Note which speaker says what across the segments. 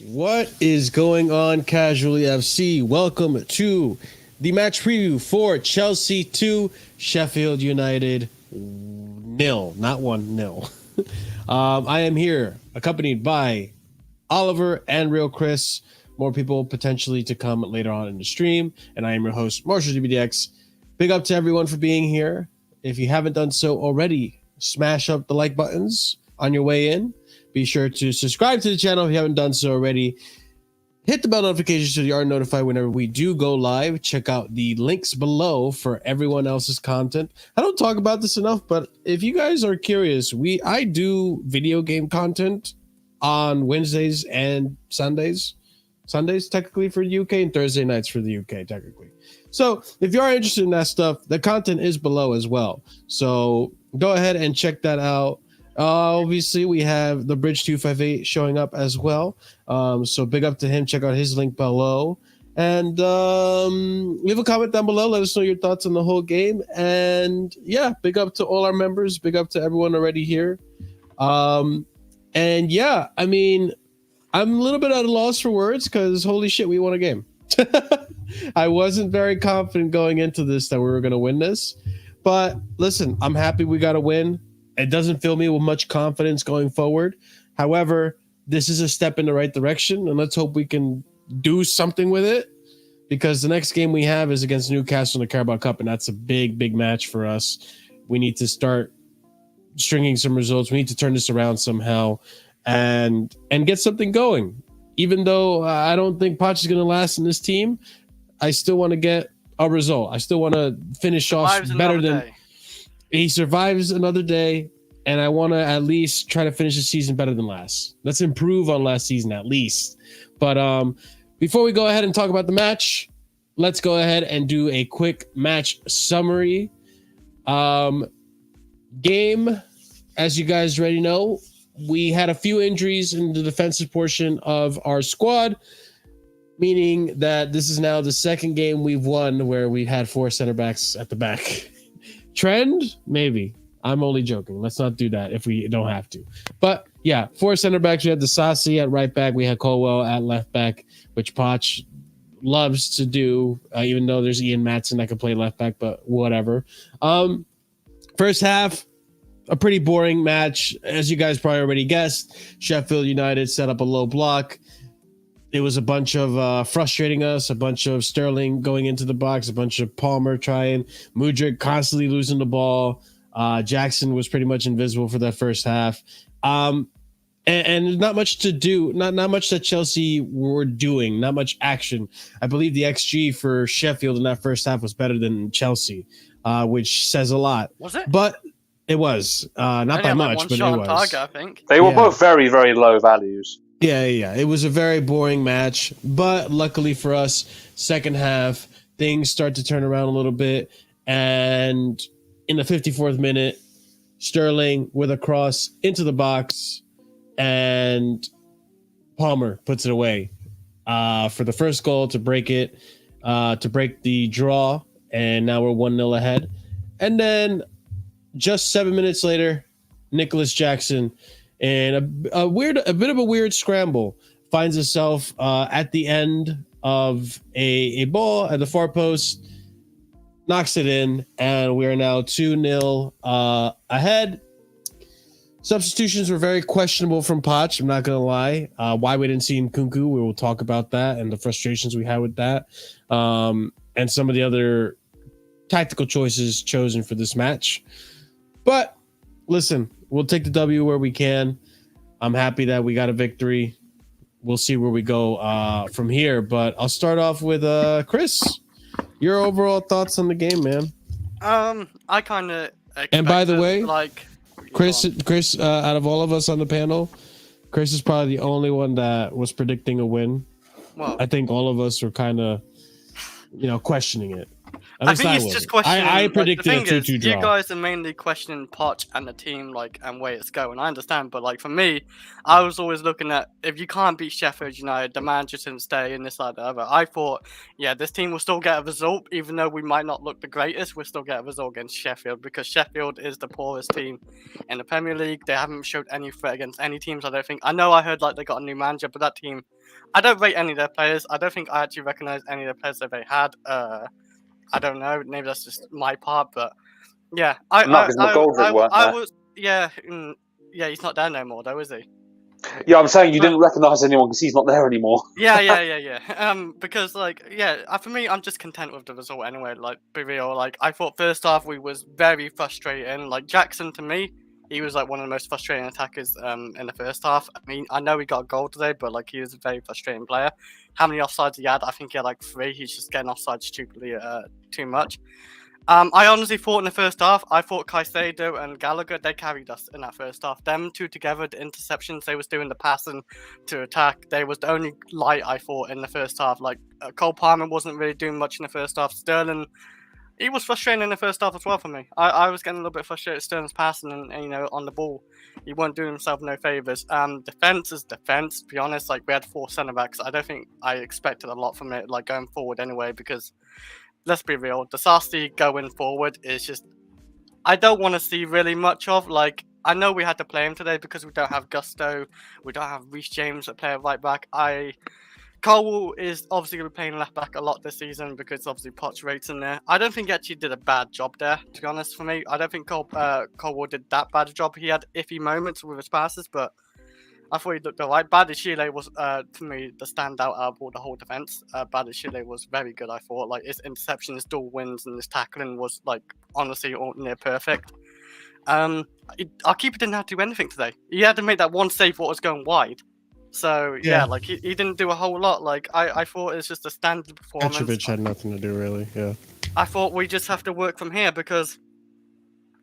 Speaker 1: What is going on, Casually FC? Welcome to the match preview for Chelsea 2, Sheffield United 0, not 1-0. I am here accompanied by Oliver and Real Chris. More people potentially to come later on in the stream. And I am your host, Marshalldbdx. Big up to everyone for being here. If you haven't done so already, smash up the like buttons on your way in. Be sure to subscribe to the channel if you haven't done so already. Hit the bell notification so you are notified whenever we do go live. Check out the links below for everyone else's content. I don't talk about this enough, but if you guys are curious, I do video game content on Wednesdays and Sundays. Sundays technically for the UK and Thursday nights for the UK technically. So if you are interested in that stuff, the content is below as well. So go ahead and check that out. Obviously we have the Bridge 258 showing up as well. So big up to him. Check out his link below. And leave a comment down below. Let us know your thoughts on the whole game. And yeah, big up to all our members. Big up to everyone already here. And yeah, I mean, I'm a little bit at a loss for words because holy shit, we won a game. I wasn't very confident going into this that we were going to win this. But listen, I'm happy we got a win. It doesn't fill me with much confidence going forward. However, this is a step in the right direction, and let's hope we can do something with it, because the next game we have is against Newcastle in the Carabao Cup, and that's a big, big match for us. We need to start stringing some results. We need to turn this around somehow and get something going. Even though I don't think Poch is going to last in this team, I still want to get a result. I still want to finish off better than... He survives another day, and I want to at least try to finish the season better than last. Let's improve on last season at least. But before we go ahead and talk about the match, let's go ahead and do a quick match summary. Game, as you guys already know, we had a few injuries in the defensive portion of our squad, meaning that this is now the second game we've won where we had 4 center backs at the back. Trend? Maybe. I'm only joking. Let's not do that if we don't have to. But yeah, 4 center backs. We had the Sassi at right back. We had Colwell at left back, which Poch loves to do, even though there's Ian Matson that can play left back, but whatever. First half, a pretty boring match. As you guys probably already guessed, Sheffield United set up a low block. It was a bunch of frustrating us, a bunch of Sterling going into the box, a bunch of Palmer trying, Mudryk constantly losing the ball. Jackson was pretty much invisible for that first half. And not much to do, not much that Chelsea were doing, not much action. I believe the XG for Sheffield in that first half was better than Chelsea, which says a lot.
Speaker 2: Was it?
Speaker 1: But it was, not by much, but it was.
Speaker 2: Target, I think.
Speaker 3: They were both very, very low values.
Speaker 1: Yeah. It was a very boring match, but luckily for us, second half, things start to turn around a little bit. And in the 54th minute, Sterling with a cross into the box, and Palmer puts it away for the first goal to break it, to break the draw. And now we're 1-0 ahead. And then just 7 minutes later, Nicholas Jackson, and a bit of a weird scramble, finds himself at the end of a ball at the far post, knocks it in, and we are now 2-0 ahead. Substitutions were very questionable from Poch, I'm not going to lie. Why we didn't see Nkunku, we will talk about that and the frustrations we had with that, and some of the other tactical choices chosen for this match. But listen, we'll take the W where we can. I'm happy that we got a victory. We'll see where we go from here. But I'll start off with Chris. Your overall thoughts on the game, man?
Speaker 2: I kind of.
Speaker 1: And by the way,
Speaker 2: like
Speaker 1: Chris, out of all of us on the panel, Chris is probably the only one that was predicting a win.
Speaker 2: Well,
Speaker 1: I think all of us were kind of, questioning it. At
Speaker 2: I
Speaker 1: least
Speaker 2: think
Speaker 1: I
Speaker 2: it's
Speaker 1: will.
Speaker 2: just questioning.
Speaker 1: I
Speaker 2: like,
Speaker 1: predicted
Speaker 2: the
Speaker 1: a
Speaker 2: thing
Speaker 1: 2-2
Speaker 2: is, you
Speaker 1: draw.
Speaker 2: guys are mainly questioning Poch and the team, like, and where it's going. I understand, but like for me, I was always looking at if you can't beat Sheffield United, the manager shouldn't stay in this like the other. I thought, yeah, this team will still get a result, even though we might not look the greatest. We'll still get a result against Sheffield because Sheffield is the poorest team in the Premier League. They haven't showed any threat against any teams. I don't think. I know I heard like they got a new manager, but that team, I don't rate any of their players. I don't think I actually recognize any of the players that they had. I don't know. Maybe that's just my part, but yeah,
Speaker 3: No, because McGoldrick weren't
Speaker 2: I
Speaker 3: there.
Speaker 2: was yeah. He's not there no more, though, is he?
Speaker 3: Yeah, I'm saying you
Speaker 2: But-
Speaker 3: didn't recognise anyone because he's not there anymore.
Speaker 2: Yeah. Because like for me, I'm just content with the result anyway. Like, be real. Like, I thought first half we was very frustrating. Like Jackson, to me, he was like one of the most frustrating attackers in the first half. I mean, I know he got a goal today, but like he was a very frustrating player. How many offsides he had? I think he had like 3. He's just getting offside stupidly too much. I honestly thought in the first half, I thought Caicedo and Gallagher, they carried us in that first half. Them two together, the interceptions, they was doing the passing to attack. They was the only light I thought in the first half. Like, Cole Palmer wasn't really doing much in the first half. Sterling, he was frustrating in the first half as well for me. I was getting a little bit frustrated. Sterling's passing and on the ball, he wasn't doing himself no favours. Defence is defence, to be honest. Like, we had 4 centre-backs. I don't think I expected a lot from it, like, going forward anyway, because let's be real, the Sarcasm going forward is just, I don't want to see really much of. Like, I know we had to play him today because we don't have Gusto, we don't have Reece James at player right back. Cole is obviously going to be playing left back a lot this season because obviously Potts rates in there. I don't think he actually did a bad job there, to be honest, for me. I don't think Cole did that bad a job. He had iffy moments with his passes, but I thought he looked alright. Badiashile was, for me, the standout out of all the whole defense. Badiashile was very good, I thought. Like, his interception, his dual wins, and his tackling was, like, honestly all near perfect. Our keeper didn't have to do anything today. He had to make that one save what was going wide. So, yeah, like, he didn't do a whole lot. Like, I thought it was just a standard performance.
Speaker 1: Petrovic had nothing to do, really, yeah.
Speaker 2: I thought we just have to work from here because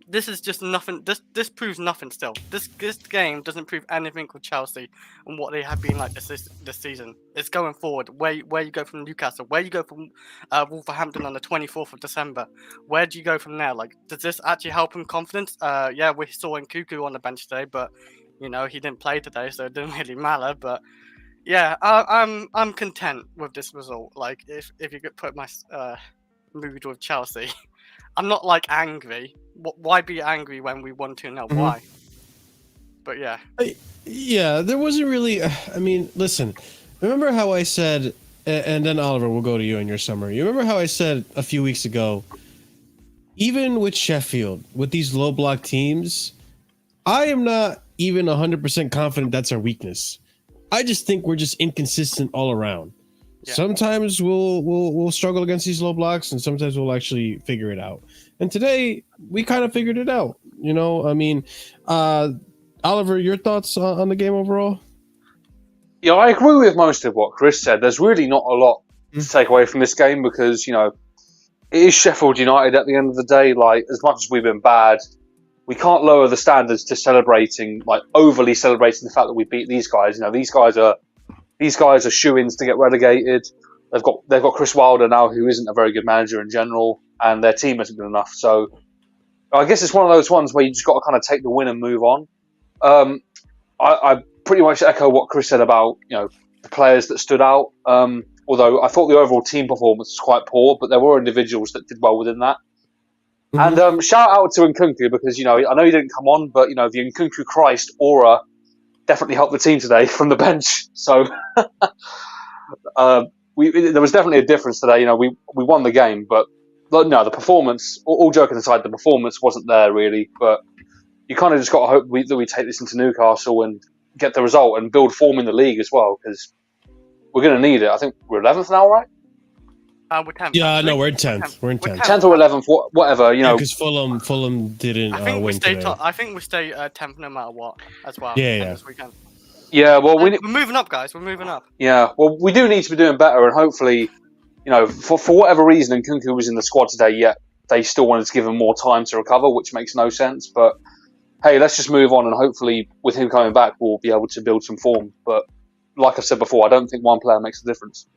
Speaker 2: this is just nothing. This proves nothing still. This game doesn't prove anything with Chelsea and what they have been like this season. It's going forward. Where you go from Newcastle, where you go from Wolverhampton on the 24th of December. Where do you go from there? Like, does this actually help him confidence? Yeah, we saw Nkunku on the bench today, but he didn't play today, so it didn't really matter. But yeah, I'm content with this result. Like, if you could put my mood with Chelsea. I'm not like angry. Why be angry when we won 2-0? Why? But yeah.
Speaker 1: Yeah, there wasn't really. I mean, listen. Remember how I said, and then Oliver, we'll go to you in your summary. You remember how I said a few weeks ago, even with Sheffield, with these low block teams, I am not even 100% confident that's our weakness. I just think we're just inconsistent all around. Yeah. Sometimes we'll struggle against these low blocks, and sometimes we'll actually figure it out. And today we kind of figured it out. I mean, Oliver, your thoughts on the game overall?
Speaker 3: Yeah, I agree with most of what Chris said. There's really not a lot to take away from this game because it is Sheffield United at the end of the day. Like, as much as we've been bad, we can't lower the standards to celebrating, like overly celebrating the fact that we beat these guys. These guys are shoo-ins to get relegated. They've got Chris Wilder now, who isn't a very good manager in general, and their team isn't good enough. So I guess it's one of those ones where you just got to kind of take the win and move on. I pretty much echo what Chris said about the players that stood out. Although I thought the overall team performance was quite poor, but there were individuals that did well within that. Mm-hmm. And shout out to Nkunku because I know he didn't come on, but the Nkunku Christ aura definitely helped the team today from the bench. So there was definitely a difference today. We won the game, but no, the performance, all joking aside, the performance wasn't there really. But you kind of just got to hope that we take this into Newcastle and get the result and build form in the league as well, because we're going to need it. I think we're 11th now, right?
Speaker 2: We're 10th.
Speaker 1: Yeah, no, we're in 10th. We're in 10th.
Speaker 3: 10th or 11th, whatever.
Speaker 1: Because Fulham didn't win today.
Speaker 2: I think we stay 10th no matter what as well.
Speaker 1: Yeah.
Speaker 2: This weekend.
Speaker 3: Yeah, well, we're
Speaker 2: moving up, guys. We're moving up.
Speaker 3: Yeah, well, we do need to be doing better, and hopefully, for whatever reason, Nkunku was in the squad today, yet they still wanted to give him more time to recover, which makes no sense. But hey, let's just move on, and hopefully, with him coming back, we'll be able to build some form. But like I said before, I don't think one player makes a difference.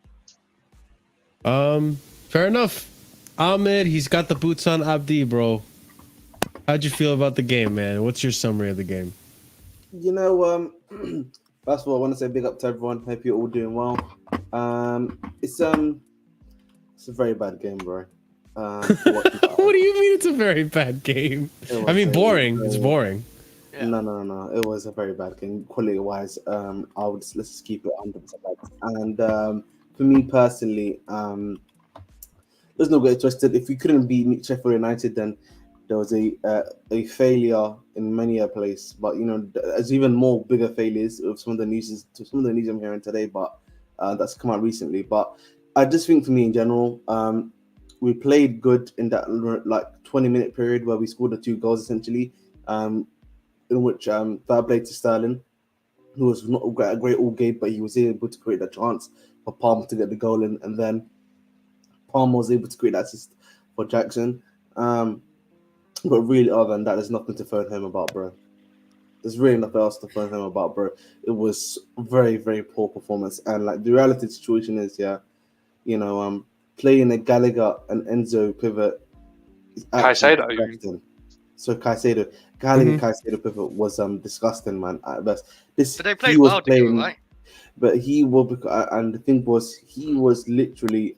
Speaker 1: Fair enough. Ahmed, he's got the boots on Abdi, bro. How'd you feel about the game, man? What's your summary of the game?
Speaker 4: You know, first of all, I want to say big up to everyone. Hope you're all doing well. It's a very bad game, bro.
Speaker 1: What do you mean it's a very bad game? I mean, boring. It's boring.
Speaker 2: Yeah.
Speaker 4: No. It was a very bad game, quality wise. Let's just keep it 100% bad. And for me personally, there's no get twisted. If we couldn't beat Sheffield United, then there was a failure in many a place. But you know, there's even more bigger failures of some of the news I'm hearing today. But that's come out recently. But I just think for me in general, we played good in that like 20-minute period where we scored the 2 goals essentially. In which fair play to Sterling, who was not a great all game, but he was able to create that chance for Palmer to get the goal in, and then Palmer was able to create that assist for Jackson. But really, other than that, there's nothing to phone home about, bro. There's really nothing else to phone home about, bro. It was very, very poor performance, and like the reality situation is, playing a Gallagher and Enzo pivot.
Speaker 3: Caicedo.
Speaker 4: So Caicedo, Caicedo pivot was disgusting, man. At best,
Speaker 2: But they played well together, right?
Speaker 4: But he will, and the thing was, he was literally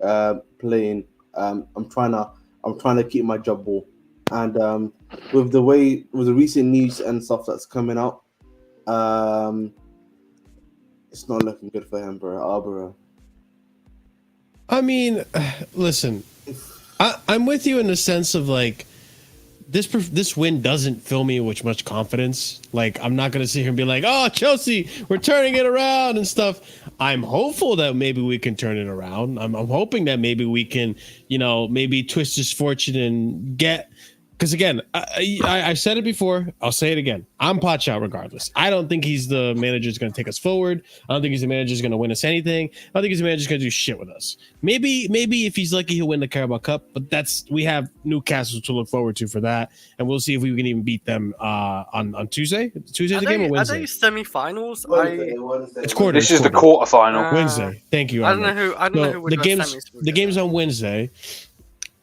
Speaker 4: playing. I'm trying to keep my job ball, and with the recent news and stuff that's coming out, it's not looking good for him, bro.
Speaker 1: I mean, listen, I'm with you in the sense of like, this win doesn't fill me with much confidence. Like, I'm not gonna sit here and be like, "Oh, Chelsea, we're turning it around" and stuff. I'm hopeful that maybe we can turn it around. I'm hoping that maybe we can, maybe twist his fortune and get. Because again, I've said it before. I'll say it again. I'm Potch out regardless. I don't think he's the manager who's going to take us forward. I don't think he's the manager who's going to win us anything. I don't think he's the manager who's going to do shit with us. Maybe if he's lucky, he'll win the Carabao Cup. But we have Newcastle to look forward to for that, and we'll see if we can even beat them on Tuesday. Tuesday's the game or Wednesday?
Speaker 2: Are they semi-finals?
Speaker 4: Wednesday.
Speaker 1: It's quarter.
Speaker 3: This is the quarterfinal.
Speaker 1: Wednesday. Thank you.
Speaker 2: I don't know who would
Speaker 1: the game's on Wednesday.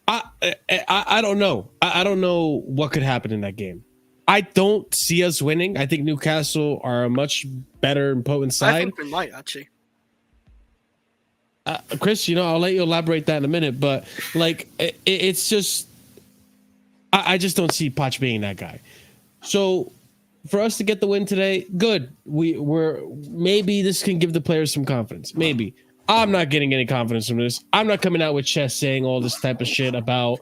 Speaker 1: I don't know. I don't know what could happen in that game. I don't see us winning. I think Newcastle are a much better and potent side.
Speaker 2: I think we might actually.
Speaker 1: Chris, I'll let you elaborate that in a minute, but like it's just I just don't see Poch being that guy. So for us to get the win today, good. We're maybe this can give the players some confidence. Maybe. I'm not getting any confidence from this. I'm not coming out with chest saying all this type of shit about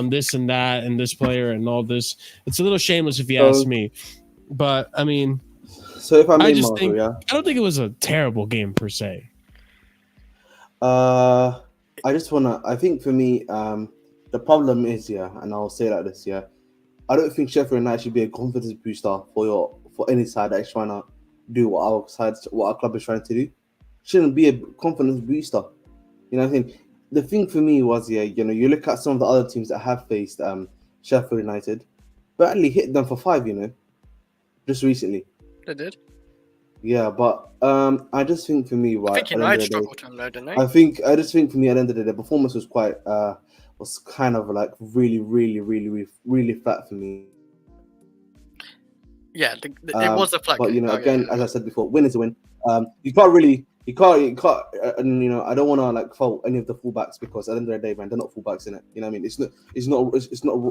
Speaker 1: this and that and this player and all this. It's a little shameless if you ask me. But I mean,
Speaker 4: so if
Speaker 1: I don't think it was a terrible game per se.
Speaker 4: I think for me, the problem is, and I'll say like this, I don't think Sheffield United should be a confidence booster for any side that is trying to do what our club is trying to do. Shouldn't be a confidence booster. You know what I mean? The thing for me was, you look at some of the other teams that have faced Sheffield United, barely hit them for 5, just recently.
Speaker 2: They did.
Speaker 4: Yeah, but I just think for me, right?
Speaker 2: I think United struggled to them, though, didn't they?
Speaker 4: I just think for me, at the end of the day, the performance was was kind of like really, really, really, really, really flat for me.
Speaker 2: Yeah, it was a flat.
Speaker 4: But again, as I said before, win is a win. You can't. I don't want to like fault any of the fullbacks because at the end of the day, man, they're not fullbacks in it. You know what I mean? It's not.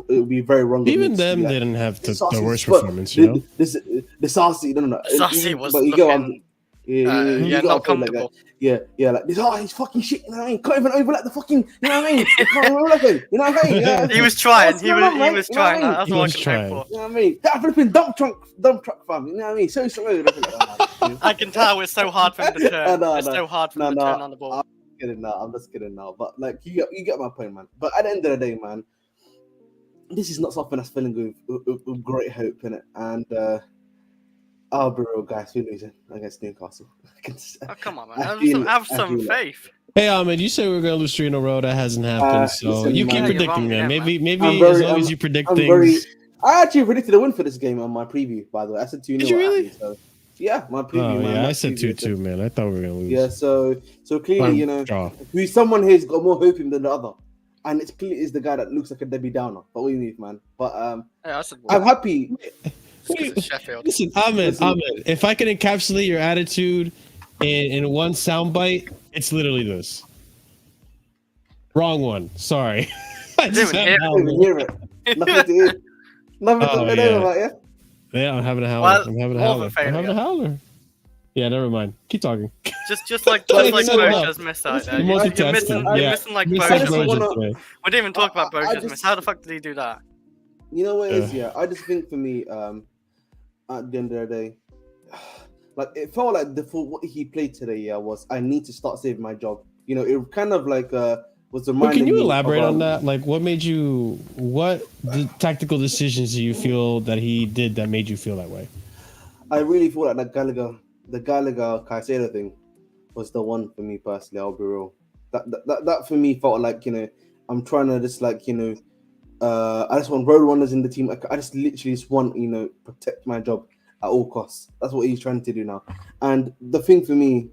Speaker 4: It would be very wrong.
Speaker 1: Even them, they didn't have the worst performance.
Speaker 4: The Sarsi, no.
Speaker 2: Sarsi was
Speaker 4: but you
Speaker 2: looking,
Speaker 4: not comfortable. Like this. Oh, he's fucking shit. You know what I mean? Can't even overlap the fucking. You know what I mean? Can't overlap him. You know what I mean? Yeah.
Speaker 2: He was trying. He was trying. That's what I can say for.
Speaker 4: You know what I mean? That flipping dump truck fam. You know what I mean? So slow.
Speaker 2: I can tell it's so hard for him to turn. It's so hard for him to turn on the ball.
Speaker 4: I'm just kidding now. But like you get my point, man. But at the end of the day, man, this is not something that's filling with great hope in it. And bro, guys, we're losing against Newcastle.
Speaker 2: Oh, come on, man. Have some faith.
Speaker 1: Hey, Ahmed, you said we were going to lose 3 in a row. That hasn't happened. So you keep predicting, man. Maybe as long as you predict things.
Speaker 4: I actually predicted a win for this game on my preview, by the way. I said 2-0.
Speaker 1: Did you really?
Speaker 4: So, yeah, my preview.
Speaker 1: Oh, yeah, I said 2-2, man. I thought we were going to lose.
Speaker 4: Yeah, so clearly, someone here's got more hope than the other. and it's clearly is the guy that looks like a Debbie Downer. But what do you need, man? But
Speaker 2: Yeah, I said
Speaker 4: I'm happy.
Speaker 2: it's Sheffield.
Speaker 1: Listen, Ahmed, if I can encapsulate your attitude in one soundbite, it's literally this. Wrong one. Sorry. I just
Speaker 2: Dude,
Speaker 1: had
Speaker 4: I didn't even hear it. Nothing to hear. Nothing to
Speaker 1: Oh,
Speaker 4: know
Speaker 1: yeah.
Speaker 4: about, yeah?
Speaker 1: Yeah, I'm having a howler.
Speaker 2: Well,
Speaker 1: I'm having a
Speaker 2: more of a
Speaker 1: howler. I'm
Speaker 2: failure.
Speaker 1: having a howler. Yeah, never mind. Keep talking.
Speaker 2: Just like
Speaker 1: Like,
Speaker 2: Boja's
Speaker 1: set it up.
Speaker 2: miss out there.
Speaker 1: You're
Speaker 2: You're
Speaker 1: multitasking.
Speaker 2: missing,
Speaker 1: Yeah.
Speaker 2: you're missing like
Speaker 1: Missing
Speaker 2: Boja's
Speaker 4: Broja.
Speaker 2: miss.
Speaker 1: Broja today.
Speaker 2: We didn't even talk about
Speaker 4: I
Speaker 2: Boja's
Speaker 4: just-
Speaker 2: miss. How the fuck did he do that?
Speaker 4: You know what it is, yeah? I just think for me, at the end of the day, like it felt like for what he played today, yeah, was I need to start saving my job. You know, it kind of like was
Speaker 1: But
Speaker 4: reminding
Speaker 1: can you
Speaker 4: me
Speaker 1: elaborate
Speaker 4: of,
Speaker 1: on that? Like, what tactical decisions do you feel that he did that made you feel that way?
Speaker 4: I really feel like the Gallagher Caicedo thing was the one for me personally. I'll be real. That for me felt like, you know, I'm trying to just like, you know, I just want road runners in the team. I just literally just want, you know, protect my job at all costs. That's what he's trying to do now. And the thing for me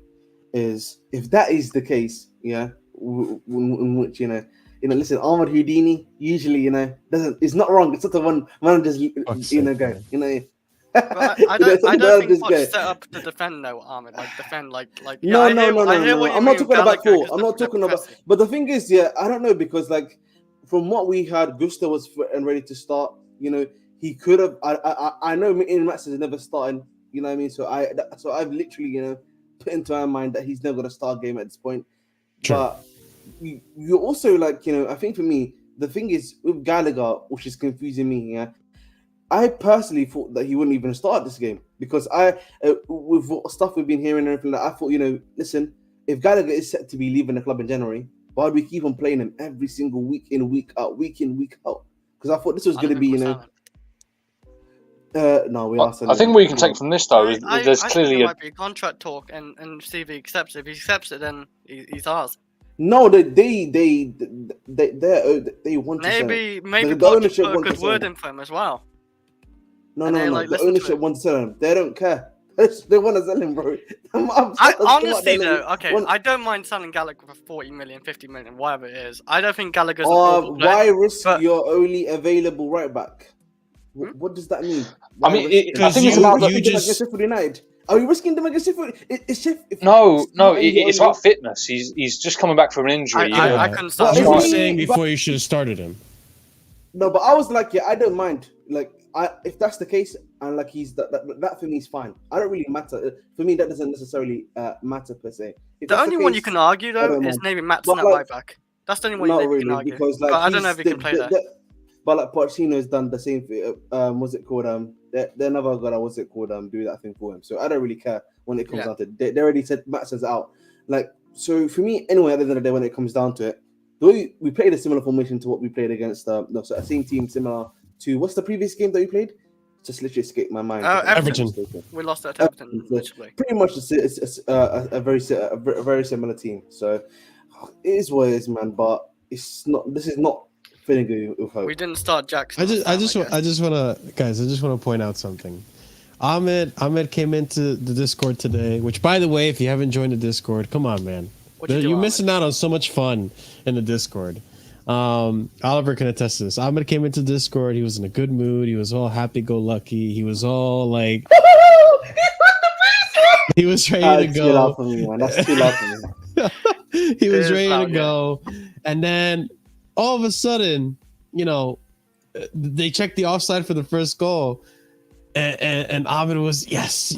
Speaker 4: is, if that is the case, yeah, in which, you know, listen, Ahmed Houdini usually, you know, it's not wrong. It's not the one managers, you know, go, you know.
Speaker 2: But I don't think Poch set up to defend though, Ahmed. Like defend, like. Yeah,
Speaker 4: No.
Speaker 2: I hear what
Speaker 4: I'm
Speaker 2: you
Speaker 4: not
Speaker 2: mean
Speaker 4: talking
Speaker 2: with
Speaker 4: about
Speaker 2: Gallagher,
Speaker 4: four.
Speaker 2: just
Speaker 4: I'm not
Speaker 2: the
Speaker 4: talking about.
Speaker 2: pressing.
Speaker 4: But the thing is, yeah, I don't know, because like from what we heard, Gusto was fit and ready to start. You know, he could have. I know in matches never starting. You know what I mean? So I've literally, you know, put into my mind that he's never gonna start a game at this point.
Speaker 1: Sure.
Speaker 4: But you also, like, you know, I think for me the thing is with Gallagher, which is confusing me. Yeah, I personally thought that he wouldn't even start this game, because with what stuff we've been hearing and everything, I thought, you know, listen, if Gallagher is set to be leaving the club in January, why do we keep on playing him every single week in, week out? Because I thought this was going to be, you know, no, we are.
Speaker 3: I think what you can take from this though is
Speaker 2: I
Speaker 3: there's
Speaker 2: think
Speaker 3: clearly
Speaker 2: there
Speaker 3: a
Speaker 2: might be a contract talk and see if he accepts it. If he accepts it, then he's ours.
Speaker 4: No, they want to
Speaker 2: Maybe
Speaker 4: The
Speaker 2: Poch
Speaker 4: ownership
Speaker 2: put a
Speaker 4: wants
Speaker 2: good
Speaker 4: to
Speaker 2: word
Speaker 4: sell.
Speaker 2: in for him as well.
Speaker 4: No.
Speaker 2: And they're like,
Speaker 4: The
Speaker 2: listen to
Speaker 4: ownership
Speaker 2: him.
Speaker 4: wants to sell him. They don't care. They want to sell him, bro.
Speaker 2: I honestly though, okay, I don't mind selling Gallagher for 40 million, 50 million, whatever it is. I don't think Gallagher's a horrible player.
Speaker 4: Why risk
Speaker 2: but-
Speaker 4: your only available right back? What does that mean?
Speaker 3: I mean, I think
Speaker 1: you-
Speaker 3: it's about
Speaker 1: you
Speaker 3: the,
Speaker 1: just-
Speaker 4: Sheffield United. Are we risking them against Sheffield?
Speaker 3: no, it's about fitness. He's just coming back from an injury.
Speaker 2: I couldn't start.
Speaker 1: You
Speaker 4: Well,
Speaker 1: were
Speaker 4: isn't he-
Speaker 1: saying before you should have started him.
Speaker 4: No, but I was like, yeah, I don't mind. Like, if that's the case, and like he's that for me is fine. I don't really matter. For me, that doesn't necessarily matter per se. If
Speaker 2: The
Speaker 4: that's
Speaker 2: only one
Speaker 4: case,
Speaker 2: you can argue
Speaker 4: I
Speaker 2: though
Speaker 4: don't
Speaker 2: is
Speaker 4: mind.
Speaker 2: maybe Matson
Speaker 4: But,
Speaker 2: at
Speaker 4: like,
Speaker 2: right back. That's the only one
Speaker 4: not
Speaker 2: you maybe
Speaker 4: really,
Speaker 2: can argue.
Speaker 4: because like
Speaker 2: But I don't know if he can play there.
Speaker 4: But like Pochettino's done the same thing. What's it called? They're never gonna do that thing for him. So I don't really care when it comes down to it. They already said Matson's out. Like, so for me anyway, at the end of the day, when it comes down to it, we played a similar formation to what we played against so a same team similar to what's the previous game that we played? Just literally escaped my mind.
Speaker 2: Everton. We lost at Everton, literally.
Speaker 4: Pretty much it's a very similar team. So it is what it is, man. But it's not. This is not feeling good with hope.
Speaker 2: We didn't start Jackson.
Speaker 1: I just want to point out something. Ahmed came into the Discord today, which, by the way, if you haven't joined the Discord, come on, man. You're missing out on so much fun in the Discord. Oliver can attest to this. Ahmed came into Discord. He was in a good mood. He was all happy-go-lucky. He was all like, he was ready to go.
Speaker 4: That's too loud for me, man. That's too loud for me.
Speaker 1: He was ready to go, and then all of a sudden, you know, they checked the offside for the first goal, and Ahmed was yes,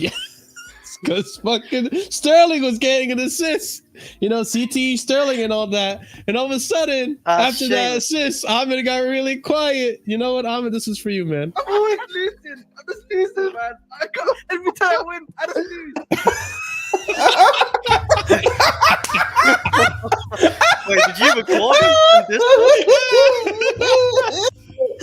Speaker 1: because fucking Sterling was getting an assist, you know, CT Sterling and all that, and all of a sudden after that assist, Ahmed got really quiet. You know what, Ahmed, this is for you, man.
Speaker 4: I'm always losing. I'm just losing, man. Every time I win, I just lose.
Speaker 2: Wait, did you record this?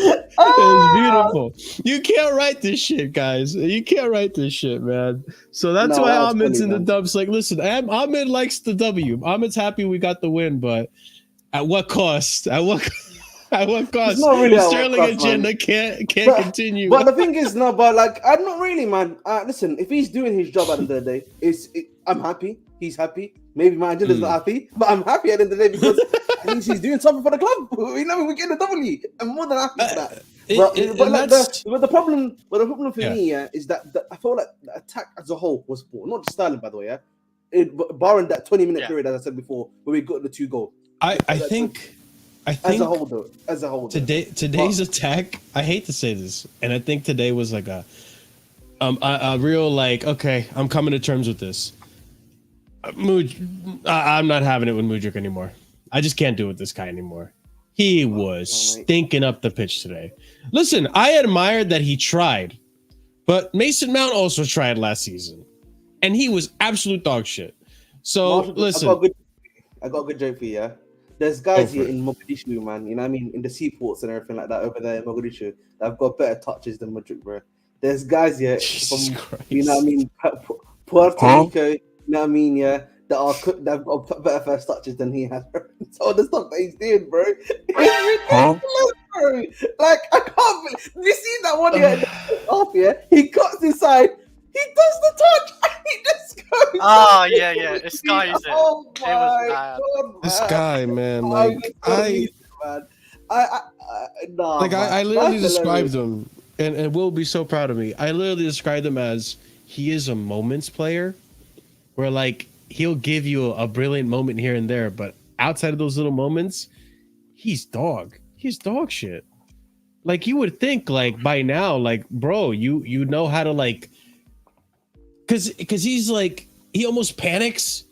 Speaker 1: It's beautiful. You can't write this shit, guys. You can't write this shit, man. So that's why Ahmed's in the dubs. Like, listen, Ahmed likes the W. Ahmed's happy we got the win, but at what cost? At what cost?
Speaker 4: It's not really
Speaker 1: the Sterling agenda can't continue.
Speaker 4: But the thing is, no, but like, I'm not really, man. Listen, if he's doing his job at the end of the day, I'm happy. He's happy. Maybe my agenda's not happy, but I'm happy at the end of the day because At least he's doing something for the club. You know, we're getting a W. I'm more than happy for that. But the problem for me, is that I feel like the attack as a whole was poor. Not just Sterling, by the way, barring that 20-minute period, as I said before, where we got the 2 goals.
Speaker 1: I think
Speaker 4: as a whole,
Speaker 1: today's attack. I hate to say this, and I think today was like a real like, okay, I'm coming to terms with this. I'm not having it with Mudryk anymore. I just can't do it with this guy anymore. He was stinking up the pitch today. Listen, I admired that he tried, but Mason Mount also tried last season, and he was absolute dog shit. So listen,
Speaker 4: I got a good joke for you. Yeah? There's guys here in Mogadishu, man. You know what I mean? In the seaports and everything like that over there in Mogadishu, that have got better touches than Mudryk, bro. There's guys here from, you know what I mean, Puerto Rico, you know what I mean, yeah, that have got better first touches than he has, bro. So the stuff that he's doing, bro, it's ridiculous, bro. Like, I can't believe, you see that one here off here? He cuts inside, he does the touch, and he just goes.
Speaker 2: It skies it.
Speaker 4: Oh
Speaker 2: it was bad.
Speaker 4: God, man.
Speaker 1: this guy, man, I literally described him, and Will be so proud of me. I literally described him as he is a moments player, where like he'll give you a brilliant moment here and there, but outside of those little moments, he's dog shit. Like you would think, like by now, like bro, you know how to like, because he's like he almost panics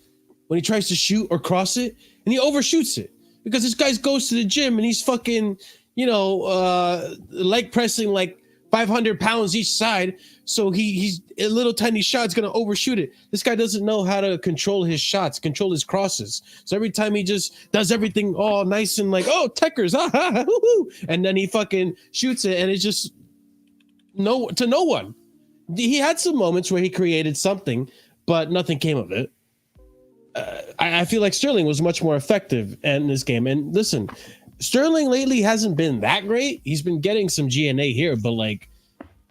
Speaker 1: when he tries to shoot or cross it, and he overshoots it because this guy goes to the gym and he's fucking, leg pressing like 500 pounds each side. So he's a little tiny shot's gonna overshoot it. This guy doesn't know how to control his shots, control his crosses. So every time he just does everything all nice and like, oh, techers, and then he fucking shoots it, and it's just no one. He had some moments where he created something, but nothing came of it. I feel like Sterling was much more effective in this game. And listen, Sterling lately hasn't been that great. He's been getting some GNA here, but like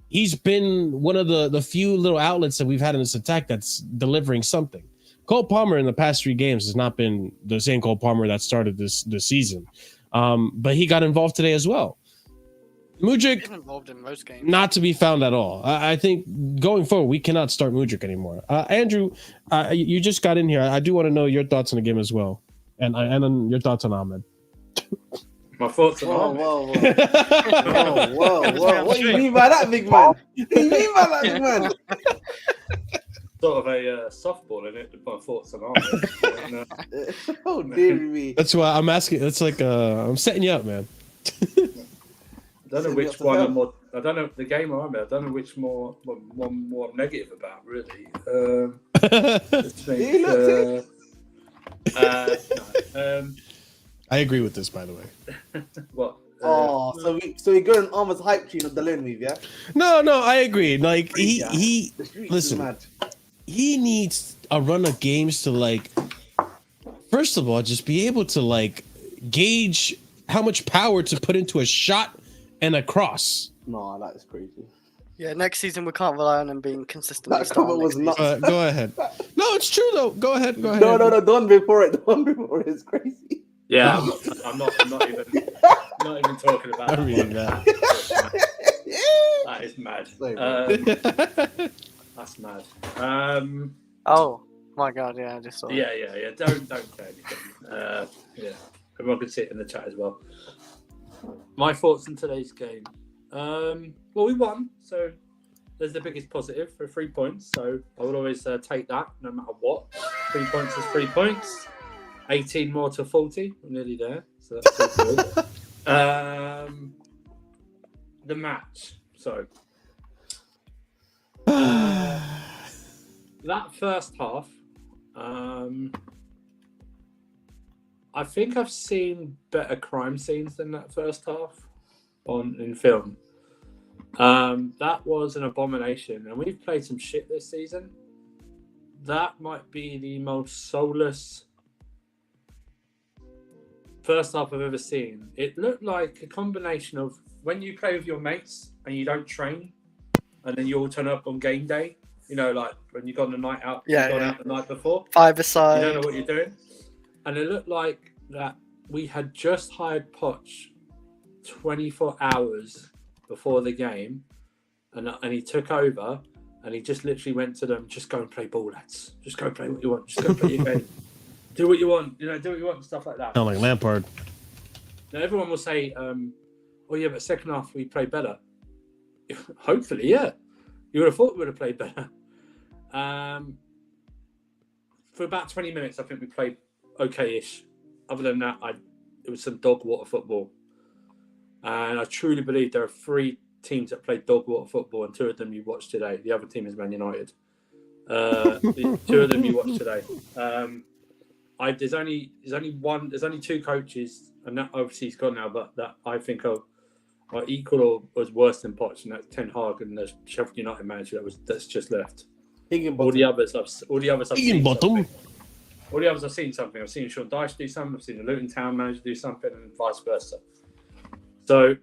Speaker 1: he's been one of the few little outlets that we've had in this attack that's delivering something. Cole Palmer in the past 3 games has not been the same Cole Palmer that started this season. But he got involved today as well. Mudryk
Speaker 2: involved in most games. Not
Speaker 1: to be found at all. I think going forward, we cannot start Mudryk anymore. Andrew, you just got in here. I do want to know your thoughts on the game as well, and on your thoughts on Ahmed.
Speaker 5: My thoughts on Ahmed.
Speaker 4: Whoa. What do you mean by that, big man? What do you mean by that, big man?
Speaker 5: Sort of a softball in it. My thoughts on Ahmed.
Speaker 4: Oh dear me.
Speaker 1: That's why I'm asking. It's like I'm setting you up, man.
Speaker 5: I don't know which one I'm more. I don't know the game I'm in. I don't know which more I'm negative about, really.
Speaker 1: I agree with this, by the way.
Speaker 5: What?
Speaker 4: So we go on Ahmed's hype train of the loan move, yeah?
Speaker 1: No, I agree. Like he listen. He needs a run of games to like. First of all, just be able to like gauge how much power to put into a shot and a cross.
Speaker 4: No, that is crazy.
Speaker 2: Yeah, next season we can't rely on him being consistent.
Speaker 4: That comment was nuts.
Speaker 1: Go ahead. No, it's true though. Go ahead.
Speaker 4: No, the one before it is crazy.
Speaker 5: Yeah, I'm not even talking about that. That is mad. That's mad.
Speaker 2: Oh my god, yeah, I just saw.
Speaker 5: Yeah. Don't say anything. Yeah, everyone can see it in the chat as well. My thoughts on today's game. Well, we won, so there's the biggest positive for 3 points. So I would always take that, no matter what. 3 points is 3 points. 18 more to 40. We're nearly there, so that's good. The match. So that first half. I think I've seen better crime scenes than that first half in film. That was an abomination, and we've played some shit this season. That might be the most soulless first half I've ever seen. It looked like a combination of when you play with your mates and you don't train, and then you all turn up on game day. You know, like when you've gone the night out, out the night before.
Speaker 2: 5-a-side.
Speaker 5: You don't know what you're doing. And it looked like that we had just hired Poch 24 hours before the game, and he took over, and he just literally went to them, just go and play ball, lads. Just go and play what you want. Just go and play your game. Do what you want. Do what you want, stuff like that.
Speaker 1: Sound like Lampard.
Speaker 5: Now, everyone will say, oh, yeah, but second half we played better. Hopefully, yeah. You would have thought we would have played better. For about 20 minutes, I think we played okay-ish. Other than that, it was some dog water football. And I truly believe there are 3 teams that play dog water football, and 2 of them you watched today. The other team is Man United. 2 of them you watched today. There's only 2 coaches, and that obviously he's gone now, but that I think are equal or was worse than Poch, and that's Ten Hag and the Sheffield United manager that's just left. All the others I've seen something. All the others I've seen something. I've seen Sean Dyche do something. I've seen the Luton Town manager do something, and vice versa. So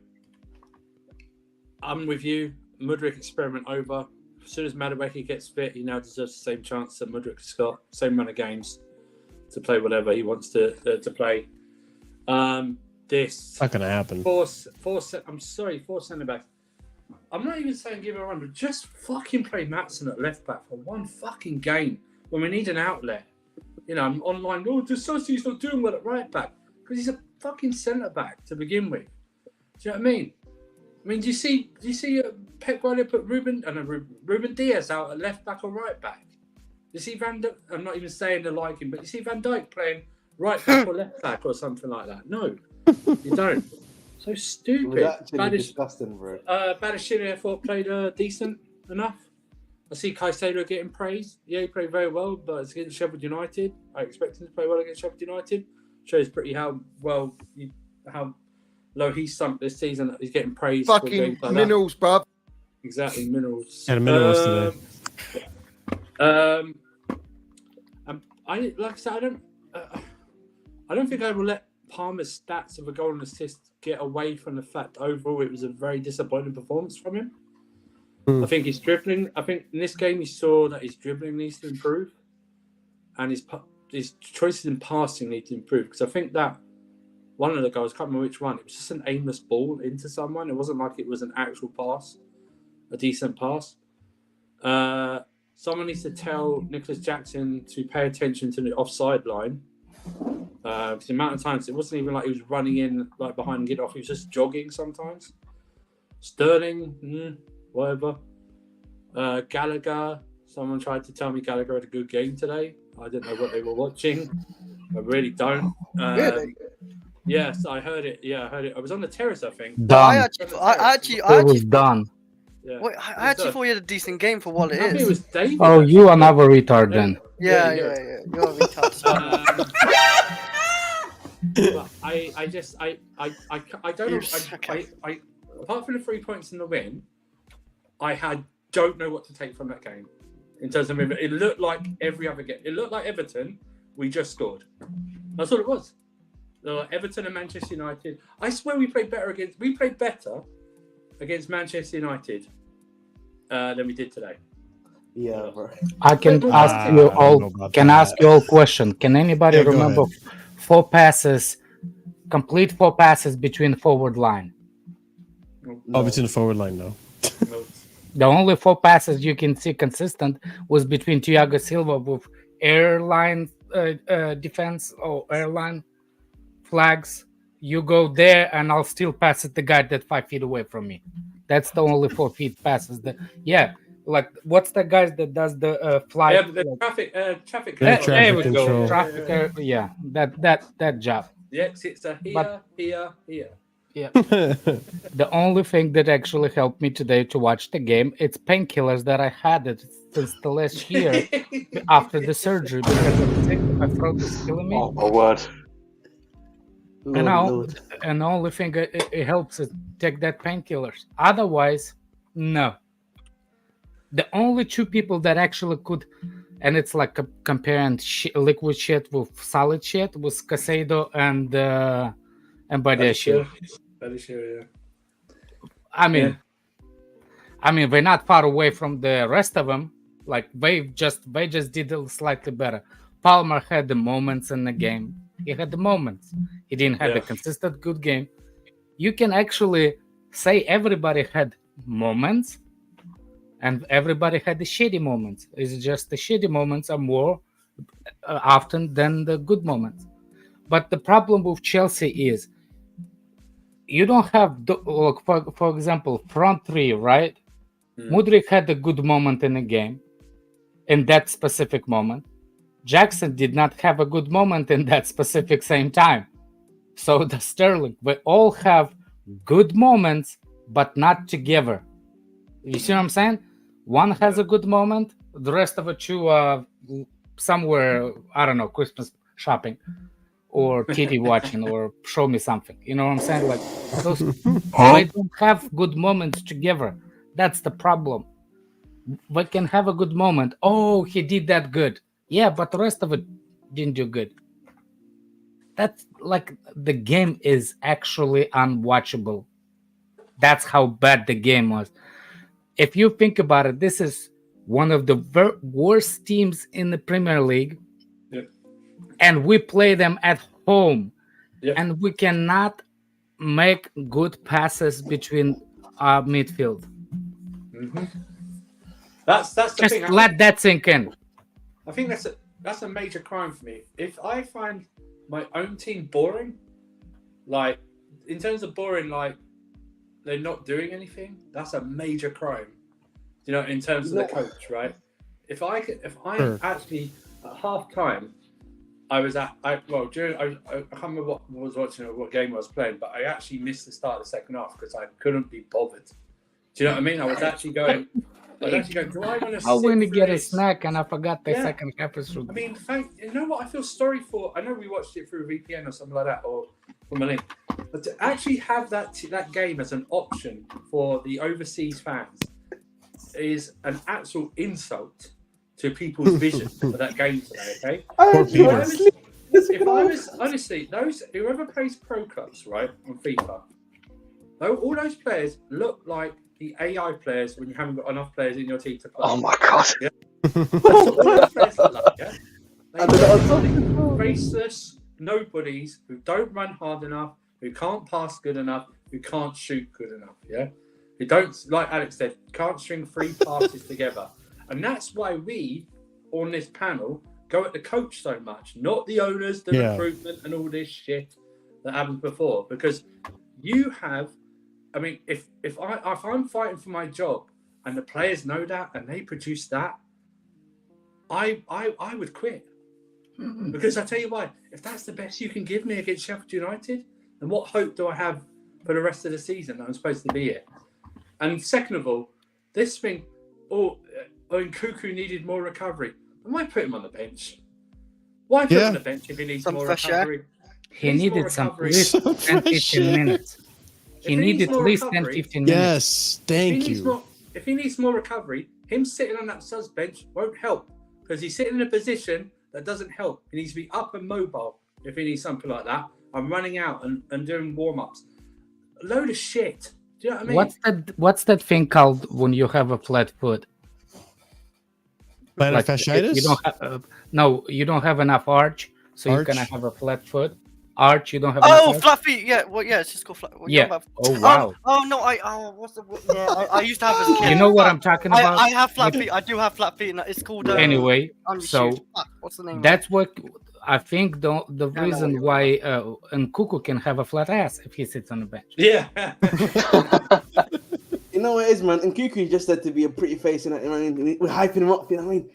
Speaker 5: I'm with you. Mudryk experiment over. As soon as Madueke gets fit, he now deserves the same chance that Mudryk's got. Same amount of games to play whatever he wants to play. This
Speaker 1: Not gonna happen.
Speaker 5: four centre backs. I'm not even saying give him a run, but just fucking play Maatsen at left back for one fucking game when we need an outlet. You know, I'm online. Oh, Sossi's not doing well at right back because he's a fucking centre back to begin with. Do you know what I mean? Do you see Pep Guardiola put Ruben Diaz out at left back or right back? You see I'm not even saying the liking, but you see Van Dijk playing right back or left back or something like that? No, you don't. So stupid.
Speaker 4: It was actually disgusting, bro.
Speaker 5: Badashiri, I thought played decent enough. I see Caicedo getting praised. Yeah, he played very well, but it's against Sheffield United. I expect him to play well against Sheffield United. Shows pretty how low he sunk this season that he's getting praised.
Speaker 6: Fucking
Speaker 5: for
Speaker 6: minerals, bruv.
Speaker 5: Exactly, minerals.
Speaker 1: Had a minerals today.
Speaker 5: I don't think I will let Palmer's stats of a goal and assist get away from the fact that overall it was a very disappointing performance from him. I think his dribbling. I think in this game you saw that his dribbling needs to improve, and his choices in passing need to improve. Because I think that one of the goals, I can't remember which one, it was just an aimless ball into someone. It wasn't like it was an actual pass, a decent pass. Someone needs to tell Nicholas Jackson to pay attention to the offside line. Because the amount of times it wasn't even like he was running in like behind and get off. He was just jogging sometimes. Sterling, whatever. Gallagher. Someone tried to tell me Gallagher had a good game today. I didn't know what they were watching. I really don't.
Speaker 6: Really?
Speaker 5: Yes, I heard it. Yeah, I heard it. I was on the terrace, I think.
Speaker 2: I
Speaker 7: Done.
Speaker 2: actually
Speaker 7: It was done.
Speaker 5: Yeah.
Speaker 2: wait, I actually thought he had a decent game for what it
Speaker 5: I think
Speaker 2: is.
Speaker 5: it was David.
Speaker 7: Oh, you another retard then.
Speaker 2: Yeah.
Speaker 5: Yeah.
Speaker 2: You're a retard.
Speaker 5: But I don't
Speaker 2: You
Speaker 5: know.
Speaker 2: suck.
Speaker 5: I apart from the 3 points in the win, don't know what to take from that game. In terms of movement, it looked like every other game. It looked like Everton. We just scored. That's all it was. Everton and Manchester United. I swear we played better against Manchester United than we did today.
Speaker 4: Yeah, bro.
Speaker 7: I can ask you all. Can ask you all question. Can anybody
Speaker 1: Yeah, go
Speaker 7: remember
Speaker 1: ahead.
Speaker 7: 4 passes, complete 4 passes between forward line?
Speaker 1: Oh, it's in the forward line now.
Speaker 5: No.
Speaker 7: The only 4 passes you can see consistent was between Thiago Silva with airline defense or airline flags. You go there, and I'll still pass it the guy that's 5 feet away from me. That's the only 4 feet passes. Like what's the guy that does the fly?
Speaker 5: Yeah, the traffic
Speaker 1: Yeah,
Speaker 5: control.
Speaker 1: traffic control.
Speaker 7: Traffic. Yeah, that job.
Speaker 5: The exits are here,
Speaker 7: But-
Speaker 5: here.
Speaker 7: Yeah. The only thing that actually helped me today to watch the game, it's painkillers that I had it since the last year after the surgery because I'm sick. My throat is killing me.
Speaker 3: Oh my word!
Speaker 7: And the only thing it helps is take that painkillers. Otherwise, no. The only 2 people that actually could, and it's like comparing liquid shit with solid shit, was Caicedo and Badashir.
Speaker 5: Yeah.
Speaker 7: I mean, they're not far away from the rest of them. Like they just did it slightly better. Palmer had the moments in the game. He had the moments. He didn't have
Speaker 5: Yeah.
Speaker 7: a consistent good game. You can actually say everybody had moments and everybody had the shitty moments. It's just the shitty moments are more often than the good moments. But the problem with Chelsea is you don't have, for example, front three, right? Mudryk had a good moment in the game, in that specific moment. Jackson did not have a good moment in that specific same time. So the Sterling, we all have good moments, but not together. You see what I'm saying? One has a good moment, the rest of the two are somewhere, I don't know, Christmas shopping or TV watching or show me something. You know what I'm saying? Like those, they don't have good moments together. That's the problem. We can have a good moment. Oh, he did that good. Yeah, but the rest of it didn't do good. That's like the game is actually unwatchable. That's how bad the game was. If you think about it, this is one of the worst teams in the Premier League.
Speaker 5: Yep.
Speaker 7: And we play them at home.
Speaker 5: Yep.
Speaker 7: And we cannot make good passes between our midfield.
Speaker 5: Mm-hmm. That's the
Speaker 7: Just
Speaker 5: thing.
Speaker 7: let that sink in.
Speaker 5: I think that's a major crime for me. If I find my own team boring, like in terms of boring, like they're not doing anything, that's a major crime. You know, in terms of the coach, right? If I actually at half time, I can't remember what I was watching or what game I was playing, but I actually missed the start of the second half because I couldn't be bothered. Do you know what I mean? I was actually going, do I want to?
Speaker 7: I went to get a snack and I forgot the second episode.
Speaker 5: I mean, you know what I feel sorry for? I know we watched it through a VPN or something like that, or from a link, but to actually have that game as an option for the overseas fans is an actual insult to people's vision for that game today. Okay, if I was honestly, whoever plays pro clubs right on FIFA, all those players look like the AI players when you haven't got enough players in your team to play.
Speaker 3: Oh my god!
Speaker 5: Yeah? That's what all those players look like. Yeah, they look like faceless nobodies who don't run hard enough, who can't pass good enough, who can't shoot good enough. Yeah, who don't, like Alex said, can't string 3 passes together, and that's why we on this panel go at the coach so much, not the owners, the recruitment, and all this shit that happened before. Because you have, I mean, if I'm fighting for my job and the players know that and they produce that, I would quit. Because I tell you why, if that's the best you can give me against Sheffield United, then what hope do I have for the rest of the season that I'm supposed to be here? And second of all, this thing, Nkunku needed more recovery. Why put him on the bench? Why put him on the bench if he needs more recovery?
Speaker 7: He needed some at least 10, 15 minutes. He needed at least 10, 15 minutes.
Speaker 1: Yes, thank you.
Speaker 5: If he needs more recovery, him sitting on that subs bench won't help because he's sitting in a position that doesn't help. He needs to be up and mobile if he needs something like that. I'm running out and doing warm-ups. A load of shit. Do you know what I mean?
Speaker 7: What's that thing called when you have a flat foot?
Speaker 1: Plantar fasciitis?
Speaker 7: You don't have enough arch, so you're gonna have a flat foot. Arch, you don't have.
Speaker 2: Oh, flat feet. Yeah, well, yeah, it's just called flat.
Speaker 7: Yeah. Oh wow.
Speaker 2: What's the? I used to have as a kid.
Speaker 7: You know what I'm talking about?
Speaker 2: I have flat feet. I do have flat feet, and it's called.
Speaker 7: Anyway, so
Speaker 2: what's the name?
Speaker 7: That's what I think. The reason why Nkunku can have a flat ass if he sits on the bench.
Speaker 5: Yeah.
Speaker 4: You know what it is, man? Nkunku is just said to be a pretty face, you know what I mean? We're hyping him up, you know what I mean?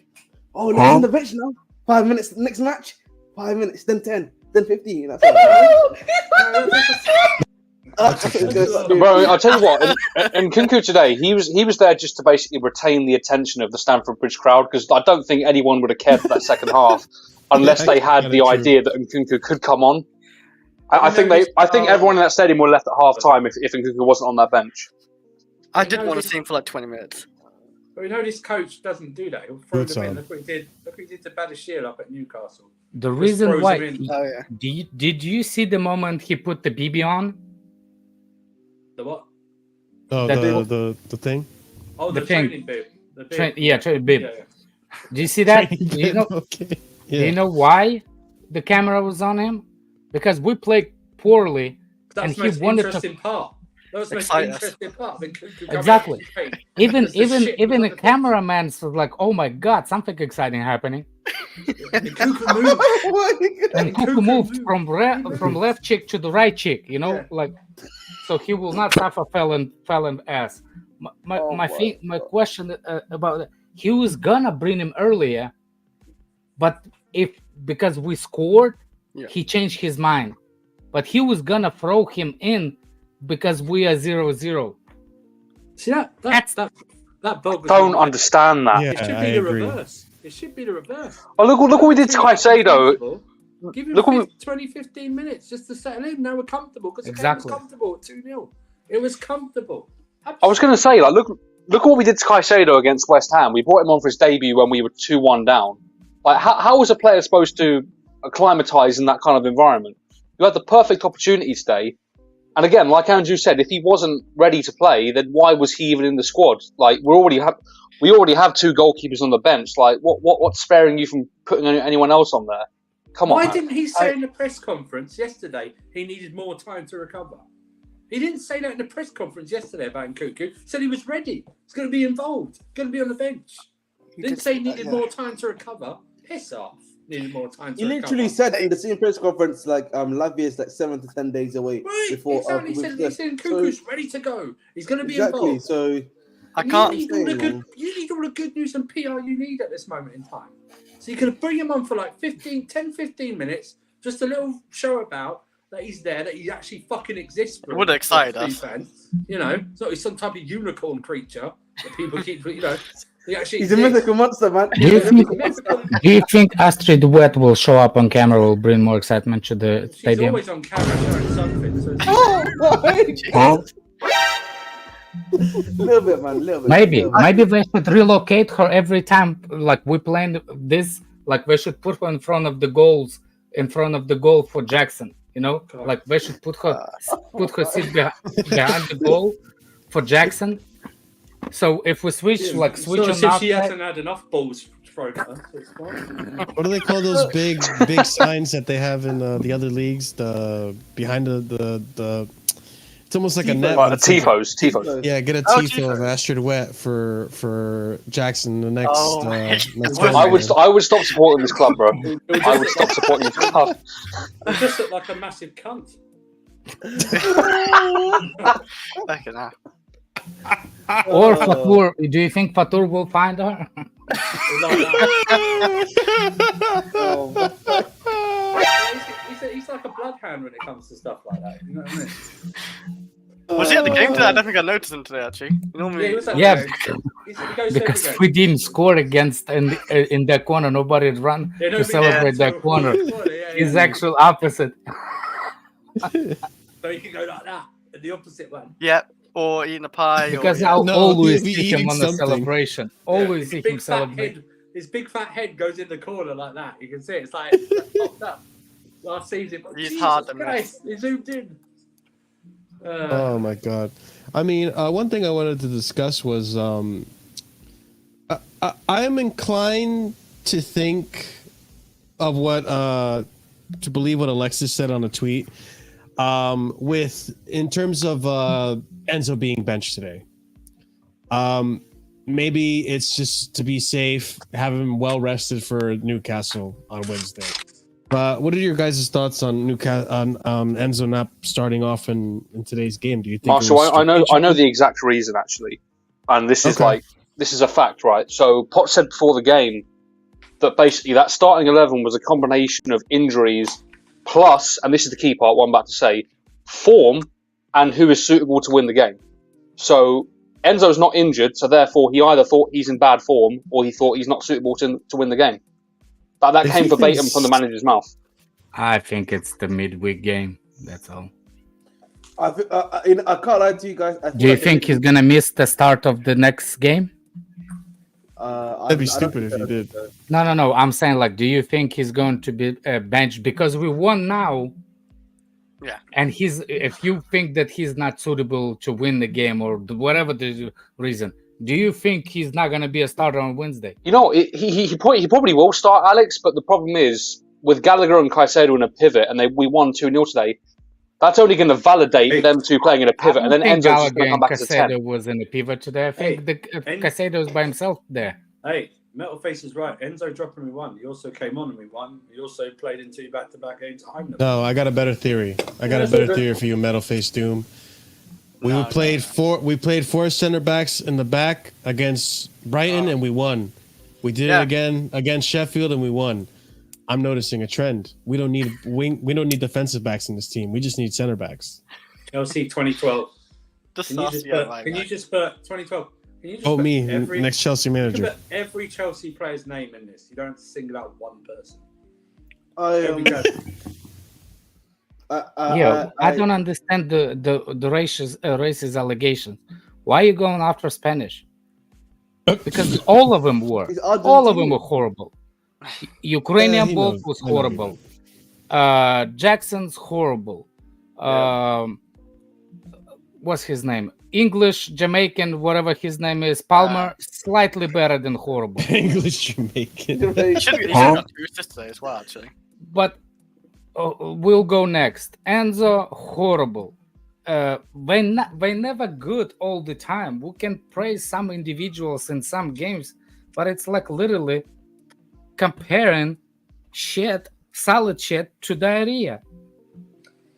Speaker 4: Oh, he's on the bench now. 5 minutes, next match. 5 minutes, then 10, then 15. That's
Speaker 3: Bro, I'll tell you what. In Nkunku today, he was there just to basically retain the attention of the Stamford Bridge crowd because I don't think anyone would have cared for that second half unless they had the idea that Nkunku could come on. I think everyone in that stadium were left at half time if Nkunku wasn't on that bench.
Speaker 2: I did want to see him for like 20 minutes.
Speaker 5: But we know this coach doesn't do that. He'll throw them in. Look what he did. Look what he did to Badashir up at Newcastle.
Speaker 7: The reason why... Did you see the moment he put the BB on?
Speaker 5: The what?
Speaker 1: Oh, the thing?
Speaker 5: Oh, the training bib.
Speaker 7: Training bib. Yeah. Do you see that? Do you know, do you know why the camera was on him? because we played poorly,
Speaker 5: That's
Speaker 7: and
Speaker 5: the
Speaker 7: he
Speaker 5: most
Speaker 7: wanted to.
Speaker 5: interesting part. That was the most
Speaker 2: Excite us.
Speaker 5: interesting part. When Cuckoo come
Speaker 7: Exactly.
Speaker 5: out, great.
Speaker 7: Even
Speaker 5: Because the
Speaker 7: even
Speaker 5: shit
Speaker 7: even
Speaker 5: was
Speaker 7: the
Speaker 5: on
Speaker 7: cameraman's was like, "Oh my god, something exciting happening!"
Speaker 5: And Cuckoo moved.
Speaker 7: And Cuckoo
Speaker 5: Cuckoo
Speaker 7: moved
Speaker 5: moved.
Speaker 7: from left cheek to the right cheek.
Speaker 5: Yeah.
Speaker 7: Like, so he will not suffer felon ass. My question about it, he was gonna bring him earlier, but because we scored,
Speaker 2: Yeah.
Speaker 7: he changed his mind. But he was gonna throw him in because we are 0-0.
Speaker 5: See that boggles
Speaker 3: Don't
Speaker 5: my mind.
Speaker 3: understand that.
Speaker 1: Yeah,
Speaker 5: It should
Speaker 1: I
Speaker 5: be the
Speaker 1: agree.
Speaker 5: reverse. It should be the reverse.
Speaker 3: Oh, look what we did to Caicedo.
Speaker 5: Give him
Speaker 3: Look what
Speaker 5: 20, 15 minutes just to settle in. Now we're comfortable because the
Speaker 7: Exactly.
Speaker 5: game was comfortable at 2-0. It was comfortable.
Speaker 3: I was going to say, like, look what we did to Caicedo against West Ham. We brought him on for his debut when we were 2-1 down. Like, how was a player supposed to acclimatise in that kind of environment? You had the perfect opportunity today. And again, like Andrew said, if he wasn't ready to play, then why was he even in the squad? Like, we already have 2 goalkeepers on the bench. Like, what's sparing you from putting anyone else on there? Come on.
Speaker 5: Why
Speaker 3: man.
Speaker 5: didn't he say in the press conference yesterday he needed more time to recover? He didn't say that in the press conference yesterday about Nkunku. He said he was ready. He's going to be involved. Going to be on the bench. Didn't say he needed more time to recover. Piss off. Needed more time to
Speaker 4: He
Speaker 5: recover.
Speaker 4: literally said in the same press conference, like, Lavia is like 7 to 10 days away.
Speaker 5: Right,
Speaker 4: Before,
Speaker 5: exactly. He said Nkunku's ready to go. He's going to be
Speaker 4: exactly.
Speaker 5: involved.
Speaker 4: So
Speaker 2: I can't.
Speaker 5: You need all the good news and PR you need at this moment in time. So you can bring him on for like 10, 15 minutes, just a little show about that he's there, that he actually fucking exists.
Speaker 2: It would have excited
Speaker 5: for a
Speaker 2: us.
Speaker 5: fan. You know, it's not some type of unicorn creature that people keep, he actually
Speaker 4: he's a
Speaker 5: exists.
Speaker 4: mythical monster, man.
Speaker 7: Do you think Astrid Wet will show up on camera? Will bring more excitement to the
Speaker 5: She's
Speaker 7: stadium?
Speaker 5: always on camera showing something. So
Speaker 7: Huh?
Speaker 4: A little bit, man. A little bit.
Speaker 7: Maybe
Speaker 4: little bit.
Speaker 7: they should relocate her every time. Like we playing this, like we should put her in front of the goal for Jackson. Like we should put her seat behind the goal for Jackson. So if we switch on
Speaker 5: she hasn't had enough balls thrown at her. So it's fine.
Speaker 1: What do they call those big signs that they have in the other leagues? The behind the it's almost like a net.
Speaker 3: Like
Speaker 1: but
Speaker 3: a
Speaker 1: it's like-
Speaker 3: tifos.
Speaker 1: Yeah, get a tifo of Astrid Wet for Jackson the next. next
Speaker 2: Well,
Speaker 1: game.
Speaker 3: I would stop supporting this club, bro. I would stop supporting this club.
Speaker 5: It just looked like a massive cunt.
Speaker 2: Fucking hell.
Speaker 7: Or Fatur. Do you think Fatur will find her?
Speaker 5: He's like a bloodhound when it comes to stuff like that. You know what I mean?
Speaker 2: Was he at the game today? I don't think I noticed him today, actually. Normally,
Speaker 5: he was at
Speaker 7: Yeah,
Speaker 5: the game. He goes
Speaker 7: because
Speaker 5: every game.
Speaker 7: we didn't score against in that corner. Nobody run
Speaker 5: Yeah,
Speaker 7: to
Speaker 5: nobody-
Speaker 7: celebrate
Speaker 5: yeah,
Speaker 7: that corner.
Speaker 5: yeah.
Speaker 7: It's actual opposite.
Speaker 5: So you can go like that, and the opposite one.
Speaker 2: yeah, or eating a pie.
Speaker 7: Because
Speaker 2: or,
Speaker 7: I'll
Speaker 1: No,
Speaker 7: always
Speaker 1: he'll be
Speaker 7: see him
Speaker 1: eating
Speaker 7: on the
Speaker 1: something.
Speaker 7: celebration. Always see him celebrate.
Speaker 5: His big fat head goes in the corner like that. You can see it. It's like popped up last season. But
Speaker 2: He's
Speaker 5: Jesus
Speaker 2: hard to
Speaker 5: Christ, he zoomed in.
Speaker 1: Oh my god! I mean, one thing I wanted to discuss was I am inclined to think of what to believe what Alexis said on a tweet in terms of Enzo being benched today. Maybe it's just to be safe, have him well rested for Newcastle on Wednesday. But what are your guys' thoughts on Enzo not starting off in today's game? Do you think?
Speaker 3: Marshall, I know the exact reason actually, and this is a fact, right? So Potts said before the game that basically that starting 11 was a combination of injuries plus, and this is the key part, what I'm about to say, form and who is suitable to win the game. So Enzo's not injured, so therefore he either thought he's in bad form or he thought he's not suitable to win the game. That came verbatim from the manager's mouth.
Speaker 7: I think it's the midweek game. That's all.
Speaker 4: I can't lie to you guys.
Speaker 7: Do you think he's gonna miss the start of the next game?
Speaker 1: That'd be stupid if he did.
Speaker 7: No. I'm saying, like, do you think he's going to be benched because we won now?
Speaker 2: Yeah.
Speaker 7: And if you think that he's not suitable to win the game or whatever the reason, do you think he's not going to be a starter on Wednesday?
Speaker 3: You know, he probably will start, Alex, but the problem is with Gallagher and Caicedo in a pivot, and we won 2-0 today. That's only going to validate them two playing in a pivot, and then Enzo's just going to come back as a 10.
Speaker 7: Caicedo was in a pivot today. I think Caicedo was by himself there.
Speaker 5: Hey, Metal Face is right. Enzo dropped and we won. He also came on and we won. He also played in 2 back-to-back games.
Speaker 1: No, I got a better theory. I got a better theory for you, Metal Face Doom. We played four center backs in the back against Brighton, and we won. We did it again against Sheffield, and we won. I'm noticing a trend. We don't need We don't need defensive backs in this team. We just need center backs.
Speaker 5: Chelsea 2012. Can you just put 2012? Can you just
Speaker 1: me, next Chelsea manager.
Speaker 5: Put every Chelsea player's name in this. You don't single out one person.
Speaker 7: I don't understand the racist allegations. Why are you going after Spanish? Because all of them were. All of them were horrible. Ukrainian Bolt was horrible. Jackson's horrible. What's his name? English, Jamaican, whatever his name is. Palmer, slightly better than horrible.
Speaker 1: English, Jamaican.
Speaker 2: He should have got 2 assists today as well, actually.
Speaker 7: But we'll go next. Enzo, horrible. They never good all the time. We can praise some individuals in some games, but it's like literally comparing solid shit to diarrhea.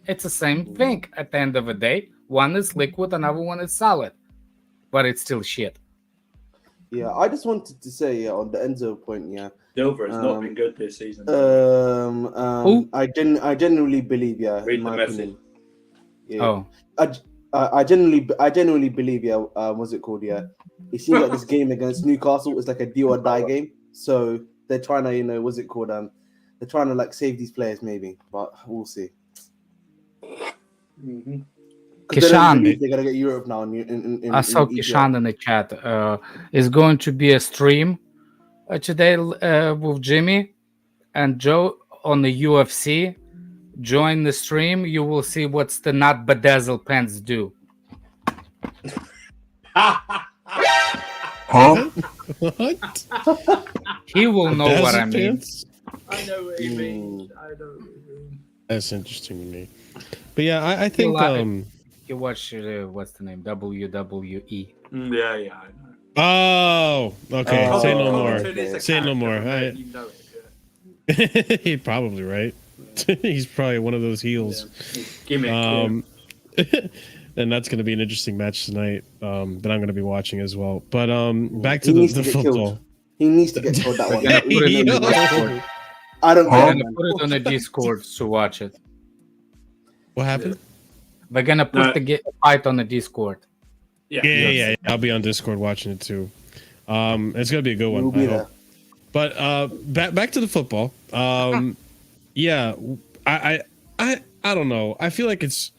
Speaker 7: It's the same thing at the end of the day. One is liquid, another one is solid, but it's still shit.
Speaker 4: Yeah, I just wanted to say on the Enzo point,
Speaker 5: Silver has not been good this season.
Speaker 4: I genuinely believe,
Speaker 5: Read the message.
Speaker 4: I genuinely believe, what's it called? It seems like this game against Newcastle is like a do or die game. So they're trying to, what's it called? They're trying to like save these players, maybe, but we'll see.
Speaker 5: Mm-hmm.
Speaker 7: Kishan,
Speaker 4: they gotta get Europe now.
Speaker 7: I saw Kishan in the chat. Is going to be a stream today with Jimmy and Joe on the UFC. Join the stream. You will see what's the not bedazzle pants do.
Speaker 1: Huh? What?
Speaker 7: He will know what I mean.
Speaker 1: Pants?
Speaker 5: I know what you mean. I know what you mean.
Speaker 1: That's interesting to me. But yeah, I think
Speaker 7: you watch what's the name? WWE.
Speaker 5: Yeah, I know.
Speaker 1: Oh, okay. Say no more.
Speaker 5: Okay.
Speaker 1: Say no more.
Speaker 5: You know it.
Speaker 1: He's probably right. He's probably one of those heels.
Speaker 5: Yeah. Gimmick.
Speaker 1: And that's going to be an interesting match tonight that I'm going to be watching as well. But back to the football.
Speaker 4: He needs to get killed that one.
Speaker 7: I don't know. I'm going to put it on the Discord to watch it.
Speaker 1: What happened?
Speaker 7: We're going to put the fight on the Discord.
Speaker 1: Yeah. I'll be on Discord watching it too. It's going to be a good one. I hope. But back to the football. Yeah, I don't know. I feel like it's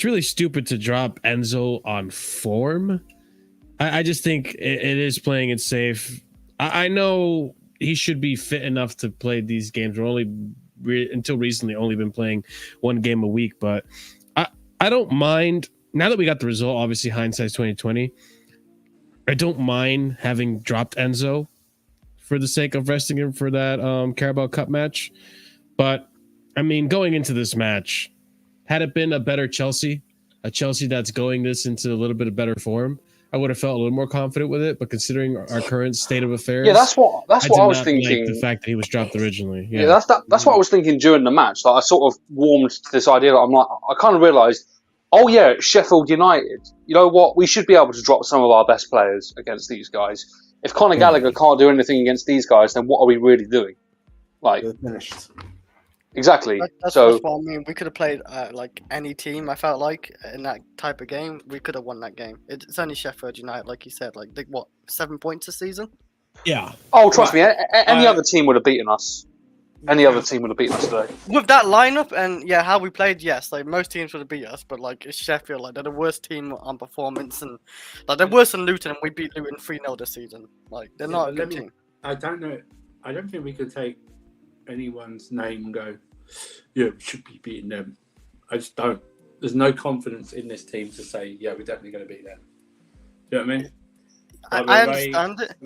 Speaker 1: really stupid to drop Enzo on form. I just think it is playing it safe. I know he should be fit enough to play these games. We're until recently only been playing one game a week, but I don't mind now that we got the result. Obviously, hindsight's 2020. I don't mind having dropped Enzo for the sake of resting him for that Carabao Cup match. But I mean, going into this match, had it been a better Chelsea, a Chelsea that's going this into a little bit of better form, I would have felt a little more confident with it. But considering our current state of affairs,
Speaker 3: that's what I was thinking.
Speaker 1: Like the fact that he was dropped originally,
Speaker 3: that's what I was thinking during the match. Like I sort of warmed to this idea. I'm like, I kind of realised, Sheffield United. You know what? We should be able to drop some of our best players against these guys. If Conor Gallagher can't do anything against these guys, then what are we really doing? Like,
Speaker 4: finished.
Speaker 3: Exactly.
Speaker 2: That's what I mean. We could have played like any team. I felt like in that type of game, we could have won that game. It's only Sheffield United, like you said. Like, 7 points this season?
Speaker 1: Yeah.
Speaker 3: Oh, trust me. Any other team would have beaten us. Any other team would have beaten us today.
Speaker 2: With that lineup and how we played, yes, like most teams would have beat us. But like it's Sheffield, like they're the worst team on performance, and like they're worse than Luton. And we beat Luton 3-0 this season. Like they're not a good team.
Speaker 5: I don't know. I don't think we could take anyone's name and go, we should be beating them. I just don't. There's no confidence in this team to say, we're definitely going to beat them. Do you know what I mean?
Speaker 2: I understand it.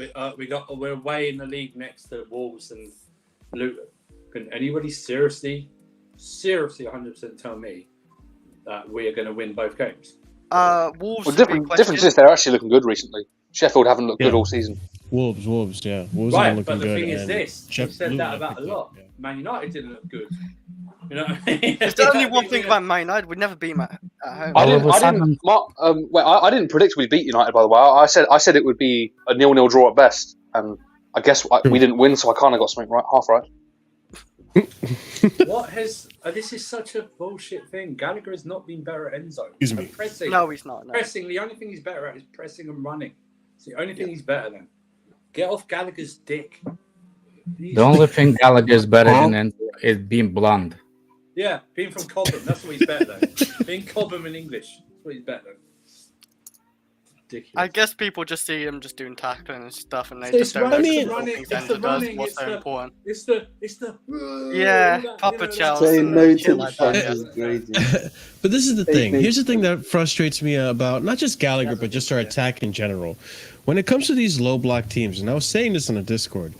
Speaker 5: We're way in the league next to Wolves and Luton. Can anybody seriously 100% tell me that we are going to win both games?
Speaker 2: Wolves.
Speaker 3: Well,
Speaker 2: would be a
Speaker 3: difference
Speaker 2: question.
Speaker 3: is they're actually looking good recently. Sheffield haven't looked good all season.
Speaker 1: Wolves, yeah. Wolves have been
Speaker 5: Right,
Speaker 1: looking
Speaker 5: but the
Speaker 1: good.
Speaker 5: thing is
Speaker 1: and
Speaker 5: this:
Speaker 1: Sheffield
Speaker 5: we've said that
Speaker 1: United
Speaker 5: about a
Speaker 1: picked
Speaker 5: lot.
Speaker 1: up, yeah.
Speaker 5: Man United didn't look good. You know what I mean?
Speaker 2: There's only one thing about Man United: we'd never beat them at home.
Speaker 7: All of a
Speaker 3: I
Speaker 7: sudden-
Speaker 3: didn't predict we'd beat United. By the way, I said it would be a 0-0 draw at best, and I guess we didn't win, so I kind of got something right, half right.
Speaker 5: What has this is such a bullshit thing. Gallagher has not been better at end zone.
Speaker 1: Excuse me.
Speaker 5: Pressing.
Speaker 2: No, he's not. No.
Speaker 5: Pressing. The only thing he's better at is pressing and running. It's the only thing he's better than. Get off Gallagher's dick.
Speaker 7: The only thing Gallagher is better than is being blonde.
Speaker 5: Yeah, being from Cobham. That's what he's better than. Being Cobham in English. That's what he's better than. Ridiculous.
Speaker 2: I guess people just see him just doing tackling and stuff, and they
Speaker 5: It's
Speaker 2: just don't
Speaker 5: running,
Speaker 2: know
Speaker 5: it's
Speaker 2: the
Speaker 5: running,
Speaker 2: things
Speaker 5: it's the
Speaker 2: Enzo does,
Speaker 5: running,
Speaker 2: what's
Speaker 5: it's
Speaker 2: so
Speaker 5: the-
Speaker 2: important.
Speaker 5: It's the
Speaker 2: Yeah,
Speaker 5: you know,
Speaker 2: proper
Speaker 5: like-
Speaker 2: Chelsea.
Speaker 4: Saying no to
Speaker 2: Shit like that,
Speaker 4: the
Speaker 2: yeah.
Speaker 4: is crazy.
Speaker 1: But this is the
Speaker 4: Fake
Speaker 1: thing.
Speaker 4: news.
Speaker 1: Here's the thing that frustrates me about not just Gallagher, but just our attack in general. When it comes to these low block teams, and I was saying this on the Discord,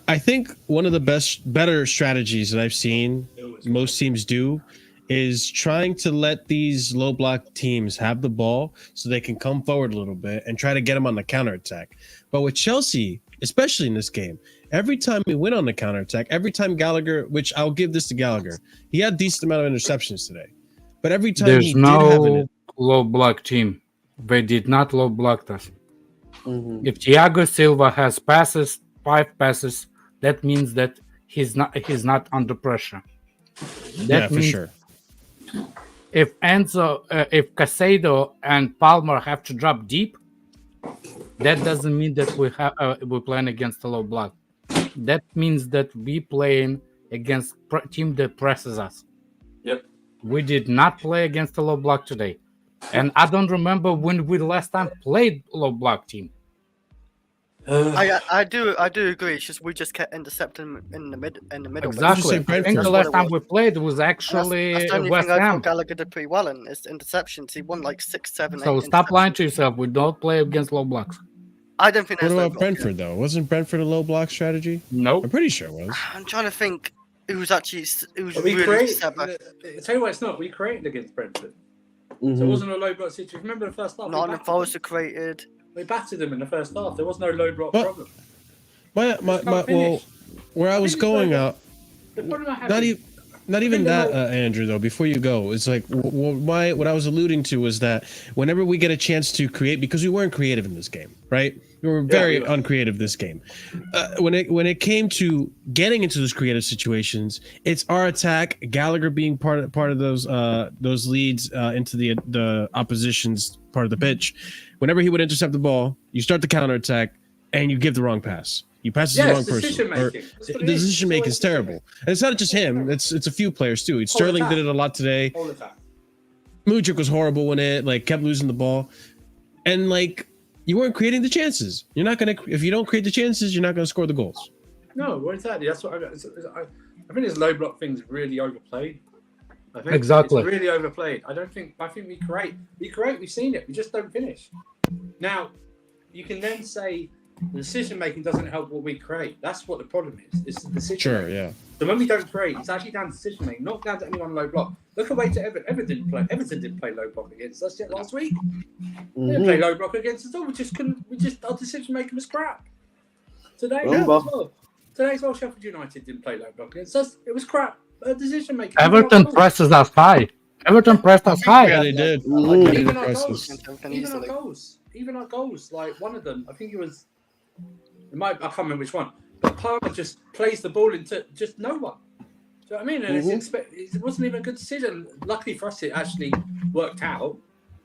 Speaker 1: I think one of the better strategies that I've seen most teams do is trying to let these low block teams have the ball so they can come forward a little bit and try to get them on the counterattack. But with Chelsea, especially in this game, every time we went on the counterattack, every time Gallagher, which I'll give this to Gallagher, he had a decent amount of interceptions today. But every time
Speaker 7: There's
Speaker 1: he did have
Speaker 7: no low block team. They did not low block us.
Speaker 4: Mhm.
Speaker 7: If Thiago Silva has 5 passes, that means that he's not under pressure.
Speaker 1: yeah, for sure.
Speaker 7: If if Casado and Palmer have to drop deep, that doesn't mean that we're playing against a low block. That means that we playing against team that presses us.
Speaker 5: Yep.
Speaker 7: We did not play against a low block today, and I don't remember when we last time played low block team.
Speaker 2: I do agree. It's just we just kept intercepting in the middle.
Speaker 7: Exactly.
Speaker 1: Brentford.
Speaker 7: I think the
Speaker 2: That's
Speaker 7: last
Speaker 2: what it
Speaker 7: time
Speaker 2: was.
Speaker 7: we played was
Speaker 2: That's
Speaker 7: actually
Speaker 2: the only
Speaker 7: West
Speaker 2: thing I
Speaker 7: Ham.
Speaker 2: thought Gallagher did pretty well in is interceptions. He won like 6, 7, 8.
Speaker 7: So stop lying
Speaker 2: interceptions.
Speaker 7: to yourself. We don't play against low blocks.
Speaker 2: I don't think
Speaker 1: What
Speaker 2: that's low
Speaker 1: about
Speaker 2: block.
Speaker 1: Brentford, though? Wasn't Brentford a low block strategy?
Speaker 7: Nope.
Speaker 1: I'm pretty sure it was.
Speaker 2: I'm trying to think. Who's
Speaker 5: We
Speaker 2: really
Speaker 5: created.
Speaker 2: set back.
Speaker 5: I tell you what, it's not. We created against Brentford, so it
Speaker 4: Mhm.
Speaker 5: wasn't a low block situation. Remember the first half?
Speaker 2: Nottingham Forest are created.
Speaker 5: We battered them in the first half. There was no low block
Speaker 1: What?
Speaker 5: problem.
Speaker 1: Well,
Speaker 5: finish.
Speaker 1: where I was
Speaker 5: think it's
Speaker 1: going
Speaker 5: like-
Speaker 1: out,
Speaker 5: The problem I have
Speaker 1: not
Speaker 5: is-
Speaker 1: even. Not even
Speaker 5: think
Speaker 1: that,
Speaker 5: about-
Speaker 1: Andrew. Though, before you go, it's like what I was alluding to was that whenever we get a chance to create, because we weren't creative in this game, right? We were very
Speaker 5: we were.
Speaker 1: uncreative this game. When it came to getting into those creative situations, it's our attack. Gallagher being part of those leads into the opposition's part of the pitch. Whenever he would intercept the ball, you start the counterattack and you give the wrong pass. You pass it to the wrong person.
Speaker 5: decision-making.
Speaker 1: Or
Speaker 5: That's what it
Speaker 1: the
Speaker 5: is.
Speaker 1: decision making is
Speaker 5: It's always
Speaker 1: terrible. And it's not just him. It's a few players too. Sterling
Speaker 5: attack.
Speaker 1: did it a lot today.
Speaker 5: All the time.
Speaker 1: Mudryk was horrible when it kept losing the ball, and you weren't creating the chances. You're not gonna if you don't create the chances, you're not gonna score the goals.
Speaker 5: No, well, exactly. That's what I think this low block thing's really overplayed. I think
Speaker 7: Exactly.
Speaker 5: it's really overplayed. I think we create. We've seen it. We just don't finish. Now, you can then say the decision making doesn't help what we create. That's what the problem is. It's the decision.
Speaker 1: Sure,
Speaker 5: making.
Speaker 1: yeah.
Speaker 5: So when we don't create, it's actually down to decision making, not down to anyone low block. Look away to Everton. Everton didn't play low block against us yet last week. They didn't play low block against us at all. We just couldn't. Our decision making was crap. Today,
Speaker 4: Remember.
Speaker 5: as well. Today as well, Sheffield United didn't play low block against us. It was crap. Decision making.
Speaker 7: Everton presses us high. Everton pressed us
Speaker 1: Yeah,
Speaker 7: high.
Speaker 1: they did.
Speaker 4: Mhm.
Speaker 1: They did
Speaker 5: Even
Speaker 1: the
Speaker 5: our
Speaker 1: crisis.
Speaker 5: goals. Even our goals. Like one of them, I think it was. I can't remember which one. But Palmer just plays the ball into just no one. Do you know what I mean? And it wasn't even a good decision. Luckily for us, it actually worked out.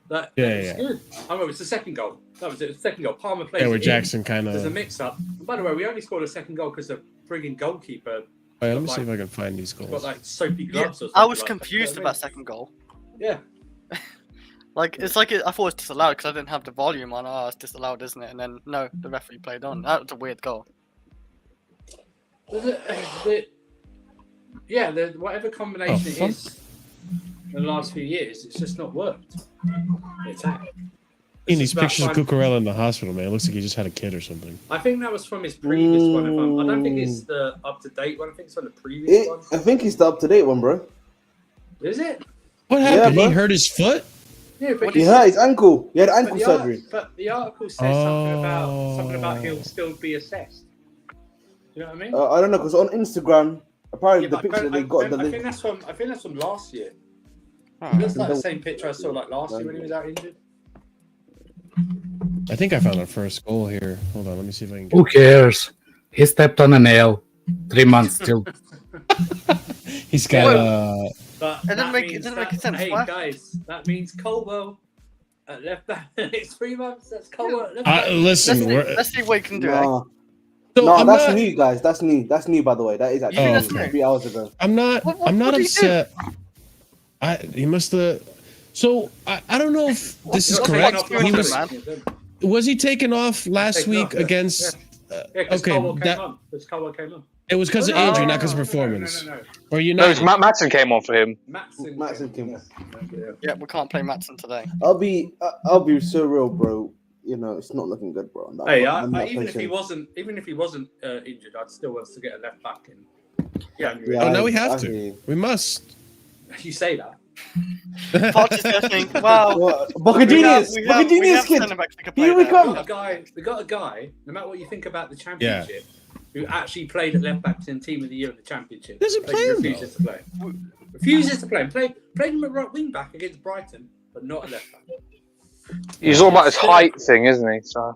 Speaker 5: That
Speaker 1: Yeah,
Speaker 5: it was
Speaker 1: yeah.
Speaker 5: good. I remember it was the second goal. That was it. The second goal. Palmer plays.
Speaker 1: Yeah, where
Speaker 5: it in.
Speaker 1: Jackson kind
Speaker 5: There's a
Speaker 1: of.
Speaker 5: mix-up. And by the way, we only scored a second goal because the frigging goalkeeper
Speaker 1: Let me see if I can find these
Speaker 5: got
Speaker 1: goals.
Speaker 5: like soapy
Speaker 2: Yeah,
Speaker 5: gloves or something.
Speaker 2: I was
Speaker 5: like
Speaker 2: confused
Speaker 5: that.
Speaker 2: about second goal.
Speaker 5: Yeah.
Speaker 2: I thought it was disallowed because I didn't have the volume on. Oh, it's disallowed, isn't it? And then no, the referee played on. That was a weird goal.
Speaker 5: Whatever combination it
Speaker 1: fuck?
Speaker 5: is in the last few years, it's just not worked. The attack.
Speaker 1: In these
Speaker 5: That
Speaker 1: pictures of
Speaker 5: one-
Speaker 1: Cucurella in the hospital, man, it looks like he just had a kid or something.
Speaker 5: I think that was from his previous one. I don't think it's the up to date one. I think it's from the previous
Speaker 4: It,
Speaker 5: one.
Speaker 4: I think it's the up to date one, bro.
Speaker 5: Is it?
Speaker 1: What
Speaker 4: Yeah,
Speaker 1: happened?
Speaker 4: bro.
Speaker 1: He hurt his foot?
Speaker 5: Yeah, but
Speaker 4: He hurt his ankle. He had ankle
Speaker 5: but
Speaker 4: surgery.
Speaker 5: But the article says something about he'll still be assessed. You know what I mean?
Speaker 4: I don't know, because on Instagram, apparently
Speaker 5: Yeah,
Speaker 4: the
Speaker 5: but
Speaker 4: picture they got the
Speaker 5: I
Speaker 4: link.
Speaker 5: think that's from last year.
Speaker 2: Oh.
Speaker 5: That's like the same picture I saw like last year when he was out injured.
Speaker 1: I think I found our first goal here. Hold on, let me see if I can
Speaker 7: Who
Speaker 1: get
Speaker 7: cares? He stepped on a nail. 3 months still.
Speaker 1: He's got
Speaker 5: But
Speaker 2: It didn't
Speaker 5: that
Speaker 2: make- it
Speaker 5: means
Speaker 2: didn't make
Speaker 5: that-
Speaker 2: sense.
Speaker 5: Hey
Speaker 2: Why?
Speaker 5: guys, that means Colwell at left back. It's 3 months. That's Colwell at left back.
Speaker 1: listen,
Speaker 2: Let's see what you can do. Eh?
Speaker 4: Nah,
Speaker 1: so
Speaker 4: no,
Speaker 1: I'm
Speaker 4: that's
Speaker 1: not,
Speaker 4: new, guys. That's new. That's new, by the way. That is actually
Speaker 2: think
Speaker 4: new,
Speaker 2: that's new?
Speaker 4: 3 hours ago.
Speaker 1: I'm not
Speaker 2: What
Speaker 1: I'm not
Speaker 2: did he do?
Speaker 1: upset. He must have. So I don't know if this is
Speaker 5: Got
Speaker 1: correct.
Speaker 5: taken off
Speaker 1: He
Speaker 5: last
Speaker 1: was
Speaker 5: week.
Speaker 1: was he taken off last
Speaker 5: Taken
Speaker 1: week
Speaker 5: off, yeah.
Speaker 1: against?
Speaker 5: Yeah, because
Speaker 1: Okay,
Speaker 5: Colwell came
Speaker 1: that
Speaker 5: on. Because Colwell came on.
Speaker 1: it was because of
Speaker 2: Oh,
Speaker 1: injury,
Speaker 2: no,
Speaker 1: not because of
Speaker 2: no,
Speaker 1: performance.
Speaker 5: No.
Speaker 1: Or
Speaker 3: No,
Speaker 1: United.
Speaker 3: it's Matson came on for him.
Speaker 5: Matson
Speaker 4: came
Speaker 5: yeah.
Speaker 4: off.
Speaker 5: Yeah.
Speaker 2: Yeah, we can't play Matson today.
Speaker 4: I'll be so real, bro. You know, it's not looking good, bro.
Speaker 5: Hey,
Speaker 4: I'm not
Speaker 5: even if he
Speaker 4: patient.
Speaker 5: wasn't injured, I'd still want us to get a left back in.
Speaker 2: Yeah.
Speaker 5: January.
Speaker 4: Yeah,
Speaker 1: Oh, now
Speaker 4: I-
Speaker 1: we have
Speaker 4: I
Speaker 1: to.
Speaker 4: hear you.
Speaker 1: We must.
Speaker 5: You say that.
Speaker 2: Poch is listening. Wow.
Speaker 4: Well, Bocadinius,
Speaker 2: we
Speaker 4: Bocadinius
Speaker 2: have
Speaker 4: kid.
Speaker 2: centre-backs that can play
Speaker 4: Here we
Speaker 2: there.
Speaker 4: come.
Speaker 5: We got a guy. No matter what you think about the championship, who actually played at left back in Team of the Year in the championship.
Speaker 1: Doesn't
Speaker 5: But
Speaker 1: play
Speaker 5: he
Speaker 1: him,
Speaker 5: refuses to play. Refuses to play him. Played him at right wing back against Brighton, but not at left back.
Speaker 3: He's all about his height thing, isn't he? So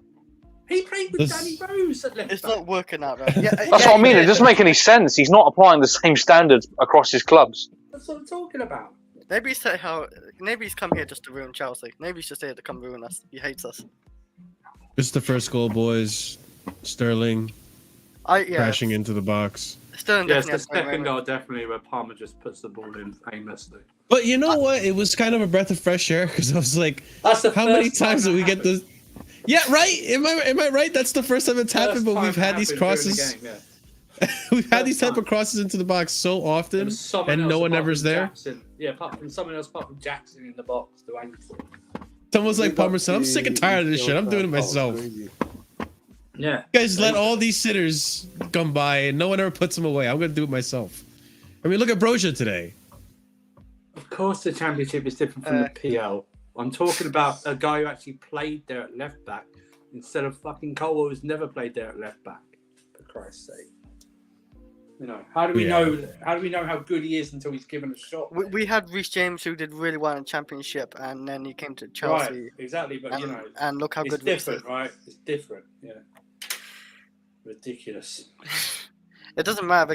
Speaker 5: He played with
Speaker 1: This-
Speaker 5: Danny Rose at left
Speaker 2: It's
Speaker 5: back.
Speaker 2: not working out though. Yeah,
Speaker 3: that's what I mean. It doesn't make any sense. He's not applying the same standards across his clubs.
Speaker 5: That's what I'm talking about.
Speaker 2: Maybe he's come here just to ruin Chelsea. Maybe he's just here to come ruin us. He hates us.
Speaker 1: This is the first goal, boys. Sterling crashing into the box.
Speaker 2: Sterling
Speaker 5: Yes,
Speaker 2: definitely
Speaker 5: the
Speaker 2: has to play
Speaker 5: second
Speaker 2: Ramos.
Speaker 5: goal definitely where Palmer just puts the ball in aimlessly.
Speaker 1: But you know what? It was kind of a breath of fresh air because I was like,
Speaker 5: That's the
Speaker 1: how many
Speaker 5: first time
Speaker 1: times
Speaker 5: that
Speaker 1: did we get
Speaker 5: happened.
Speaker 1: this? Yeah, right. Am I right? That's the first time it's happened.
Speaker 5: First
Speaker 1: But
Speaker 5: time
Speaker 1: we've
Speaker 5: it
Speaker 1: had these
Speaker 5: happened during the
Speaker 1: crosses.
Speaker 5: game, yeah.
Speaker 1: We've had these
Speaker 5: First
Speaker 1: type of crosses into the box so
Speaker 5: There
Speaker 1: often,
Speaker 5: was someone
Speaker 1: and
Speaker 5: else
Speaker 1: no one
Speaker 5: apart
Speaker 1: ever's
Speaker 5: from
Speaker 1: there.
Speaker 5: Jackson. Yeah, apart from someone else apart from Jackson in the box to aim for.
Speaker 1: Someone's like Palmer said, "I'm sick and tired of this shit. I'm doing it myself."
Speaker 5: Yeah.
Speaker 1: You guys let all these sitters come by, and no one ever puts them away. I'm gonna do it myself. I mean, look at Broja today.
Speaker 5: Of course, the championship is different from the PL. I'm talking about a guy who actually played there at left back instead of fucking Colwell, who's never played there at left back. For Christ's sake. You know, how do we know? How do we know how good he is until he's given a shot?
Speaker 2: We had Reece James who did really well in Championship, and then he came to Chelsea.
Speaker 5: Right, exactly. But you know,
Speaker 2: and look how
Speaker 5: it's
Speaker 2: good Reece is.
Speaker 5: different, right? It's different. Yeah. Ridiculous.
Speaker 2: It doesn't matter.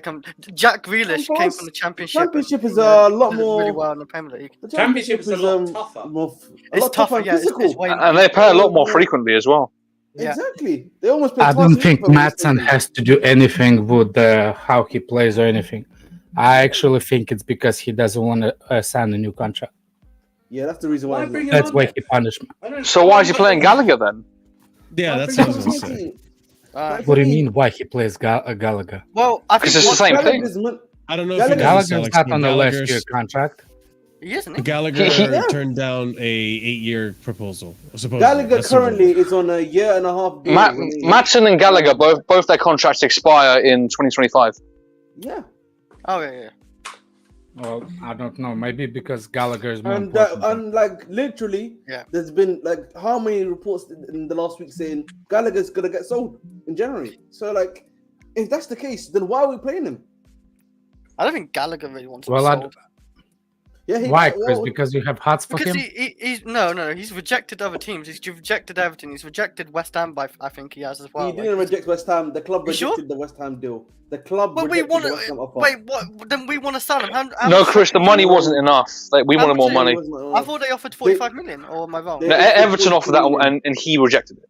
Speaker 2: Jack Grealish
Speaker 4: Of
Speaker 2: came
Speaker 4: course.
Speaker 2: from the Championship.
Speaker 4: Championship
Speaker 2: and
Speaker 4: is a lot
Speaker 2: did
Speaker 4: more.
Speaker 2: really well in the Premier League.
Speaker 4: The
Speaker 5: Championship is a lot tougher.
Speaker 4: a
Speaker 2: It's
Speaker 4: lot tougher and
Speaker 2: yeah. It's
Speaker 4: physical.
Speaker 2: way,
Speaker 3: And they play a lot more frequently as well.
Speaker 2: yeah.
Speaker 4: Exactly. They almost play
Speaker 7: I
Speaker 4: twice
Speaker 7: don't
Speaker 4: a week
Speaker 7: think
Speaker 4: for most
Speaker 7: Matson
Speaker 4: of them.
Speaker 7: has to do anything with how he plays or anything. I actually think it's because he doesn't want to sign a new contract.
Speaker 4: Yeah, that's the reason why.
Speaker 5: Why
Speaker 4: he's
Speaker 5: bring
Speaker 4: not-
Speaker 5: him
Speaker 7: That's
Speaker 5: on
Speaker 7: why
Speaker 5: then?
Speaker 7: he punished me.
Speaker 3: So why is he playing Gallagher then?
Speaker 1: Yeah,
Speaker 5: Why
Speaker 1: that's
Speaker 5: bring
Speaker 1: what I was
Speaker 5: him
Speaker 1: gonna
Speaker 5: on?
Speaker 1: say.
Speaker 7: What do you mean? Why he plays Gallagher?
Speaker 2: Well, I think
Speaker 3: Because it's the same thing.
Speaker 4: Gallagher's mon-
Speaker 1: I don't know if you
Speaker 4: Gallagher's
Speaker 1: noticed,
Speaker 7: Gallagher's
Speaker 1: Alex,
Speaker 7: not
Speaker 1: but
Speaker 7: on the last year
Speaker 1: Gallagher's-
Speaker 7: contract.
Speaker 2: he isn't he?
Speaker 1: Gallagher
Speaker 4: Yeah.
Speaker 1: turned down a 8-year proposal. Supposedly.
Speaker 4: Gallagher
Speaker 1: That's the rumor.
Speaker 4: currently is on a year and a half deal.
Speaker 3: Matson and Gallagher, both their contracts expire in 2025.
Speaker 4: Yeah.
Speaker 2: Oh yeah.
Speaker 7: Well, I don't know. Maybe because Gallagher is more
Speaker 4: And
Speaker 7: important.
Speaker 4: like literally,
Speaker 2: Yeah.
Speaker 4: there's been like how many reports in the last week saying Gallagher's gonna get sold in January. So like, if that's the case, then why are we playing him?
Speaker 2: I don't think Gallagher really wants to
Speaker 7: Well,
Speaker 2: be
Speaker 7: I
Speaker 2: sold.
Speaker 4: Yeah,
Speaker 7: Why, Chris? Because you have hearts for
Speaker 2: Because
Speaker 7: him?
Speaker 2: he's no, he's rejected other teams. He's rejected Everton. He's rejected West Ham. I think he has as well.
Speaker 4: he didn't reject West Ham. The club
Speaker 2: You sure?
Speaker 4: rejected the West Ham deal. The club
Speaker 2: But we
Speaker 4: rejected
Speaker 2: want
Speaker 4: the West Ham
Speaker 2: to
Speaker 4: offer.
Speaker 2: wait. What? Then we want to sell him. How
Speaker 3: No,
Speaker 2: much-
Speaker 3: Chris, the money wasn't enough. Like, we
Speaker 2: How
Speaker 3: wanted more
Speaker 2: much
Speaker 3: money.
Speaker 2: I thought they offered 45 million. Or am I wrong?
Speaker 4: They-
Speaker 3: No, Everton offered that, and he rejected it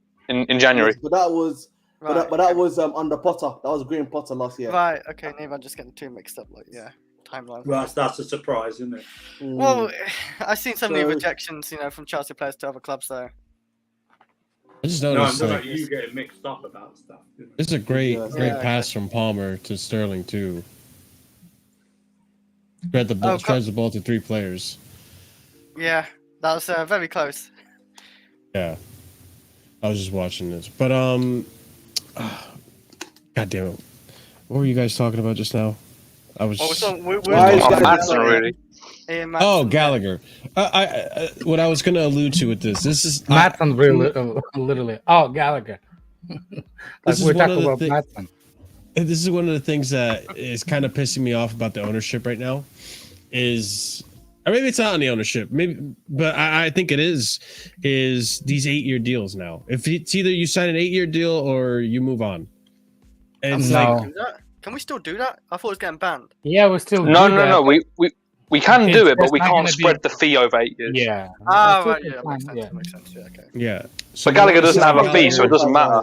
Speaker 3: in January.
Speaker 4: But that was,
Speaker 2: Right.
Speaker 4: but that was under Potter. That was Graham Potter last year.
Speaker 2: Right. Okay. Maybe I'm just getting too mixed up. Like timeline.
Speaker 5: Well, that's a surprise, isn't it?
Speaker 4: Mm.
Speaker 2: Well, I've seen so many
Speaker 4: So-
Speaker 2: rejections, from Chelsea players to other clubs. Though.
Speaker 1: I just
Speaker 5: No, I'm
Speaker 1: noticed
Speaker 5: talking
Speaker 1: like,
Speaker 5: about you getting mixed up about stuff. You know?
Speaker 1: this is a great
Speaker 4: Yeah.
Speaker 1: pass from Palmer to Sterling too. Spread the ball,
Speaker 2: Oh,
Speaker 1: spreads the ball to 3 players.
Speaker 2: Yeah, that was very close.
Speaker 1: Yeah, I was just watching this, but God damn it, what were you guys talking about just now? I was.
Speaker 2: We're
Speaker 4: Why is
Speaker 2: talking
Speaker 4: that-
Speaker 2: about
Speaker 3: Madsen, really.
Speaker 2: Ian
Speaker 1: Oh,
Speaker 2: Maatsen,
Speaker 1: Gallagher. What I was going to allude to with this is
Speaker 7: Madsen really, literally. Oh, Gallagher. Like
Speaker 1: This is
Speaker 7: we're
Speaker 1: one
Speaker 7: talking
Speaker 1: of the
Speaker 7: about Madsen.
Speaker 1: this is one of the things that is kind of pissing me off about the ownership right now. Or maybe it's not on the ownership, maybe, but I think it is these 8-year deals now. If it's either you sign an 8-year deal or you move on. And it's
Speaker 7: No.
Speaker 1: like,
Speaker 2: do that? Can we still do that? I thought it was getting banned.
Speaker 7: Yeah, we still
Speaker 3: No,
Speaker 7: do
Speaker 3: no,
Speaker 7: that.
Speaker 3: no. We can
Speaker 7: It's
Speaker 3: do it, but
Speaker 7: just
Speaker 3: we
Speaker 7: not
Speaker 3: can't
Speaker 7: gonna be-
Speaker 3: spread the fee over 8 years.
Speaker 7: Yeah.
Speaker 2: Ah,
Speaker 7: It's
Speaker 2: right,
Speaker 7: still
Speaker 2: yeah,
Speaker 7: fine,
Speaker 2: makes sense.
Speaker 7: yeah.
Speaker 2: That makes sense. Yeah, okay.
Speaker 1: yeah.
Speaker 3: But Gallagher doesn't have a
Speaker 4: Yeah,
Speaker 3: fee, so it doesn't matter.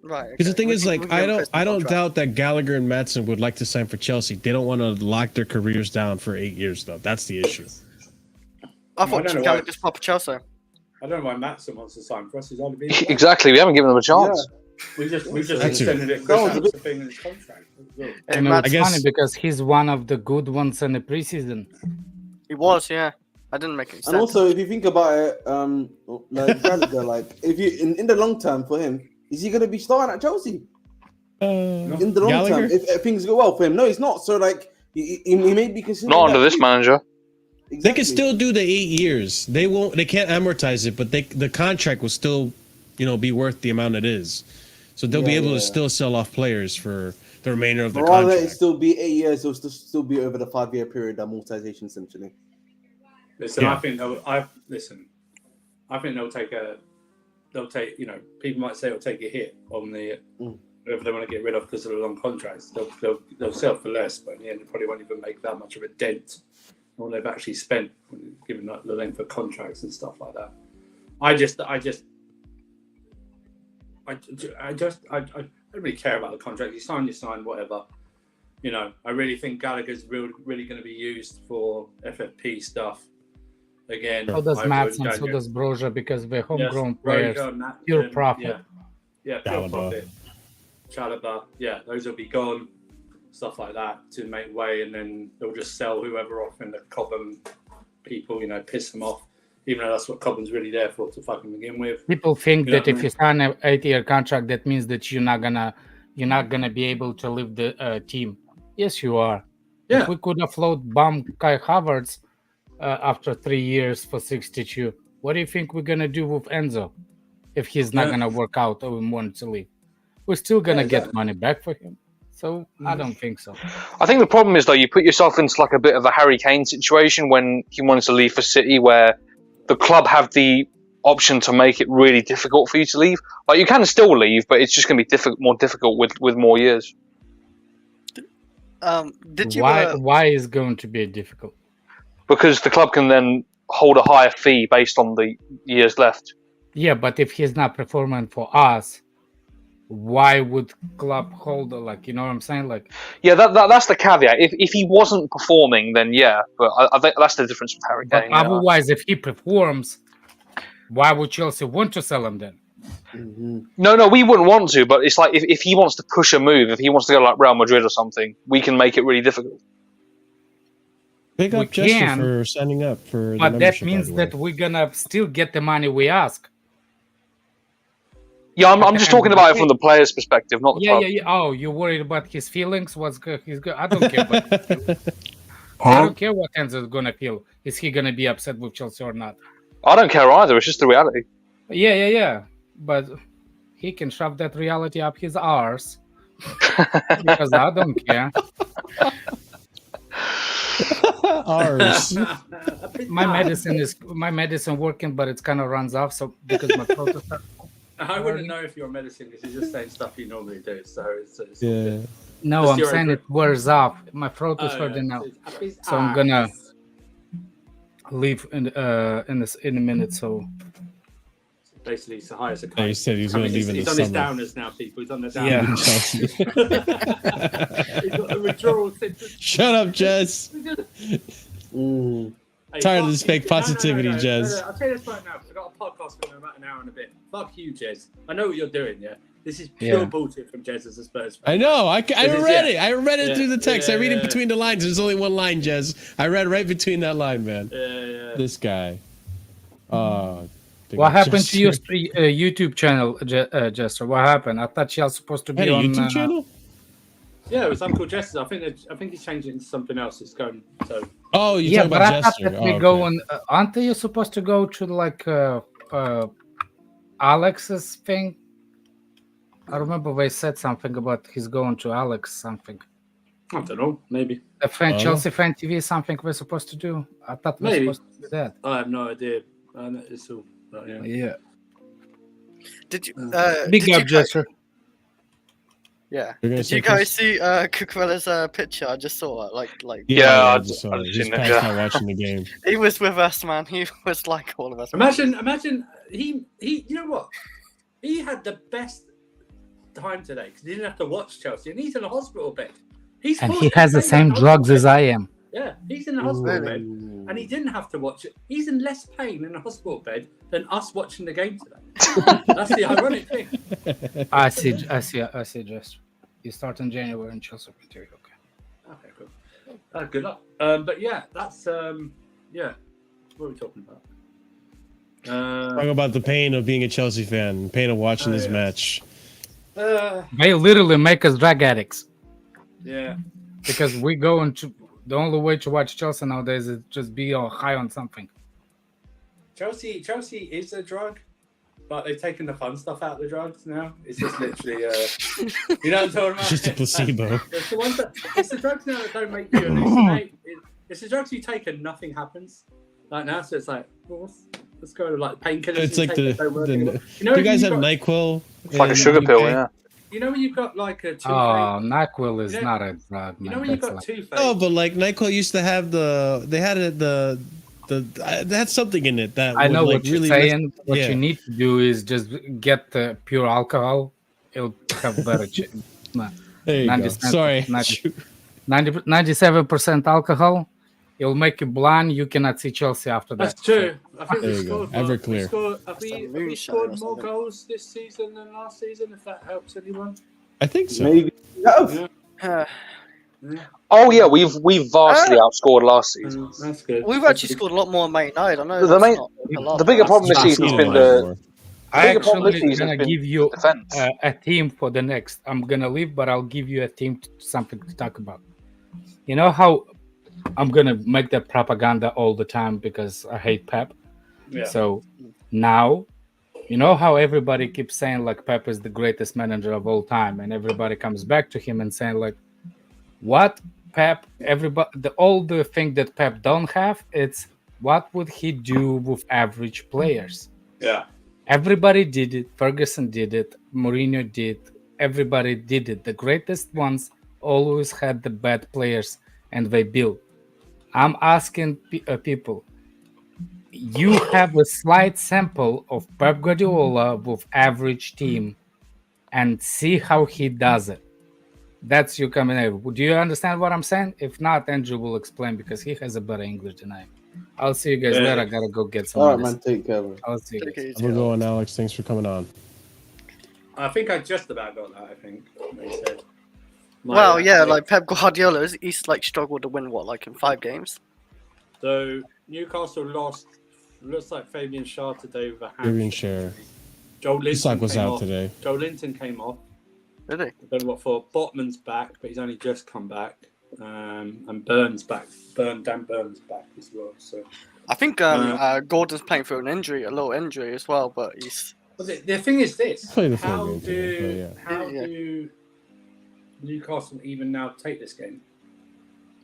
Speaker 2: Right.
Speaker 1: Because the thing
Speaker 2: we
Speaker 1: is,
Speaker 2: can-
Speaker 1: like,
Speaker 2: we can get him
Speaker 1: I don't
Speaker 2: contract.
Speaker 1: doubt that Gallagher and Madsen would like to sign for Chelsea. They don't want to lock their careers down for 8 years, though. That's the issue.
Speaker 2: I
Speaker 5: I
Speaker 2: thought
Speaker 5: don't know
Speaker 2: Gallagher
Speaker 5: why.
Speaker 2: just proper Chelsea.
Speaker 5: I don't know why Mattson wants to sign for us. He's only been
Speaker 3: Exactly. We haven't given them a chance.
Speaker 5: we just
Speaker 1: That's
Speaker 5: extended it.
Speaker 4: That was a
Speaker 5: Chris thing in his contract.
Speaker 7: You
Speaker 2: And
Speaker 7: know,
Speaker 2: Matt-
Speaker 7: it's
Speaker 1: I guess-
Speaker 7: funny because he's one of the good ones in the preseason.
Speaker 2: He was, yeah. I didn't make any sense.
Speaker 4: And also, if you think about it, like Gallagher, like if you in the long term for him, is he going to be starting at Chelsea in the long
Speaker 1: Gallagher?
Speaker 4: term if things go well for him? No, he's not. So like he may be considered
Speaker 3: Not under
Speaker 4: that
Speaker 3: this
Speaker 4: too.
Speaker 3: manager.
Speaker 1: They
Speaker 4: Exactly.
Speaker 1: can still do the 8 years. They won't. They can't amortize it, but the contract will still, be worth the amount it is. So they'll be
Speaker 4: Yeah,
Speaker 1: able
Speaker 4: yeah.
Speaker 1: to still sell off players for the remainder of the
Speaker 4: But rather it
Speaker 1: contract.
Speaker 4: still be 8 years, it'll still be over the 5-year period amortization essentially.
Speaker 5: Listen,
Speaker 1: Yeah.
Speaker 5: I think they'll take a. They'll take. People might say it'll take a hit on the whoever they want to get rid of because of the long contracts. They'll sell for less, but in the end, they probably won't even make that much of a dent on what they've actually spent, given the length of contracts and stuff like that. I don't really care about the contract. You sign, whatever. I really think Gallagher's really going to be used for FFP stuff. Again,
Speaker 7: So does
Speaker 5: I really
Speaker 7: Madsen,
Speaker 5: don't
Speaker 7: so
Speaker 5: know.
Speaker 7: does Broja because we're
Speaker 5: Yes,
Speaker 7: homegrown players.
Speaker 5: Rojo, Matt,
Speaker 7: pure profit.
Speaker 5: Yeah, pure
Speaker 1: Chalobah.
Speaker 5: profit. Chalobah, yeah, those will be gone. Stuff like that to make way, and then they'll just sell whoever off in the Cobham people, piss them off. Even though that's what Cobham's really there for, to fucking begin with.
Speaker 7: People think
Speaker 5: Yeah,
Speaker 7: that if you sign an 8-year contract, that means that you're not gonna be able to leave the team. Yes, you are.
Speaker 5: Yeah.
Speaker 7: If we could offload bum Kai Havertz after 3 years for 62, what do you think we're gonna do with Enzo if he's not gonna work out or we want to leave? We're still gonna get money back for him. So I don't think so.
Speaker 3: I think the problem is, though, you put yourself into like a bit of a Harry Kane situation when he wanted to leave for City, where the club have the option to make it really difficult for you to leave. Like, you can still leave, but it's just going to be more difficult with more years.
Speaker 2: Did you?
Speaker 7: Why is going to be difficult?
Speaker 3: Because the club can then hold a higher fee based on the years left.
Speaker 7: Yeah, but if he's not performing for us, why would club hold you know what I'm saying? Like,
Speaker 3: Yeah, that's the caveat. If he wasn't performing, then yeah. But I think that's the difference with Harry
Speaker 7: but
Speaker 3: Kane. Yeah.
Speaker 7: otherwise, if he performs, why would Chelsea want to sell him then?
Speaker 3: No, we wouldn't want to. But it's like if he wants to push a move, if he wants to go like Real Madrid or something, we can make it really difficult.
Speaker 1: Big
Speaker 7: We
Speaker 1: up Jester
Speaker 7: can,
Speaker 1: for signing up for.
Speaker 7: But
Speaker 1: the
Speaker 7: that
Speaker 1: membership, by
Speaker 7: means
Speaker 1: the way.
Speaker 7: that we're gonna still get the money we ask.
Speaker 3: Yeah, I'm just talking about it from the player's perspective, not the club.
Speaker 7: Yeah. Oh, you're worried about his feelings? What's good? He's good. I don't care. I don't care what Enzo's gonna feel. Is he gonna be upset with Chelsea or not?
Speaker 3: I don't care either. It's just the reality.
Speaker 7: Yeah. But he can shove that reality up his arse because I don't care.
Speaker 1: Ours.
Speaker 7: My medicine working, but it's kind of runs off. So because my throat is
Speaker 5: I wouldn't know if you're medicine because you're just saying stuff you normally do. So it's all
Speaker 1: Yeah.
Speaker 5: good.
Speaker 7: no,
Speaker 5: Just
Speaker 7: I'm
Speaker 5: your
Speaker 7: saying
Speaker 5: own-
Speaker 7: it wears off. My throat is
Speaker 5: Oh,
Speaker 7: hurting
Speaker 5: yeah.
Speaker 7: now,
Speaker 5: It's
Speaker 7: so I'm gonna leave in a minute. So
Speaker 5: basically it's the highest.
Speaker 1: Yeah, he said he's gonna leave in
Speaker 5: He's
Speaker 1: the
Speaker 5: on his
Speaker 1: summer.
Speaker 5: downers now, people. He's on the
Speaker 7: Yeah.
Speaker 5: downers. He's got a withdrawal symptom.
Speaker 1: Shut up, Jess.
Speaker 5: Hey,
Speaker 1: Tired of
Speaker 5: fuck
Speaker 1: this
Speaker 5: you.
Speaker 1: fake positivity,
Speaker 5: No,
Speaker 1: Jez.
Speaker 5: I'll tell you this right now, because I've got a podcast going in about an hour and a bit. Fuck you, Jez. I know what you're doing, yeah? This is pure
Speaker 7: Yeah.
Speaker 5: bullshit from Jez as a Spurs fan.
Speaker 1: I know. I
Speaker 5: is-
Speaker 1: read
Speaker 5: yeah.
Speaker 1: it. I read it
Speaker 5: Yeah.
Speaker 1: through the text. I read it
Speaker 5: Yeah.
Speaker 1: between the lines. There's only one line, Jez. I read right between that line, man.
Speaker 5: Yeah.
Speaker 1: This guy.
Speaker 7: What happened to your YouTube channel, Jester? What happened? I thought you were supposed to be
Speaker 1: Had a
Speaker 7: on
Speaker 1: YouTube channel?
Speaker 5: Yeah, it was Uncle Jester. I think he's changed it into something else. It's going so.
Speaker 1: Oh, you're
Speaker 7: Yeah,
Speaker 1: talking
Speaker 7: but
Speaker 1: about
Speaker 7: I thought
Speaker 1: Jester.
Speaker 7: that we
Speaker 1: Oh,
Speaker 7: go
Speaker 1: okay.
Speaker 7: on. Aren't you supposed to go to like Alex's thing? I remember they said something about he's going to Alex something.
Speaker 5: I don't know. Maybe.
Speaker 7: The fan
Speaker 1: Oh.
Speaker 7: Chelsea fan TV something we're supposed to do. I thought we're
Speaker 5: Maybe.
Speaker 7: supposed to do that.
Speaker 5: I have no idea. It's all. Yeah.
Speaker 7: Yeah.
Speaker 2: Did you?
Speaker 7: Big
Speaker 2: did
Speaker 7: up,
Speaker 2: you guys,
Speaker 7: Jester.
Speaker 2: yeah.
Speaker 1: You're gonna
Speaker 2: Did
Speaker 1: say
Speaker 2: you guys
Speaker 1: first?
Speaker 2: see Cucurella's picture? I just saw it. Like
Speaker 3: Yeah, I
Speaker 1: just
Speaker 3: just-
Speaker 1: saw
Speaker 3: I
Speaker 1: it.
Speaker 3: just
Speaker 1: He's
Speaker 3: seen it,
Speaker 1: passed
Speaker 3: yeah.
Speaker 1: out watching the game.
Speaker 2: he was with us, man. He was like all of us.
Speaker 5: Imagine he. You know what? He had the best time today because he didn't have to watch Chelsea, and he's in a hospital bed.
Speaker 7: And he has the same drugs as I am.
Speaker 5: Yeah, he's in a hospital
Speaker 2: Really?
Speaker 5: bed, and he didn't have to watch it. He's in less pain in a hospital bed than us watching the game today. That's the ironic thing.
Speaker 7: I see, Jester. You start in January in Chelsea. Okay.
Speaker 5: Okay, cool. Good luck. But yeah, that's yeah. What are we talking about?
Speaker 1: Talk about the pain of being a Chelsea fan, pain of watching this
Speaker 5: yeah.
Speaker 1: match.
Speaker 7: They literally make us drug addicts
Speaker 5: Yeah.
Speaker 7: because we go into the only way to watch Chelsea nowadays is just be all high on something.
Speaker 5: Chelsea is a drug, but they've taken the fun stuff out of the drugs now. It's just literally, you know what I'm talking about?
Speaker 1: It's just a placebo.
Speaker 5: It's the ones that it's the drugs now that don't make you hallucinate. It's the drugs you take and nothing happens. Like now, so it's like, well, let's go to like painkillers.
Speaker 1: It's
Speaker 5: you
Speaker 1: like
Speaker 5: take that don't work anymore.
Speaker 1: do you guys have
Speaker 5: got,
Speaker 1: NyQuil?
Speaker 3: It's like a
Speaker 1: in
Speaker 3: sugar
Speaker 1: the
Speaker 3: pill,
Speaker 1: UK?
Speaker 3: yeah.
Speaker 5: You know when you've got like a toothache.
Speaker 7: Oh, NyQuil is
Speaker 5: You know-
Speaker 7: not a drug,
Speaker 5: You
Speaker 7: man.
Speaker 5: know when you've
Speaker 7: That's
Speaker 5: got
Speaker 7: like-
Speaker 5: toothache.
Speaker 1: Oh, but like NyQuil used to have they had something in it that
Speaker 7: I know
Speaker 1: would,
Speaker 7: what
Speaker 1: like,
Speaker 7: you're
Speaker 1: really
Speaker 7: saying. What
Speaker 1: yeah.
Speaker 7: you need to do is just get the pure alcohol. It'll have better.
Speaker 1: There you go.
Speaker 7: 90
Speaker 1: Sorry.
Speaker 7: 97% alcohol. It'll make you blind. You cannot see Chelsea after that.
Speaker 5: That's true. I think
Speaker 1: There
Speaker 5: we
Speaker 1: you go.
Speaker 5: scored.
Speaker 1: Everclear.
Speaker 5: Have
Speaker 2: That's
Speaker 5: we
Speaker 2: a moonshine
Speaker 5: scored
Speaker 2: or
Speaker 5: more
Speaker 2: something.
Speaker 5: goals this season than last season? If that helps anyone.
Speaker 1: I think so.
Speaker 4: Maybe.
Speaker 5: Yeah. Yeah.
Speaker 3: Oh yeah, we've vastly outscored last season.
Speaker 5: That's good.
Speaker 2: We've actually scored a lot more on Man United. I know
Speaker 3: The
Speaker 2: that's
Speaker 3: main-
Speaker 2: not a lot,
Speaker 3: The bigger
Speaker 2: but
Speaker 3: problem this
Speaker 1: I've
Speaker 3: season has
Speaker 1: seen
Speaker 3: been
Speaker 1: it a lot
Speaker 3: the
Speaker 1: more.
Speaker 7: I
Speaker 3: bigger problem this
Speaker 7: actually
Speaker 3: season has
Speaker 7: gonna
Speaker 3: been
Speaker 7: give you
Speaker 3: defense.
Speaker 7: a team for the next. I'm gonna leave, but I'll give you a team something to talk about. You know how I'm gonna make that propaganda all the time because I hate Pep.
Speaker 5: Yeah.
Speaker 7: So now, you know how everybody keeps saying like Pep is the greatest manager of all time, and everybody comes back to him and saying like, "What Pep? Everybody, all the thing that Pep don't have, it's what would he do with average players?"
Speaker 5: Yeah.
Speaker 7: Everybody did it. Ferguson did it. Mourinho did. Everybody did it. The greatest ones always had the bad players, and they built. I'm asking people. You have a slight sample of Pep Guardiola with average team, and see how he does it. That's you coming in. Do you understand what I'm saying? If not, Andrew will explain because he has a better English than I. I'll see you guys
Speaker 5: Yeah.
Speaker 7: later. I gotta go get some.
Speaker 4: All right,
Speaker 7: medicine.
Speaker 4: man. Take care, bro.
Speaker 7: I'll see you
Speaker 2: Take
Speaker 7: guys.
Speaker 2: it easy,
Speaker 1: We're
Speaker 2: Alex.
Speaker 1: going, Alex. Thanks for coming on.
Speaker 5: I think I just about got that. I think they said.
Speaker 2: Well, yeah, like Pep Guardiola, he's like struggled to win like in 5 games.
Speaker 5: So Newcastle lost. Looks like Fabian Schär today with a
Speaker 1: Fabian
Speaker 5: hamstring.
Speaker 1: Schär.
Speaker 5: Joe Linton
Speaker 1: Isak was
Speaker 5: came
Speaker 1: out
Speaker 5: off.
Speaker 1: today.
Speaker 5: Joe Linton came off.
Speaker 2: Really?
Speaker 5: I don't know what for. Botman's back, but he's only just come back. And Burns back. Dan Burns back as well. So
Speaker 2: I think Gordon's playing through a little injury as well, but he's.
Speaker 5: the thing is this:
Speaker 1: Play the full
Speaker 5: how
Speaker 1: game today, but
Speaker 5: how
Speaker 2: Yeah.
Speaker 5: do Newcastle even now take this game?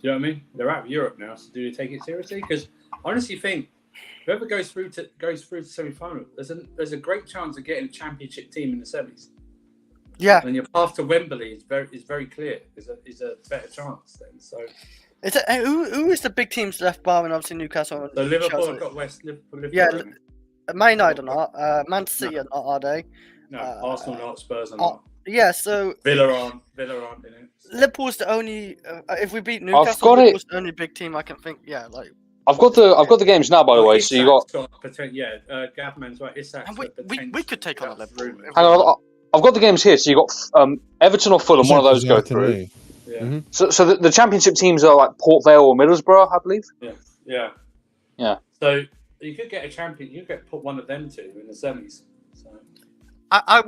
Speaker 5: Do you know what I mean? They're out of Europe now, so do they take it seriously? Because I honestly think whoever goes through to semi-final, there's a great chance of getting a championship team in the semis.
Speaker 2: Yeah.
Speaker 5: And your path to Wembley is very clear. Is a better chance then. So
Speaker 2: Who is the big teams left, barring obviously Newcastle and
Speaker 5: so Liverpool
Speaker 2: Chelsea?
Speaker 5: have got Liverpool.
Speaker 2: Yeah,
Speaker 5: haven't
Speaker 2: Man United are not. Man City are not, are they?
Speaker 5: they? No, Arsenal not, Spurs are
Speaker 2: oh,
Speaker 5: not.
Speaker 2: Yeah, so
Speaker 5: Villa aren't in it.
Speaker 2: Liverpool's the only. If we beat
Speaker 3: I've
Speaker 2: Newcastle,
Speaker 3: got it.
Speaker 2: Liverpool's the only big team I can think. Yeah, like.
Speaker 3: I've got the games now, by the way. So you got.
Speaker 5: Gavman's right. Isak's
Speaker 2: And
Speaker 5: got
Speaker 2: we
Speaker 5: potential
Speaker 2: could take on
Speaker 5: to go
Speaker 2: Liverpool.
Speaker 5: through.
Speaker 3: Hang on, I've got the games here. So you got Everton or Fulham. One of those
Speaker 1: Isak
Speaker 3: go
Speaker 1: was out
Speaker 3: through.
Speaker 1: today.
Speaker 5: Yeah,
Speaker 1: Mhm.
Speaker 3: So the championship teams are like Port Vale or Middlesbrough, I believe.
Speaker 5: yeah.
Speaker 3: Yeah.
Speaker 5: So you could get a champion. You could put one of them two in the semis. So.
Speaker 2: I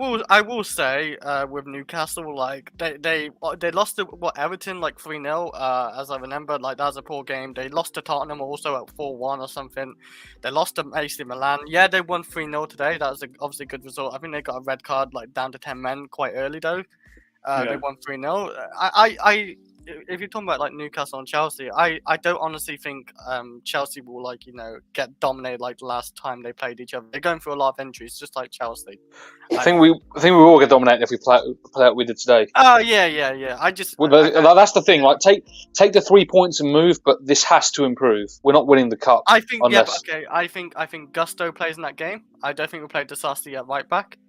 Speaker 2: will say with Newcastle, like they lost to Everton like 3-0, as I remember. Like that was a poor game. They lost to Tottenham also at 4-1 or something. They lost to AC Milan. Yeah, they won 3-0 today. That was obviously a good result. I think they got a red card like down to 10 men quite early though. They won 3-0. If you're talking about like Newcastle and Chelsea, I don't honestly think Chelsea will like get dominated like the last time they played each other. They're going through a lot of injuries, just like Chelsea.
Speaker 3: I think we will get dominated if we play out we did today.
Speaker 2: Oh yeah.
Speaker 3: That's the thing. Like take the 3 points and move, but this has to improve. We're not winning the cup.
Speaker 2: I think
Speaker 3: unless...
Speaker 2: I think Gusto plays in that game. I don't think we'll play Disasi at right back.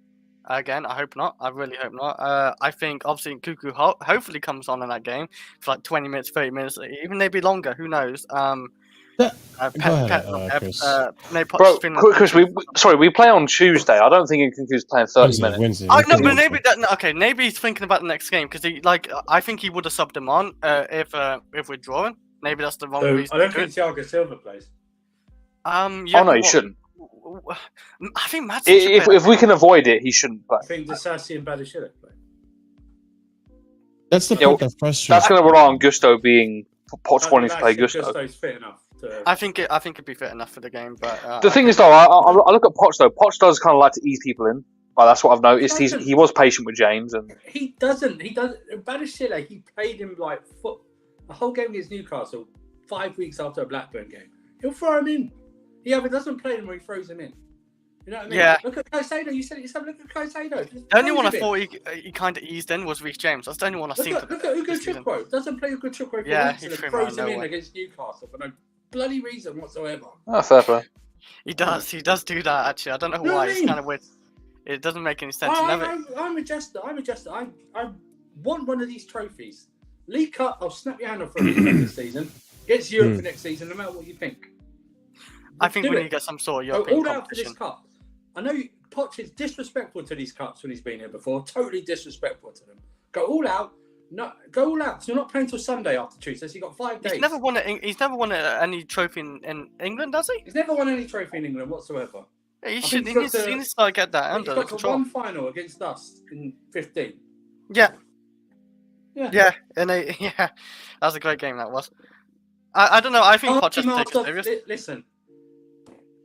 Speaker 2: Again, I hope not. I really hope not. I think obviously Cuckoo hopefully comes on in that game for like 20 minutes, 30 minutes, even maybe longer. Who knows?
Speaker 3: Chris, we play on Tuesday. I don't think Cuckoo's playing 30 minutes.
Speaker 1: Wednesday.
Speaker 2: Oh no, but maybe he's thinking about the next game because I think he would have subbed him on if we're drawing. Maybe that's the wrong reason.
Speaker 5: I don't think Thiago Silva plays.
Speaker 2: Yeah,
Speaker 3: oh no, he shouldn't.
Speaker 2: I think Matt.
Speaker 3: If we can avoid it, he shouldn't play.
Speaker 5: I think Disasi and Badashile play.
Speaker 1: That's the part that frustrates.
Speaker 3: That's going to rely on Gusto being Potts wanting to play Gusto.
Speaker 5: Gusto's fit enough.
Speaker 2: I think it'd be fit enough for the game, but
Speaker 3: the thing is though, I look at Potts though. Potts does kind of like to ease people in. Well, that's what I've noticed. He was patient with James, and
Speaker 5: he doesn't. Badashile, he played him like the whole game against Newcastle 5 weeks after a Blackburn game. He'll throw him in. He either doesn't play him or he throws him in. You know what I mean?
Speaker 2: Yeah.
Speaker 5: Look at Caicedo. You said it yourself. Look at Caicedo.
Speaker 2: The only one I thought he kind of eased in was Reece James. That's the only one I've seen.
Speaker 5: Look at Ugo Chukwu. Doesn't play Ugo Chukwu for weeks and throws him in against Newcastle for no bloody reason whatsoever.
Speaker 3: Oh, fair play.
Speaker 2: He does do that actually. I don't know why. It's kind of weird. It doesn't make any sense.
Speaker 5: I'm a jester. I want one of these trophies. League Cup, I'll snap your hand off for next season. Gets Europe for next season, no matter what you think.
Speaker 2: I think we need to get some sort of European
Speaker 5: all out for
Speaker 2: competition.
Speaker 5: this cup. I know Poch is disrespectful to these cups when he's been here before. Totally disrespectful to them. Go all out. No, go all out. So you're not playing till Sunday after Tuesday. So you got 5 days.
Speaker 2: He's never won any trophy in England, does he?
Speaker 5: He's never won any trophy in England whatsoever.
Speaker 2: Yeah, he needs to start get that under
Speaker 5: control.
Speaker 2: control.
Speaker 5: One final against us in 15.
Speaker 2: Yeah, and that was a great game. That was. I don't know. I think Poch has to take it serious.
Speaker 5: Listen.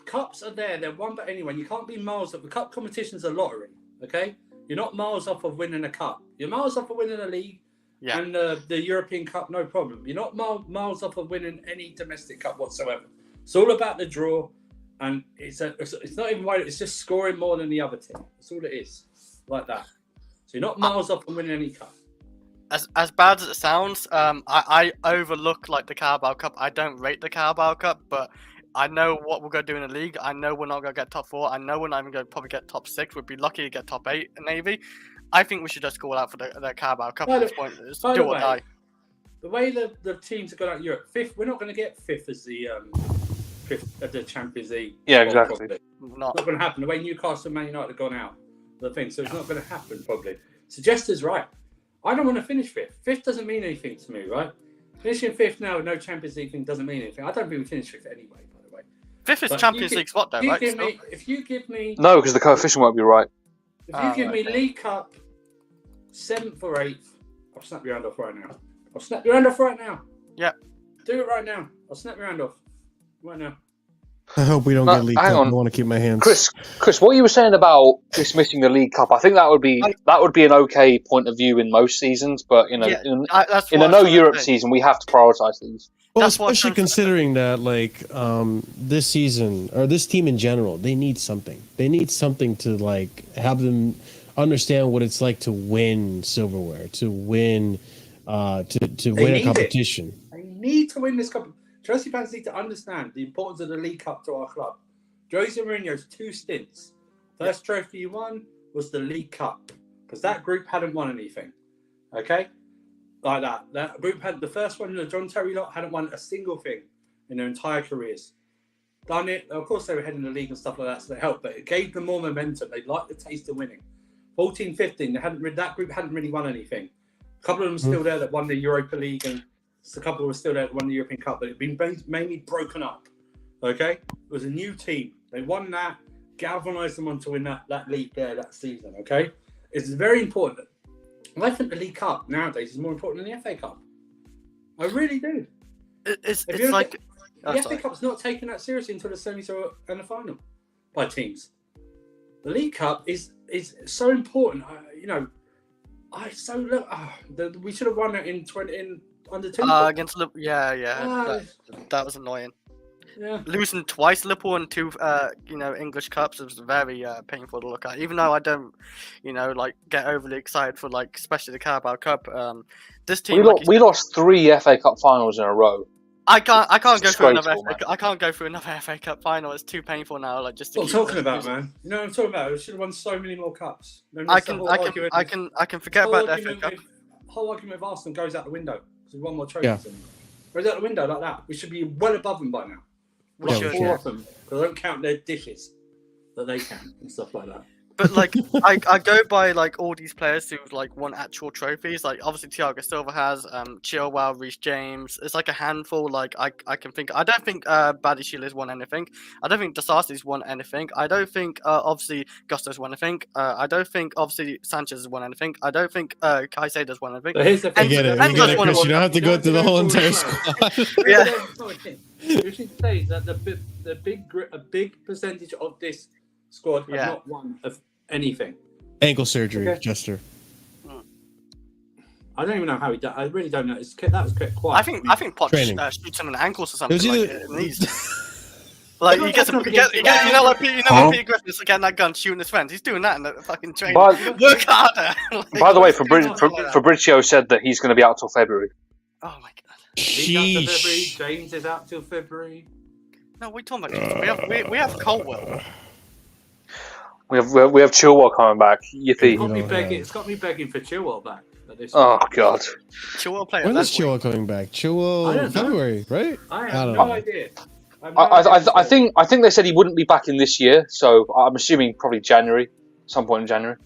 Speaker 5: Cups are there, they're won by anyone. You can't be miles off. The cup competition's a lottery, okay? You're not miles off of winning a cup. You're miles off of winning a league and the European Cup, no problem. You're not miles off of winning any domestic cup whatsoever. It's all about the draw, and it's not even wide. It's just scoring more than the other team. That's all it is, like that. So you're not miles off of winning any cup.
Speaker 2: As bad as it sounds, I overlook like the Carabao Cup. I don't rate the Carabao Cup, but I know what we're going to do in the league. I know we're not going to get top 4. I know we're not even going to probably get top 6. We'd be lucky to get top 8 in Navy. I think we should just call out for the Carabao Cup at this point. It's do or die.
Speaker 5: The way the teams have gone out in Europe, 5th, we're not going to get 5th as the 5th at the Champions League.
Speaker 3: Yeah, exactly.
Speaker 5: It's not going to happen. The way Newcastle and Man United have gone out, the thing. So it's not going to happen probably. So Jester's right. I don't want to finish 5th. 5th doesn't mean anything to me, right? Finishing 5th now with no Champions League thing doesn't mean anything. I don't think we finish 5th anyway.
Speaker 2: 5th is Champions League spot though, right?
Speaker 5: If you give me...
Speaker 3: No, because the coefficient won't be right.
Speaker 5: If you give me League Cup 7th or 8th, I'll snap your hand off right now.
Speaker 2: Yeah.
Speaker 5: Do it right now. I'll snap your hand off. Right now.
Speaker 1: I hope we don't get League Cup. I want to keep my hands.
Speaker 3: Chris, what you were saying about dismissing the League Cup, I think that would be an okay point of view in most seasons, but in a no Europe season, we have to prioritise these.
Speaker 1: Well, especially considering that, like, this season or this team in general, they need something. They need something to like have them understand what it's like to win silverware, to win, to win a competition.
Speaker 5: They need to win this cup. Chelsea fans need to understand the importance of the League Cup to our club. Jose Mourinho's 2 stints. First trophy he won was the League Cup because that group hadn't won anything. Okay. Like that. That group had the first one, the John Terry lot, hadn't won a single thing in their entire careers. Done it. Of course, they were heading the league and stuff like that, so they helped, but it gave them more momentum. They liked the taste of winning. 14-15, that group hadn't really won anything. A couple of them still there that won the Europa League, and a couple were still there that won the European Cup, but it had been mainly broken up. Okay, it was a new team. They won that, galvanised them on to win that league there that season. Okay, it's very important. I think the League Cup nowadays is more important than the FA Cup. I really do.
Speaker 2: It's
Speaker 5: If you
Speaker 2: like
Speaker 5: look
Speaker 2: oh,
Speaker 5: the FA
Speaker 2: sorry.
Speaker 5: Cup's not taken that seriously until the semis and the final by teams. The League Cup is so important. We should have won it in under 2.
Speaker 2: Against Liverpool. Yeah. That was annoying.
Speaker 5: Yeah.
Speaker 2: Losing twice Liverpool and 2 English Cups was very painful to look at. Even though I don't get overly excited for especially the Carabao Cup. This team
Speaker 3: we lost 3 FA Cup finals in a row.
Speaker 2: I can't go through another
Speaker 3: disgraceful, man.
Speaker 2: I can't go through another FA Cup final. It's too painful now. Just to
Speaker 5: What I'm
Speaker 2: keep
Speaker 5: talking about, man. You know what I'm talking about? We should have won so many more cups.
Speaker 2: I can forget about the FA Cup.
Speaker 5: The whole argument with Arsenal goes out the window because we won more trophies. Yeah. Goes out the window like that. We should be well above them by now.
Speaker 2: We should.
Speaker 5: Off them because I don't count their dishes that they count and stuff like that.
Speaker 2: But I go by all these players who've won actual trophies. Obviously Thiago Silva has, Chilwell, Reece James. It's a handful. I can think. I don't think Badiashile won anything. I don't think Disasi's won anything. I don't think obviously Gusto's won anything. I don't think obviously Sanchez has won anything. I don't think Caicedo's won anything.
Speaker 5: But here's the thing.
Speaker 1: I get it, Chris. You don't have to go through the whole entire squad.
Speaker 2: Yeah.
Speaker 5: You should say that a big percentage of this squad have not won of anything.
Speaker 1: Ankle surgery, Jester.
Speaker 5: I don't even know how he did. I really don't know. That was kept quiet.
Speaker 2: I think Poch shoots him in the ankles or something. He gets Peter Griffin's getting that gun, shooting his friends. He's doing that in the fucking training. Work harder.
Speaker 3: By the way, Fabrizio said that he's going to be out till February.
Speaker 2: Oh my god.
Speaker 5: He's out till February. James is out till February.
Speaker 2: No, we're talking about James. We have Colwell.
Speaker 3: We have Chilwell coming back. Yippee!
Speaker 5: It's got me begging for Chilwell back.
Speaker 3: Oh god!
Speaker 2: Chilwell playing.
Speaker 1: When is Chilwell coming back? Chilwell February, right?
Speaker 5: I have no idea.
Speaker 3: I think they said he wouldn't be back in this year, so I'm assuming probably January, some point in January.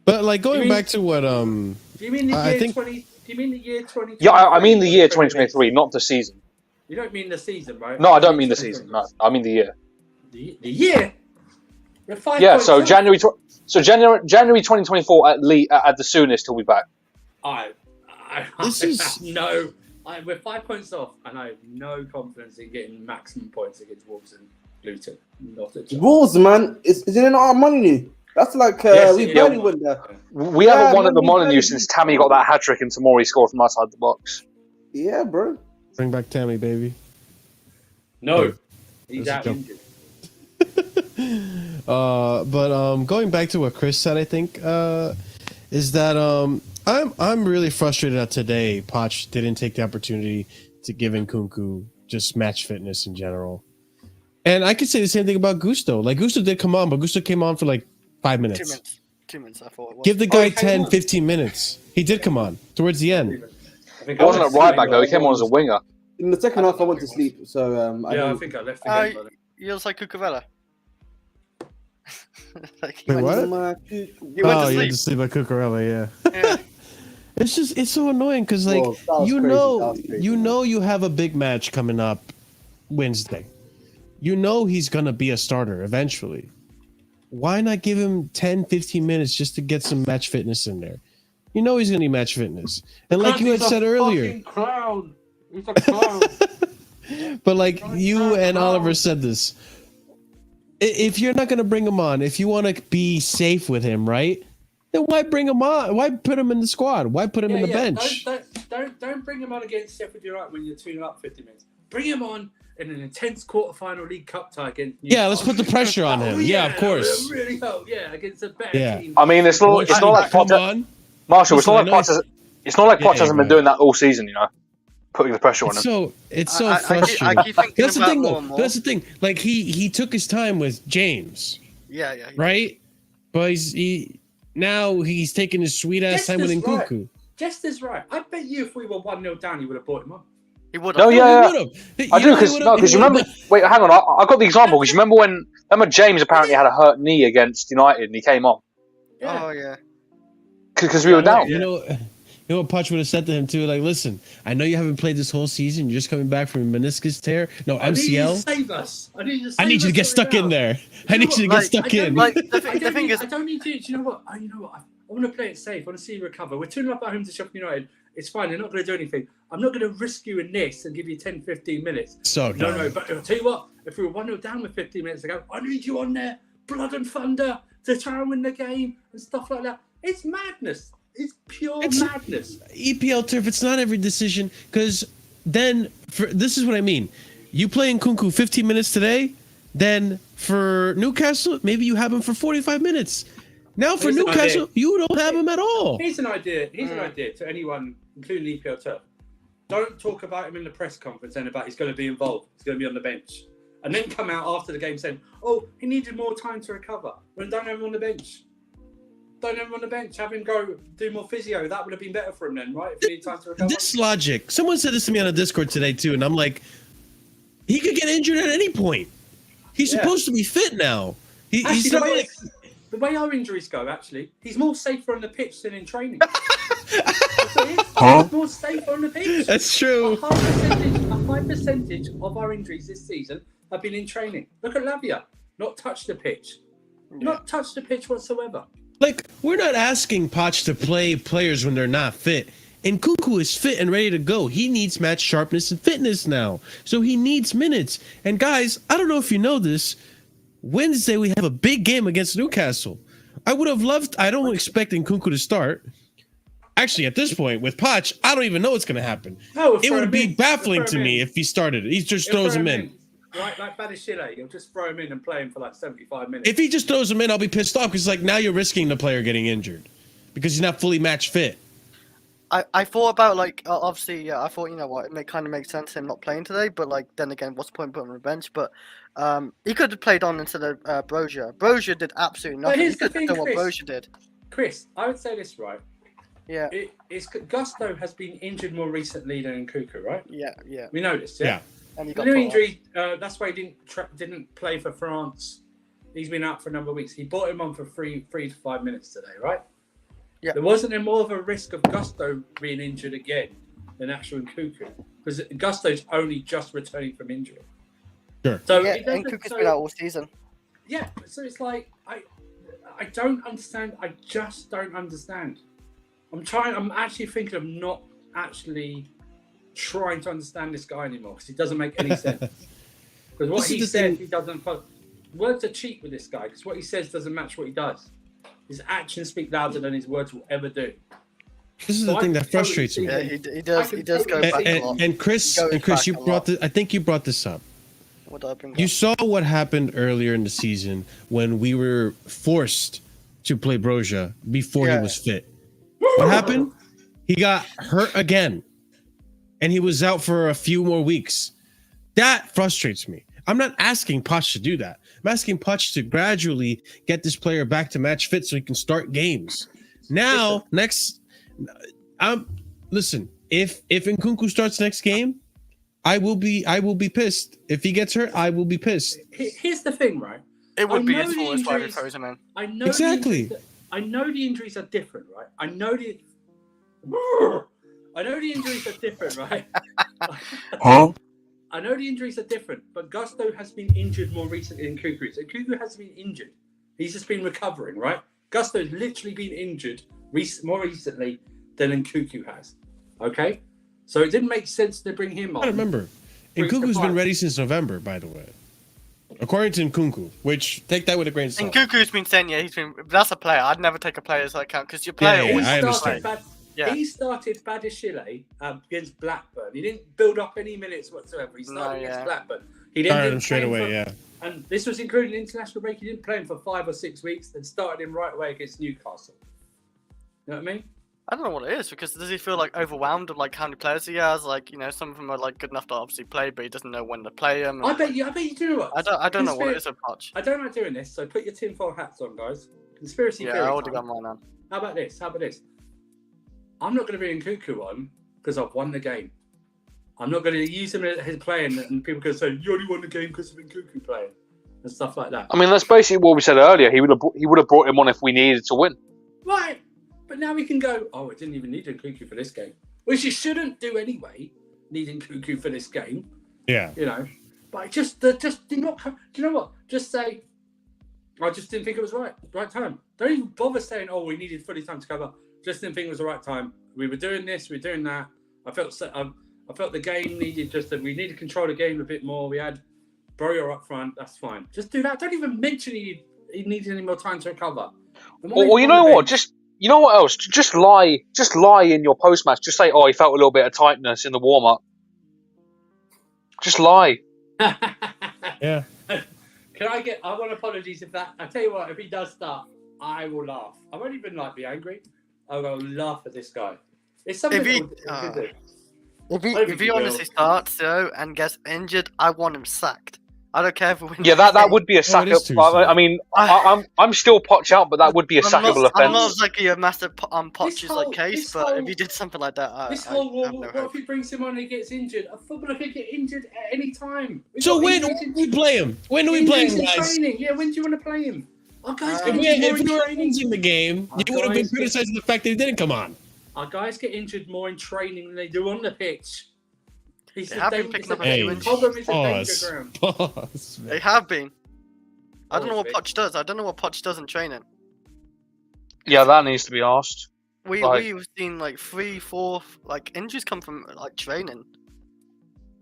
Speaker 1: But going back to what
Speaker 5: Do you mean the year 20? Do you mean the year 20?
Speaker 3: Yeah, I mean the year 2023, not the season.
Speaker 5: You don't mean the season, right?
Speaker 3: No, I don't mean the season. No, I mean the year.
Speaker 5: The year.
Speaker 3: Yeah, so January 2024 at the soonest he'll be back.
Speaker 5: We're 5 points off, and I have no confidence in getting maximum points against Wolves and Luton. Not a chance.
Speaker 4: Wolves, man, isn't it our money? That's we barely won there.
Speaker 3: We haven't won at the Molineux since Tammy got that hat trick and Tamori scored from outside the box.
Speaker 4: Yeah, bro.
Speaker 1: Bring back Tammy, baby.
Speaker 5: No, he's out injured.
Speaker 1: But going back to what Chris said, I think is that I'm really frustrated that today Poch didn't take the opportunity to give Nkunku just match fitness in general. And I could say the same thing about Gusto. Gusto did come on, but Gusto came on for 5 minutes.
Speaker 2: 2 minutes, I thought it was.
Speaker 1: Give the guy 10, 15 minutes. He did come on towards the end.
Speaker 3: He wasn't a right back though. He came on as a winger.
Speaker 4: In the second half, I went to sleep. So
Speaker 5: I think I left the game.
Speaker 2: You look like Cucurella.
Speaker 1: Wait, what?
Speaker 2: You went
Speaker 1: you went to sleep at Cucurella,
Speaker 2: yeah.
Speaker 1: It's so annoying because you have a big match coming up Wednesday. You know he's gonna be a starter eventually. Why not give him 10, 15 minutes just to get some match fitness in there? You know he's gonna need match fitness. And like you had said earlier.
Speaker 5: Clown. He's a clown.
Speaker 1: But you and Oliver said this. If you're not going to bring him on, if you want to be safe with him, right? Then why bring him on? Why put him in the squad? Why put him in the bench?
Speaker 5: Don't bring him on against Sheffield United when you're 2-up 50 minutes. Bring him on in an intense quarterfinal League Cup tie against Newcastle.
Speaker 1: Yeah, let's put the pressure on him. Yeah, of course.
Speaker 5: Really help. Yeah, against a better team.
Speaker 3: I mean, it's not like Poch. Marshall, it's not like Poch hasn't been doing that all season, putting the pressure on him.
Speaker 1: It's so frustrating.
Speaker 2: I keep thinking
Speaker 1: that's the thing, though.
Speaker 2: more.
Speaker 1: That's the thing. He took his time with James.
Speaker 2: Yeah.
Speaker 1: Right? But he's taking his sweet ass time with Nkunku.
Speaker 5: Right. Jester's right. I bet you if we were 1-0 down, he would have brought him on.
Speaker 2: He would have.
Speaker 3: No, yeah. I do because you remember. Wait, hang on. I got the example because you remember James apparently had a hurt knee against United and he came on.
Speaker 2: Yeah. Oh yeah.
Speaker 3: Because we were down.
Speaker 1: You know what Poch would have said to him too? Like, listen, I know you haven't played this whole season. You're just coming back from a meniscus tear. No,
Speaker 5: I need you to
Speaker 1: MCL.
Speaker 5: save us. I need you to,
Speaker 1: I need you to get stuck in there. I need you to get stuck in.
Speaker 2: Like, the thing is,
Speaker 5: I don't need you. Do you know what? I want to play it safe. I want to see you recover. We're 2-0 up at home to Sheffield United. It's fine. They're not going to do anything. I'm not going to risk you in this and give you 10, 15 minutes.
Speaker 1: So
Speaker 5: No. But I'll tell you what. If we were 1-0 down with 15 minutes to go, I need you on there, blood and thunder, to try and win the game and stuff like that. It's madness. It's pure madness.
Speaker 1: EPL turf. It's not every decision, because then this is what I mean. You play in Nkunku 15 minutes today, then for Newcastle, maybe you have him for 45 minutes. Now for Newcastle, you don't have him at all.
Speaker 5: Here's an idea. Here's an idea to anyone, including the EPL turf. Don't talk about him in the press conference and about he's going to be involved. He's going to be on the bench. And then come out after the game saying, oh, he needed more time to recover. Well, don't have him on the bench. Don't have him on the bench. Have him go do more physio. That would have been better for him then, right? If he needed time to recover.
Speaker 1: This logic. Someone said this to me on a Discord today too, and I'm like, he could get injured at any point. He's supposed to be fit now. He's
Speaker 5: the way our injuries go, actually, he's more safer on the pitch than in training. He's more safer on the pitch.
Speaker 1: That's true.
Speaker 5: A high percentage of our injuries this season have been in training. Look at Lavia. Not touched the pitch. Not touched the pitch whatsoever.
Speaker 1: Like, we're not asking Poch to play players when they're not fit. And Nkunku is fit and ready to go. He needs match sharpness and fitness now. So he needs minutes. And guys, I don't know if you know this, Wednesday we have a big game against Newcastle. I would have loved, I don't expect Nkunku to start. Actually, at this point, with Poch, I don't even know what's going to happen.
Speaker 5: No,
Speaker 1: it would be baffling to me if he started. He just throws him in.
Speaker 5: Right, like Badashile, he'll just throw him in and play him for like 75 minutes.
Speaker 1: If he just throws him in, I'll be pissed off, because like now you're risking the player getting injured because he's not fully match fit.
Speaker 2: I thought about, like, obviously, I thought, you know what, it kind of makes sense him not playing today, but, like, then again, what's the point putting him on the bench? But he could have played on instead of Brozier. Brozier did absolutely nothing.
Speaker 5: Here's
Speaker 2: He could
Speaker 5: the
Speaker 2: have
Speaker 5: thing,
Speaker 2: done what
Speaker 5: Chris.
Speaker 2: Brozier did.
Speaker 5: Chris, I would say this, right?
Speaker 2: Yeah.
Speaker 5: Gusto has been injured more recently than Nkunku, right?
Speaker 2: Yeah.
Speaker 5: We know this, yeah?
Speaker 2: And he got
Speaker 5: New
Speaker 2: put
Speaker 5: injury, that's why he didn't play for France. He's been out for a number of weeks. He brought him on for 3 to 5 minutes today, right?
Speaker 2: Yeah.
Speaker 5: There wasn't more of a risk of Gusto being injured again than actual Nkunku, because Gusto's only just returning from injury.
Speaker 1: Sure.
Speaker 5: So
Speaker 2: yeah, and Nkunku's been out all season.
Speaker 5: Yeah, so it's like I don't understand. I just don't understand. I'm actually thinking of not actually trying to understand this guy anymore, because he doesn't make any sense. Because what he says, he doesn't. Words are cheap with this guy, because what he says doesn't match what he does. His actions speak louder than his words will ever do.
Speaker 1: This is the thing that frustrates me.
Speaker 2: Yeah, he does. He does go back a lot.
Speaker 1: And Chris, you brought this. I think you brought this up.
Speaker 2: What did I bring
Speaker 1: You
Speaker 2: up?
Speaker 1: saw what happened earlier in the season when we were forced to play Brozier before he was fit. What happened? He got hurt again, and he was out for a few more weeks. That frustrates me. I'm not asking Poch to do that. I'm asking Poch to gradually get this player back to match fit so he can start games. Now, listen, if Nkunku starts next game, I will be pissed. If he gets hurt, I will be pissed.
Speaker 5: Here's the thing, right?
Speaker 2: It would be his fault if I throws him in.
Speaker 5: I know
Speaker 1: Exactly.
Speaker 5: I know the injuries are different, right? I know the injuries are different, right?
Speaker 1: Huh?
Speaker 5: I know the injuries are different, but Gusto has been injured more recently than Nkunku. So Nkunku hasn't been injured. He's just been recovering, right? Gusto's literally been injured more recently than Nkunku has. Okay? So it didn't make sense to bring him on.
Speaker 1: I remember. Nkunku's been ready since November, by the way. According to Nkunku, which, take that with a grain of salt.
Speaker 2: Nkunku's been saying, that's a player. I'd never take a player as that account, because your player always
Speaker 1: I understand.
Speaker 5: He started Badashile against Blackburn. He didn't build up any minutes whatsoever. He started against Blackburn. He
Speaker 1: started him straight away,
Speaker 5: And this was including the international break. He didn't play him for 5 or 6 weeks, then started him right away against Newcastle. You know what I mean?
Speaker 2: I don't know what it is, because does he feel like overwhelmed with like how many players he has? Like, you know, some of them are like good enough to obviously play, but he doesn't know when to play them.
Speaker 5: I bet you do know what.
Speaker 2: I don't know what it is a Poch.
Speaker 5: I don't like doing this, so put your tinfoil hats on, guys. Conspiracy theory.
Speaker 2: Yeah, I already got mine on.
Speaker 5: How about this? I'm not going to bring Nkunku on because I've won the game. I'm not going to use him as playing, and people can say you only won the game because of Nkunku playing and stuff like that.
Speaker 3: I mean, that's basically what we said earlier. He would have brought him on if we needed to win.
Speaker 5: Right. But now we can go, oh, I didn't even need Nkuku for this game. Which you shouldn't do anyway, needing Nkuku for this game.
Speaker 1: Yeah.
Speaker 5: You know. But I just did not come. Do you know what? Just say, I just didn't think it was right time. Don't even bother saying, oh, we needed fully time to cover. Just didn't think it was the right time. We were doing this, we were doing that. I felt the game needed we needed to control the game a bit more. We had Broyo up front. That's fine. Just do that. Don't even mention he needed any more time to recover.
Speaker 3: Or you know what? You know what else? Just lie in your post match. Just say, oh, he felt a little bit of tightness in the warm up. Just lie.
Speaker 1: Yeah.
Speaker 5: I want apologies if that. I tell you what, if he does start, I will laugh. I won't even be angry. I will laugh at this guy. It's something.
Speaker 2: If he honestly starts though and gets injured, I want him sacked. I don't care if we win.
Speaker 3: Yeah, that would be a sackable. I mean, I'm still Poch out, but that would be a sackable offence.
Speaker 2: I'm not exactly a massive Poch's case, but if he did something like that,
Speaker 5: what if he brings him on and he gets injured? A footballer could get injured at any time.
Speaker 1: So when do we play him? When do we play him, guys?
Speaker 5: Yeah, when do you want to play him?
Speaker 1: If you were in the game, you would have been criticizing the fact that he didn't come on.
Speaker 5: Our guys get injured more in training than they do on the pitch.
Speaker 2: They have been picking up a few injuries.
Speaker 5: Problem is a danger ground.
Speaker 2: They have been. I don't know what Poch does. I don't know what Poch does in training.
Speaker 3: Yeah, that needs to be asked.
Speaker 2: We've seen 3, 4 injuries come from training.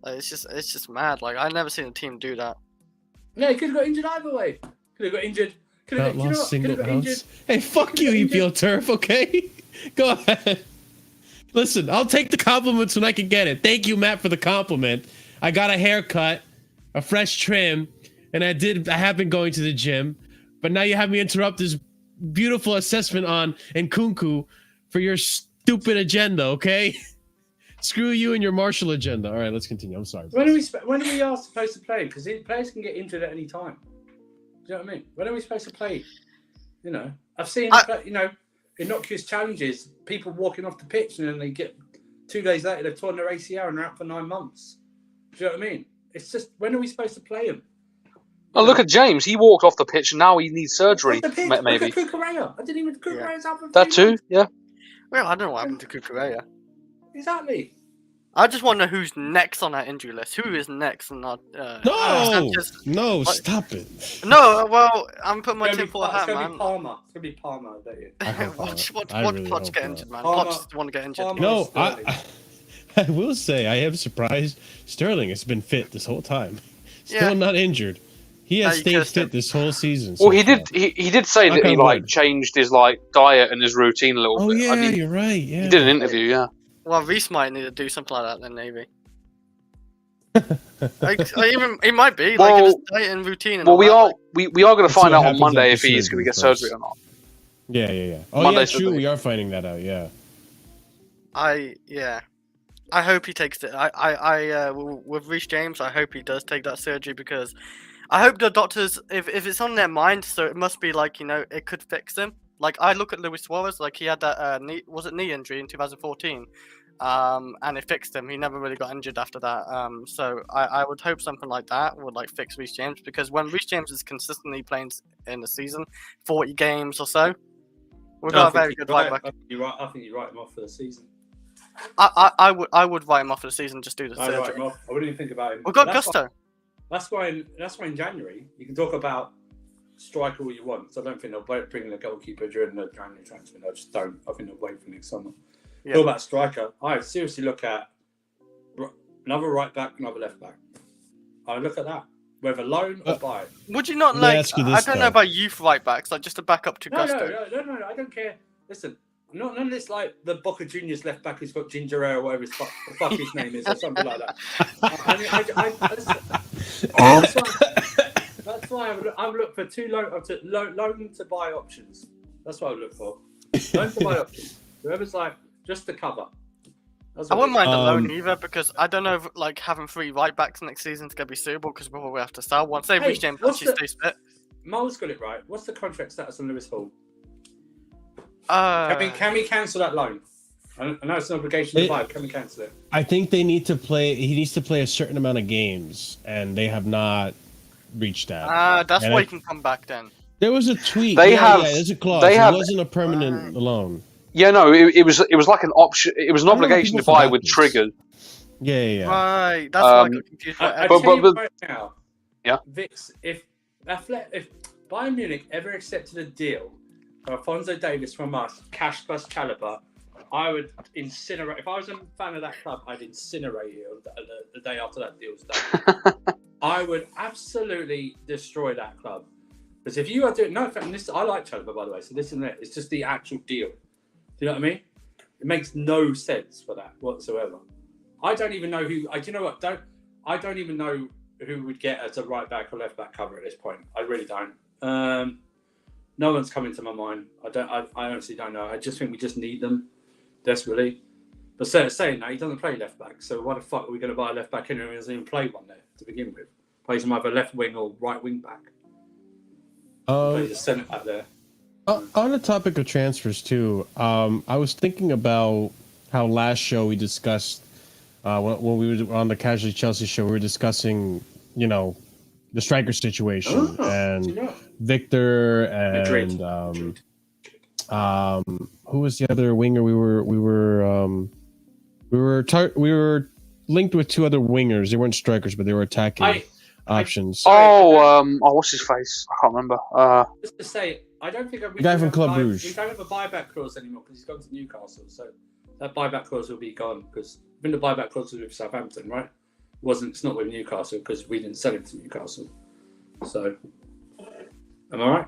Speaker 2: It's just mad. I've never seen a team do that.
Speaker 5: Yeah, he could have got injured either way. Could have got injured.
Speaker 1: Hey, fuck you, EPL turf. Okay, go ahead. Listen, I'll take the compliments when I can get it. Thank you, Matt, for the compliment. I got a haircut, a fresh trim, and I have been going to the gym. But now you have me interrupt this beautiful assessment on Nkunku for your stupid agenda, okay? Screw you and your Marshall agenda. All right, let's continue. I'm sorry.
Speaker 5: When are we all supposed to play? Because players can get injured at any time. Do you know what I mean? When are we supposed to play? You know, I've seen, innocuous challenges, people walking off the pitch and then they get 2 days later, they've torn their ACL and they're out for 9 months. Do you know what I mean? It's just, when are we supposed to play him?
Speaker 3: Oh, look at James. He walked off the pitch and now he needs surgery. Maybe.
Speaker 5: Look at Cucurella. I didn't even. Cucurella's out for
Speaker 3: that too, yeah.
Speaker 2: Well, I don't know what happened to Cucurella.
Speaker 5: Exactly.
Speaker 2: I just want to know who's next on that injury list. Who is next and not?
Speaker 1: No, stop it.
Speaker 2: No, well, I'm putting my tinfoil hat, man.
Speaker 5: It's gonna be Palmer, I bet you.
Speaker 2: Watch Poch get injured, man. Poch doesn't want to get injured.
Speaker 1: No, I will say I am surprised. Sterling has been fit this whole time. Still not injured. He has stayed fit this whole season.
Speaker 3: Well, he did. He did say that he changed his diet and his routine a little bit.
Speaker 1: Oh yeah, you're right. Yeah,
Speaker 3: he did an interview. Yeah.
Speaker 2: Well, Reece might need to do something like that then, maybe. He might be in his diet and routine.
Speaker 3: Well, we are going to find out on Monday if he's going to get surgery or not.
Speaker 1: Yeah. Oh, Monday, true. We are finding that out. Yeah.
Speaker 2: I hope he takes it. With Reece James, I hope he does take that surgery because I hope the doctors, if it's on their mind, so it must be it could fix him. I look at Luis Suarez, he had that knee injury in 2014, and it fixed him. He never really got injured after that. So I would hope something like that would fix Reece James, because when Reece James is consistently playing in the season, 40 games or so, we've got a very good right back.
Speaker 5: I think you write him off for the season.
Speaker 2: I would write him off for the season. Just do the surgery.
Speaker 5: Write him off. I wouldn't even think about him.
Speaker 2: We've got Gusto.
Speaker 5: That's why in January you can talk about striker all you want. So I don't think they'll bring in a goalkeeper during the January transfer. I just don't. I think they'll wait for next summer. Yeah. Talk about striker. I seriously look at another right back, another left back. I look at that. Whether loan or buy.
Speaker 2: Would you not I don't know about youth right backs, just a backup to Gusto.
Speaker 5: No. I don't care. Listen, none of this the Boca Juniors left back who's got ginger hair or whatever the fuck his name is or something like that. That's why I would look for two loan to buy options. That's what I would look for. Loan to buy options. Whoever's just to cover.
Speaker 2: I wouldn't mind the loan either, because I don't know if having 3 right backs next season is going to be suitable, because we'll probably have to sell once they've reached James actually stays fit.
Speaker 5: Mole's got it right. What's the contract status on Lewis Hall? Can we cancel that loan? I know it's an obligation to buy. Can we cancel it?
Speaker 1: I think they need to play. He needs to play a certain amount of games, and they have not reached that.
Speaker 2: That's why he can come back then.
Speaker 1: There was a tweet.
Speaker 3: There's
Speaker 1: a clause. It wasn't a permanent loan.
Speaker 3: Yeah, no, it was like an option. It was an
Speaker 1: I don't know,
Speaker 3: obligation to
Speaker 1: people
Speaker 3: buy
Speaker 1: forgot
Speaker 3: with
Speaker 1: this.
Speaker 3: triggers.
Speaker 1: Yeah.
Speaker 2: Right, that's why I
Speaker 3: Um,
Speaker 2: got confused.
Speaker 5: I
Speaker 3: But-
Speaker 5: tell you
Speaker 3: but-
Speaker 5: right now,
Speaker 3: Yeah.
Speaker 5: Vix, if Bayern Munich ever accepted a deal for Alphonso Davies from us, cash plus Chalobah, I would incinerate. If I was a fan of that club, I'd incinerate it the day after that deal's done. I would absolutely destroy that club. Because if you are doing no, and this I like Chalobah, by the way. So this isn't it. It's just the actual deal. Do you know what I mean? It makes no sense for that whatsoever. I don't even know who. Do you know what? I don't even know who would get as a right back or left back cover at this point. I really don't. No one's coming to my mind. I honestly don't know. I just think we just need them desperately. But saying that, he doesn't play left back. So why the fuck are we going to buy a left back anyway? He doesn't even play one there to begin with. Plays him either left wing or right wing back. Plays a centre back there.
Speaker 1: On the topic of transfers too, I was thinking about how last show we discussed when we were on the Casually Chelsea show, we were discussing, the striker situation and Victor and who was the other winger? We were linked with two other wingers. They weren't strikers, but they were attacking options.
Speaker 3: What's his face? I can't remember.
Speaker 5: Just to say, I don't think
Speaker 1: the guy from Club Brugge.
Speaker 5: We don't have a buyback clause anymore because he's gone to Newcastle. So that buyback clause will be gone because I think the buyback clause was with Southampton, right? It's not with Newcastle because we didn't sell him to Newcastle. So, am I right?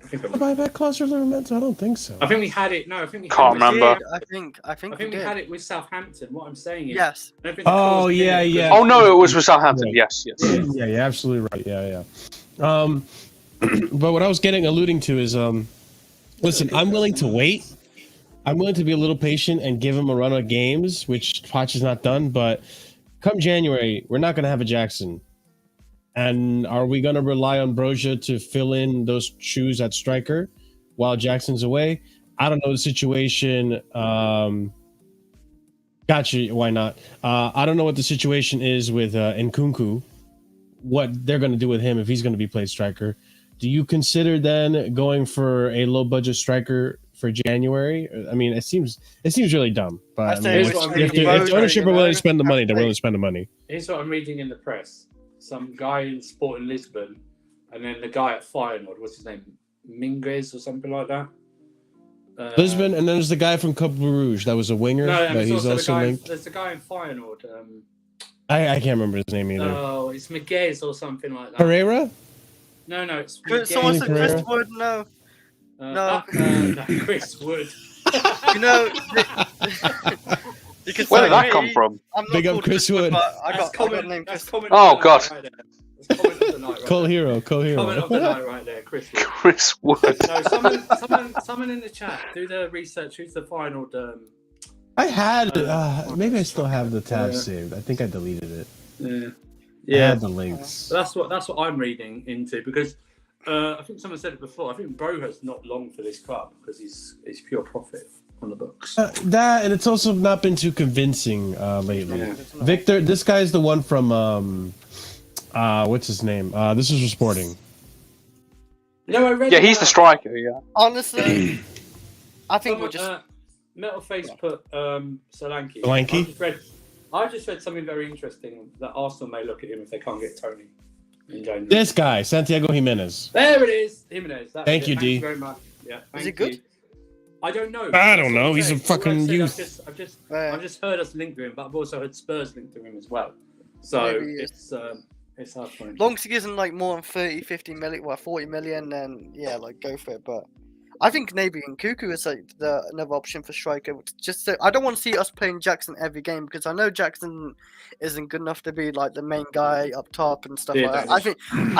Speaker 5: I think
Speaker 1: The buyback clause for Livermore? I don't think so.
Speaker 5: I think we had it. No, I think we
Speaker 3: Can't
Speaker 5: had
Speaker 3: remember.
Speaker 5: It.
Speaker 2: I think
Speaker 5: we had it with Southampton. What I'm saying is,
Speaker 2: yes.
Speaker 5: I don't think the clause was in it because-
Speaker 3: Oh no, it was with Southampton. Yes.
Speaker 1: Yeah, you're absolutely right. Yeah. But what I was alluding to is, listen, I'm willing to wait. I'm willing to be a little patient and give him a run of games, which Poch has not done. But come January, we're not going to have a Jackson. And are we going to rely on Broja to fill in those shoes at striker while Jackson's away? I don't know the situation. Gotcha. Why not? I don't know what the situation is with Nkunku, what they're going to do with him if he's going to be played striker. Do you consider then going for a low budget striker for January? I mean, it seems really dumb. But I mean, if the ownership are willing to spend the money, they're willing to spend the money.
Speaker 5: Here's what I'm reading in the press. Some guy in Sporting Lisbon, and then the guy at Feyenoord, what's his name? Minguez or something like that?
Speaker 1: Lisbon, and then there's the guy from Club Brugge that was a winger. That he's also linked.
Speaker 5: There's a guy in Feyenoord.
Speaker 1: I can't remember his name either.
Speaker 5: Oh, it's Miguez or something like that.
Speaker 1: Pereira?
Speaker 5: No, it's
Speaker 2: Someone said
Speaker 1: Pereira?
Speaker 2: Chris Wood. No.
Speaker 5: no, Chris Wood.
Speaker 2: You know, you could
Speaker 3: Where
Speaker 2: say
Speaker 3: did that
Speaker 2: me,
Speaker 3: come from?
Speaker 2: I'm not
Speaker 1: Big up
Speaker 2: called
Speaker 1: Chris Wood.
Speaker 2: but I
Speaker 5: That's
Speaker 2: got a name Chris.
Speaker 5: comment
Speaker 3: Oh,
Speaker 5: of the
Speaker 3: God.
Speaker 5: night right there. That's comment of the night right
Speaker 1: Cole
Speaker 5: there.
Speaker 1: Hero.
Speaker 5: Comment of the night right there, Chris Wood.
Speaker 3: Chris Wood.
Speaker 5: No, someone in the chat, do the research. Who's the final?
Speaker 1: I had maybe I still have the tab saved. I think I deleted it. I had the links.
Speaker 5: So that's what I'm reading into because I think someone said it before. I think Broja's not long for this club because he's pure profit on the books.
Speaker 1: That, and it's also not been too convincing lately.
Speaker 5: Yeah.
Speaker 1: Victor, this guy's the one from what's his name? This is for Sporting.
Speaker 5: No, I read.
Speaker 3: Yeah, he's the striker. Yeah.
Speaker 2: Honestly, I think we're just.
Speaker 5: Metalface put Solanke.
Speaker 1: Solanke?
Speaker 5: I just read something very interesting that Arsenal may look at him if they can't get Tony in January.
Speaker 1: This guy, Santiago Jimenez.
Speaker 5: There it is, Jimenez.
Speaker 1: Thank you, D.
Speaker 5: Thank you very much. Yeah,
Speaker 2: Is he good?
Speaker 5: you. I don't know.
Speaker 1: I don't know.
Speaker 5: That's
Speaker 1: He's a
Speaker 5: what I'm
Speaker 1: fucking
Speaker 5: saying.
Speaker 1: youth.
Speaker 5: I've just heard us linked to him, but I've also heard Spurs linked to him as well. So
Speaker 2: Maybe
Speaker 5: it's hard for him.
Speaker 2: Long as he isn't like more than 30, 50 million, 40 million, then yeah, like go for it. But I think maybe Nkunku is like another option for striker. Just I don't want to see us playing Jackson every game because I know Jackson isn't good enough to be like the main guy up top and stuff like that. I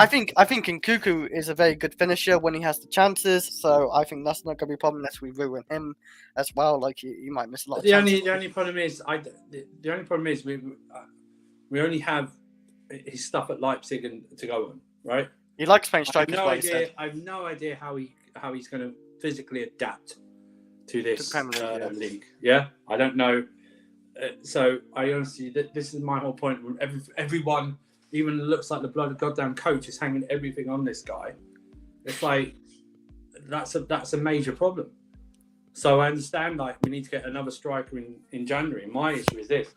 Speaker 2: think Nkunku is a very good finisher when he has the chances. So I think that's not going to be a problem unless we ruin him as well. Like he might miss a lot. Of chances.
Speaker 5: The only problem is we only have his stuff at Leipzig and to go on, right?
Speaker 2: He likes playing
Speaker 5: I have
Speaker 2: strikers.
Speaker 5: no
Speaker 2: Like
Speaker 5: idea. I have no idea how he's going to physically adapt to this
Speaker 2: Premier League,
Speaker 5: league. Yeah, I don't know. So I honestly, this is my whole point. Everyone, even looks like the bloody goddamn coach, is hanging everything on this guy. It's like that's a major problem. So I understand like we need to get another striker in January. My issue is this: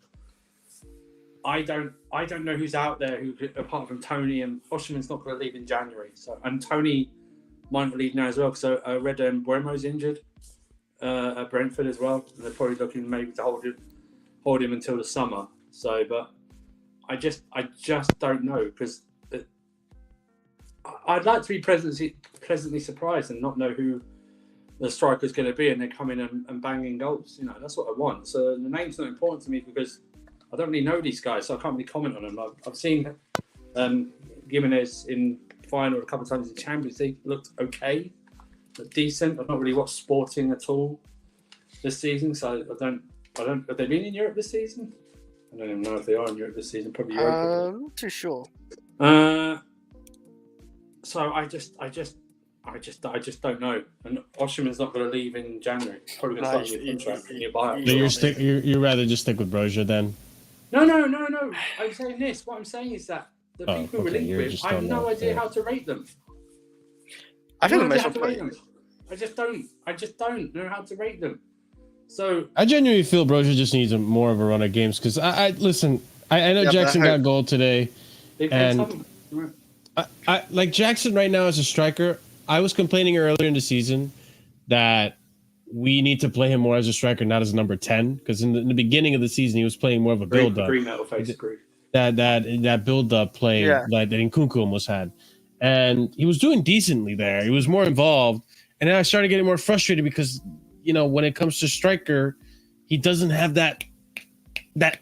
Speaker 5: I don't know who's out there who apart from Tony, and Osherman's not going to leave in January. So and Tony might not leave now as well because I read Buemo's injured at Brentford as well, and they're probably looking maybe to hold him until the summer. So, but I just don't know because I'd like to be pleasantly surprised and not know who the striker's going to be, and then come in and bang in goals. You know, that's what I want. So the name's not important to me because I don't really know these guys, so I can't really comment on them. I've seen Gimenez in final a couple of times in the Champions League, looked okay, looked decent. I've not really watched Sporting at all this season, so I don't. Have they been in Europe this season? I don't even know if they are in Europe this season. Probably Europe.
Speaker 2: Not too sure.
Speaker 5: So I just don't know. And Osherman's not going to leave in January. He's probably going to start a new contract in your buyout.
Speaker 1: So you'd rather just stick with Brozier then?
Speaker 5: No. I'm saying this. What I'm saying is that the people we're linked with, I have no idea how to rate them.
Speaker 2: I think
Speaker 5: I just don't know how to rate them. So
Speaker 1: I genuinely feel Brozier just needs more of a run of games because I listen. I know Jackson got a goal today, and I like Jackson right now as a striker. I was complaining earlier in the season that we need to play him more as a striker, not as number 10. Because in the beginning of the season, he was playing more of a build-up. That build-up play that Nkunku almost had. And he was doing decently there. He was more involved. And then I started getting more frustrated because, you know, when it comes to striker, he doesn't have that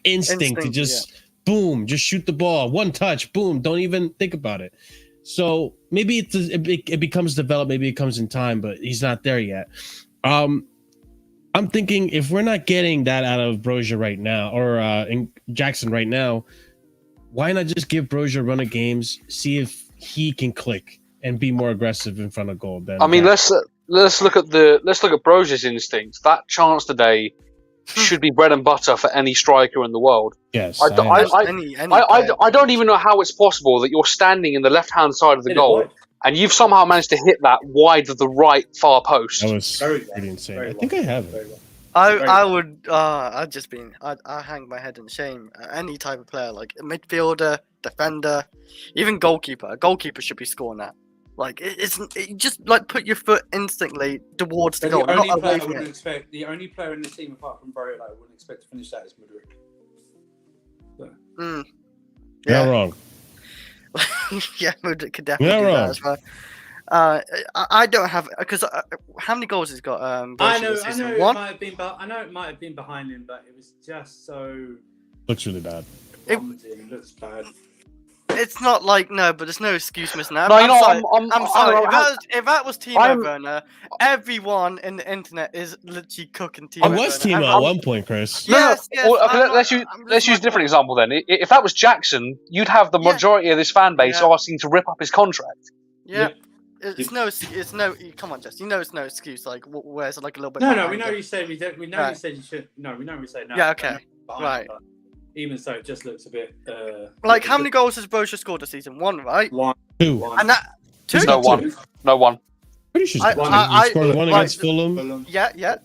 Speaker 1: instinct to just, boom, just shoot the ball. One touch, boom, don't even think about it. So maybe it becomes developed, maybe it comes in time, but he's not there yet. I'm thinking if we're not getting that out of Brozier right now, or in Jackson right now, why not just give Brozier a run of games, see if he can click and be more aggressive in front of goal? Then
Speaker 3: I mean, let's look at Brozier's instincts. That chance today should be bread and butter for any striker in the world.
Speaker 1: Yes,
Speaker 3: I don't even know how it's possible that you're standing in the left-hand side of the goal and you've somehow managed to hit that wide of the right far post.
Speaker 1: That was pretty insane. I think I have it.
Speaker 2: I would. I'd hang my head in shame. Any type of player, like a midfielder, defender, even goalkeeper. A goalkeeper should be scoring that. Like it just like put your foot instantly towards the goal.
Speaker 5: The only player in the team apart from Barry I wouldn't expect to finish that is Mudryk. So.
Speaker 1: You're not wrong.
Speaker 2: Yeah, Mudryk could definitely do that as well. I don't have because how many goals he's got?
Speaker 5: I know it might have been behind him, but it was just so.
Speaker 1: Looks really bad.
Speaker 5: It looks bad.
Speaker 2: It's not like but there's no excuse missing out.
Speaker 3: No,
Speaker 2: I'm sorry. If that was Timo Werner, everyone in the internet is literally cooking Timo Werner.
Speaker 1: It was Timo at one point, Chris.
Speaker 2: Yes.
Speaker 3: Let's use a different example then. If that was Jackson, you'd have the majority of this fan base asking to rip up his contract.
Speaker 2: Yeah. It's no. Come on, Jess. You know it's no excuse. Like, where's like a little bit?
Speaker 5: No. We know you said we don't. We know you said you should. No, we know we say no.
Speaker 2: Yeah. Okay. Right.
Speaker 5: Even so, it just looks a bit.
Speaker 2: Like, how many goals has Brozier scored this season? One, right?
Speaker 5: 1.
Speaker 1: 2.
Speaker 2: And that 2.
Speaker 3: No one.
Speaker 1: Pretty sure he scored one against Fulham.
Speaker 2: Yeah.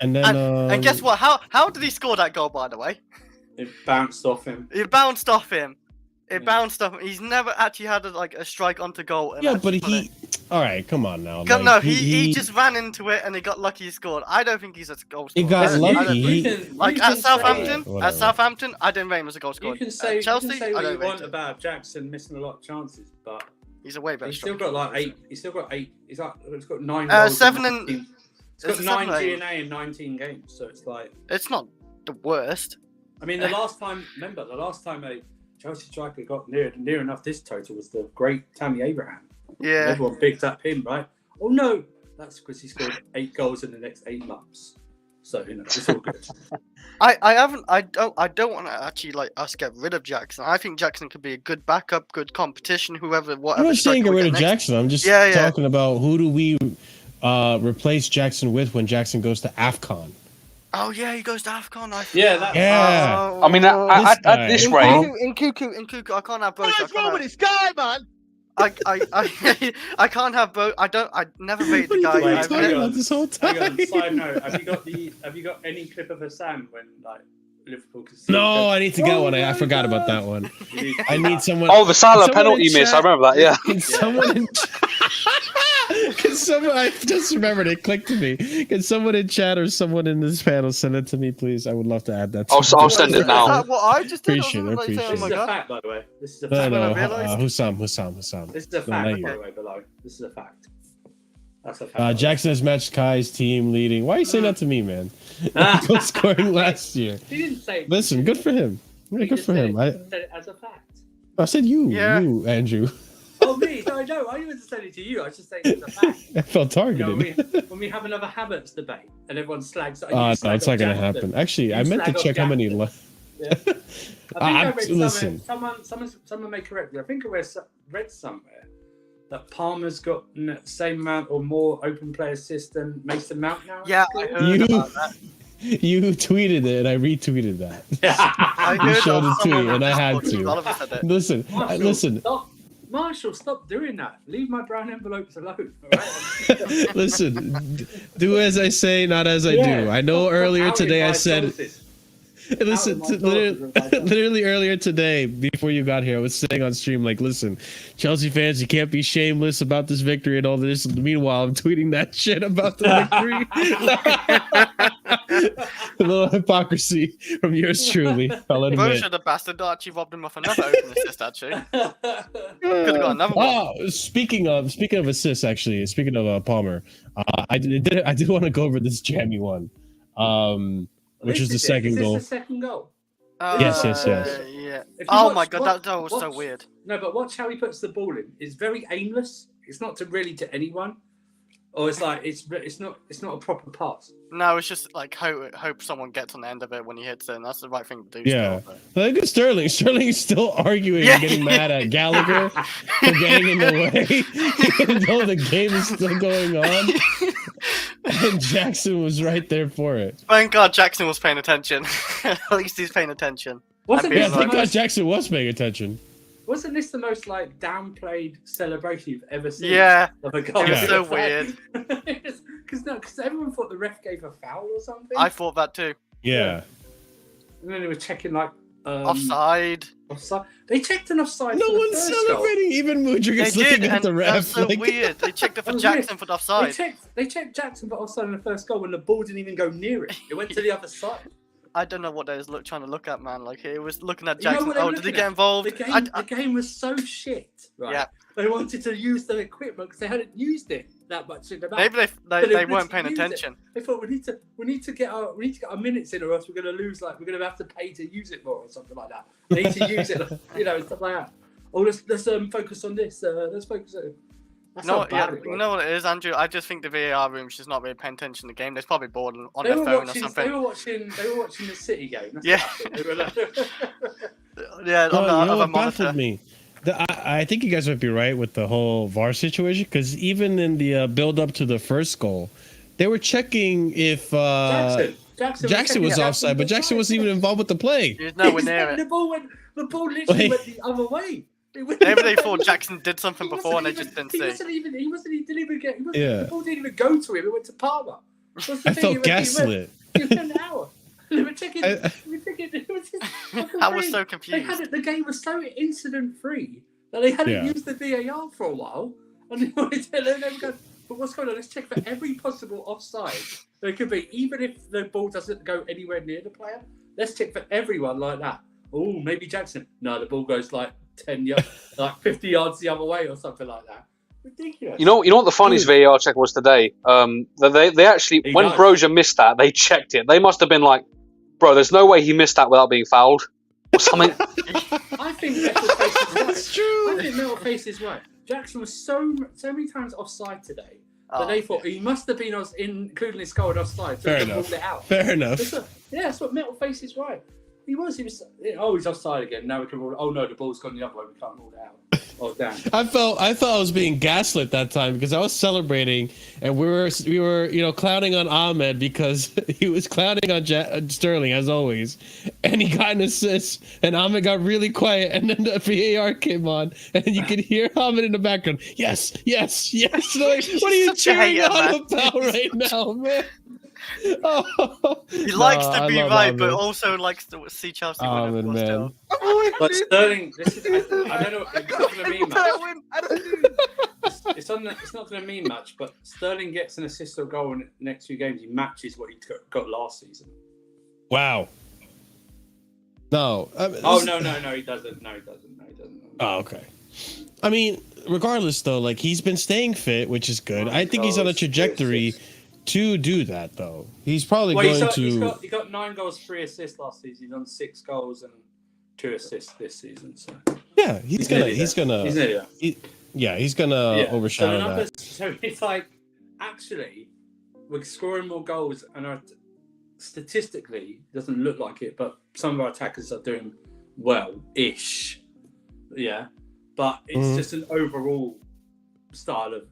Speaker 1: And then.
Speaker 2: And guess what? How did he score that goal? By the way,
Speaker 5: it bounced off him.
Speaker 2: He's never actually had a strike onto goal.
Speaker 1: But he. All right, come on now.
Speaker 2: No, he just ran into it and he got lucky. He scored. I don't think he's a goal scorer.
Speaker 1: He got lucky.
Speaker 2: At Southampton, I didn't rate him as a goal scorer.
Speaker 5: You can say
Speaker 2: Chelsea,
Speaker 5: what you want about Jackson missing a lot of chances, but
Speaker 2: he's a way better.
Speaker 5: He's still got 8. He's got 9.
Speaker 2: 7 and.
Speaker 5: He's got 9 GNA in 19 games, so it's like.
Speaker 2: It's not the worst.
Speaker 5: I mean, the last time a Chelsea striker got near enough this total was the great Tammy Abraham.
Speaker 2: Yeah.
Speaker 5: Everyone picked up him, right? Oh no, that's because he scored 8 goals in the next 8 months. So it's all good.
Speaker 2: I don't want to actually us get rid of Jackson. I think Jackson could be a good backup, good competition, whatever.
Speaker 1: I'm not saying get rid of Jackson. I'm just talking about who do we replace Jackson with when Jackson goes to AFCON.
Speaker 2: Oh yeah, he goes to AFCON.
Speaker 3: I mean, at this rate,
Speaker 2: in Cuckoo, I can't have both.
Speaker 6: What's wrong with this guy, man?
Speaker 2: I can't have both. I never rated the
Speaker 1: What are
Speaker 2: guy.
Speaker 1: you
Speaker 5: I've
Speaker 1: talking
Speaker 5: never-
Speaker 1: about this whole
Speaker 5: Hang
Speaker 1: time?
Speaker 5: on, side note, have you got any clip of Hassan when like Liverpool conceded?
Speaker 1: No, I need to get one. I forgot about that one. I need someone.
Speaker 3: Oh, the Salah
Speaker 1: someone
Speaker 3: penalty
Speaker 1: in
Speaker 3: miss. I
Speaker 1: chat-
Speaker 3: remember that. Yeah.
Speaker 1: Can someone in Can someone, I just remembered it clicked to me. Can someone in chat or someone in this panel send it to me, please? I would love to add that. To
Speaker 3: I'll send it now.
Speaker 2: Is that what I just did?
Speaker 1: Appreciate it,
Speaker 2: I was like saying,
Speaker 1: appreciate
Speaker 2: oh
Speaker 5: This
Speaker 2: my
Speaker 5: is a
Speaker 2: god.
Speaker 5: fact, by the way. This is a
Speaker 1: No,
Speaker 5: fact.
Speaker 1: no,
Speaker 2: I realised.
Speaker 1: Hussam.
Speaker 5: This is a
Speaker 1: No,
Speaker 5: fact,
Speaker 1: not
Speaker 5: by
Speaker 1: you.
Speaker 5: the way, below. This is a fact. That's a fact.
Speaker 1: Jackson has matched Kai's team leading. Why are you saying that to me, man?
Speaker 5: Ah.
Speaker 1: Goal scoring last year.
Speaker 5: He didn't say it.
Speaker 1: Listen, good for him. Yeah,
Speaker 5: He
Speaker 1: good
Speaker 5: just
Speaker 1: for
Speaker 5: said
Speaker 1: him.
Speaker 5: it- said it as a fact.
Speaker 1: I said you,
Speaker 2: Yeah.
Speaker 1: you, Andrew.
Speaker 5: Oh, me? No, I wasn't saying it to you. I was just saying it as a fact.
Speaker 1: I felt
Speaker 5: You know,
Speaker 1: targeted.
Speaker 5: when we have another habits debate and everyone slags.
Speaker 1: No, it's not gonna happen. Actually, I meant to check how many left.
Speaker 5: Yeah. I think
Speaker 1: listen.
Speaker 5: Someone may correct me. I think I read somewhere that Palmer's got the same amount or more open play assists than Mason Mount now.
Speaker 2: Yeah, I heard
Speaker 1: You-
Speaker 2: about that.
Speaker 1: You tweeted it, and I retweeted that.
Speaker 2: I
Speaker 1: You
Speaker 2: heard
Speaker 1: showed
Speaker 2: that
Speaker 1: it to me,
Speaker 2: someone
Speaker 1: and I had
Speaker 2: Discord,
Speaker 1: to.
Speaker 2: Oliver said it.
Speaker 1: Listen, listen,
Speaker 5: Marshall, stop doing that. Leave my brown envelopes alone. All right?
Speaker 1: listen. Do as I say, not as I do. I know
Speaker 5: Stop
Speaker 1: earlier
Speaker 5: outing
Speaker 1: today I
Speaker 5: my
Speaker 1: said.
Speaker 5: sources.
Speaker 1: Listen,
Speaker 5: Out of my
Speaker 1: literally earlier today, before you got here, I was saying on stream, like, listen, Chelsea fans, you can't be shameless about this victory and all this. Meanwhile, I'm tweeting that shit about the victory. A little hypocrisy from yours truly, I'll admit.
Speaker 2: Roger the bastard actually robbed him off another open assist, actually. Could have got another one.
Speaker 1: Oh, speaking of assists, actually, speaking of Palmer, I did want to go over this jammy one, which is the second goal.
Speaker 5: Is this the second goal?
Speaker 1: Yes.
Speaker 2: Yeah.
Speaker 5: If you
Speaker 2: Oh
Speaker 5: watch-
Speaker 2: my god,
Speaker 5: watch-
Speaker 2: that was so
Speaker 5: watch-
Speaker 2: weird.
Speaker 5: No, but watch how he puts the ball in. It's very aimless. It's not to anyone, or it's like it's not a proper pass.
Speaker 2: No, it's just like hope someone gets on the end of it when he hits it, and that's the right thing to do.
Speaker 1: Yeah.
Speaker 2: Still,
Speaker 1: Look at Sterling. Sterling is still arguing
Speaker 2: Yeah.
Speaker 1: and getting mad at Gallagher for getting in the way, even though the game is still going on. And Jackson was right there for it.
Speaker 2: Thank God Jackson was paying attention. At least he's paying attention.
Speaker 5: Wasn't
Speaker 2: Yeah,
Speaker 1: Yeah,
Speaker 5: this the
Speaker 1: thank God
Speaker 5: most,
Speaker 1: Jackson was paying attention.
Speaker 5: wasn't this the most like downplayed celebration you've ever seen?
Speaker 2: Yeah,
Speaker 5: Of a goal?
Speaker 2: it was
Speaker 1: Yeah.
Speaker 2: so weird.
Speaker 5: Because everyone thought the ref gave a foul or something.
Speaker 2: I thought that too.
Speaker 1: Yeah.
Speaker 5: And then they were checking like
Speaker 2: Offside.
Speaker 5: offside. They checked an offside.
Speaker 1: No
Speaker 5: for the
Speaker 1: one's
Speaker 5: first goal.
Speaker 1: celebrating. Even Mudryk
Speaker 2: They
Speaker 1: is looking
Speaker 2: did,
Speaker 1: at
Speaker 2: and
Speaker 1: the ref.
Speaker 2: that's so
Speaker 1: like,
Speaker 2: weird. They checked it for
Speaker 5: That was
Speaker 2: Jackson for the offside.
Speaker 5: They checked Jackson for offside in the first goal when the ball didn't even go near it. It went to the other side.
Speaker 2: I don't know what they was trying to look at, man. Like it was looking at
Speaker 5: You know
Speaker 2: Jackson.
Speaker 5: what they were
Speaker 2: Oh, did he
Speaker 5: looking
Speaker 2: get
Speaker 5: at?
Speaker 2: involved?
Speaker 5: The game was so shit, right?
Speaker 2: Yeah.
Speaker 5: They wanted to use the equipment because they hadn't used it that much in the match.
Speaker 2: Maybe
Speaker 5: But
Speaker 2: they
Speaker 5: they
Speaker 2: weren't paying
Speaker 5: use it.
Speaker 2: attention.
Speaker 5: They thought we need to get our minutes in, or else we're going to lose. Like we're going to have to pay to use it more, or something like that. They need to use it, stuff like that. Oh, let's focus on this. Let's focus on. That's
Speaker 2: No,
Speaker 5: how bad it
Speaker 2: you
Speaker 5: was.
Speaker 2: know what it is, Andrew. I just think the VAR room's just not really paying attention to the game. They're probably bored on
Speaker 5: They
Speaker 2: their
Speaker 5: were
Speaker 2: phone
Speaker 5: watching.
Speaker 2: or something.
Speaker 5: They were watching the City game. That's
Speaker 2: Yeah.
Speaker 5: what happened. They were like-
Speaker 2: Yeah,
Speaker 1: No,
Speaker 2: on the
Speaker 1: you know
Speaker 2: other
Speaker 1: what
Speaker 2: monitor.
Speaker 1: baffled me? I think you guys might be right with the whole VAR situation, because even in the build-up to the first goal, they were checking if Jackson was offside, but Jackson wasn't even involved with the play.
Speaker 2: He was nowhere near
Speaker 5: The
Speaker 2: it.
Speaker 5: ball literally went the other way.
Speaker 2: Maybe they thought Jackson did something before and they just didn't see.
Speaker 5: He didn't even get.
Speaker 1: Yeah.
Speaker 5: The ball didn't even go to him. It went to Palmer. What's the
Speaker 1: I
Speaker 5: thing?
Speaker 1: felt
Speaker 5: It went-
Speaker 1: gaslit.
Speaker 5: It went an hour. They were checking.
Speaker 1: I-
Speaker 5: It was just fucking
Speaker 2: I was
Speaker 5: great.
Speaker 2: so
Speaker 5: They
Speaker 2: confused.
Speaker 5: had it. The game was so incident free that they hadn't
Speaker 1: Yeah.
Speaker 5: used the VAR for a while, and they wanted to. They were going, but what's going on? Let's check for every possible offside there could be, even if the ball doesn't go anywhere near the player. Let's check for everyone like that. Oh, maybe Jackson. No, the ball goes like 10 yards, like 50 yards the other way or something like that. Ridiculous.
Speaker 3: You know what the funniest VAR check was today? They actually,
Speaker 5: He
Speaker 3: when
Speaker 5: does.
Speaker 3: Brozier missed that, they checked it. They must have been like, bro, there's no way he missed that without being fouled or something.
Speaker 5: I think Metal Face is right.
Speaker 1: That's true.
Speaker 5: I think Metal Face is right. Jackson was so many times offside today that
Speaker 2: Oh,
Speaker 5: they thought he must have been including his goal and offside, so
Speaker 1: Fair
Speaker 5: they
Speaker 1: enough.
Speaker 5: ruled it out.
Speaker 1: Fair enough.
Speaker 5: That's what Metal Face is right. He was. Oh, he's offside again. Now we can rule it. Oh no, the ball's gone the other way. We can't rule it out. Oh damn.
Speaker 1: I thought I was being gaslit that time because I was celebrating and we were clowning on Ahmed because he was clowning on Sterling as always, and he got an assist and Ahmed got really quiet and then the VAR came on and you could hear Ahmed in the background. Yes. Like, what are you cheering on about right now, man?
Speaker 2: He likes to be right, but also likes to see Chelsea win.
Speaker 1: Ahmed, man.
Speaker 5: But Sterling, I don't know. It's not going to mean much. It's not going to mean much. But Sterling gets an assist or goal in the next few games. He matches what he got last season.
Speaker 1: Wow. No.
Speaker 5: No, he doesn't. No, he doesn't.
Speaker 1: Oh, okay. I mean, regardless though, like he's been staying fit, which is good. I think he's on a trajectory to do that though. He's probably
Speaker 5: He got 9 goals, 3 assists last season. He's done 6 goals and 2 assists this season. So
Speaker 1: yeah, he's gonna overshadow that.
Speaker 5: So it's like actually we're scoring more goals, and statistically it doesn't look like it, but some of our attackers are doing well-ish. Yeah, but it's just an overall style of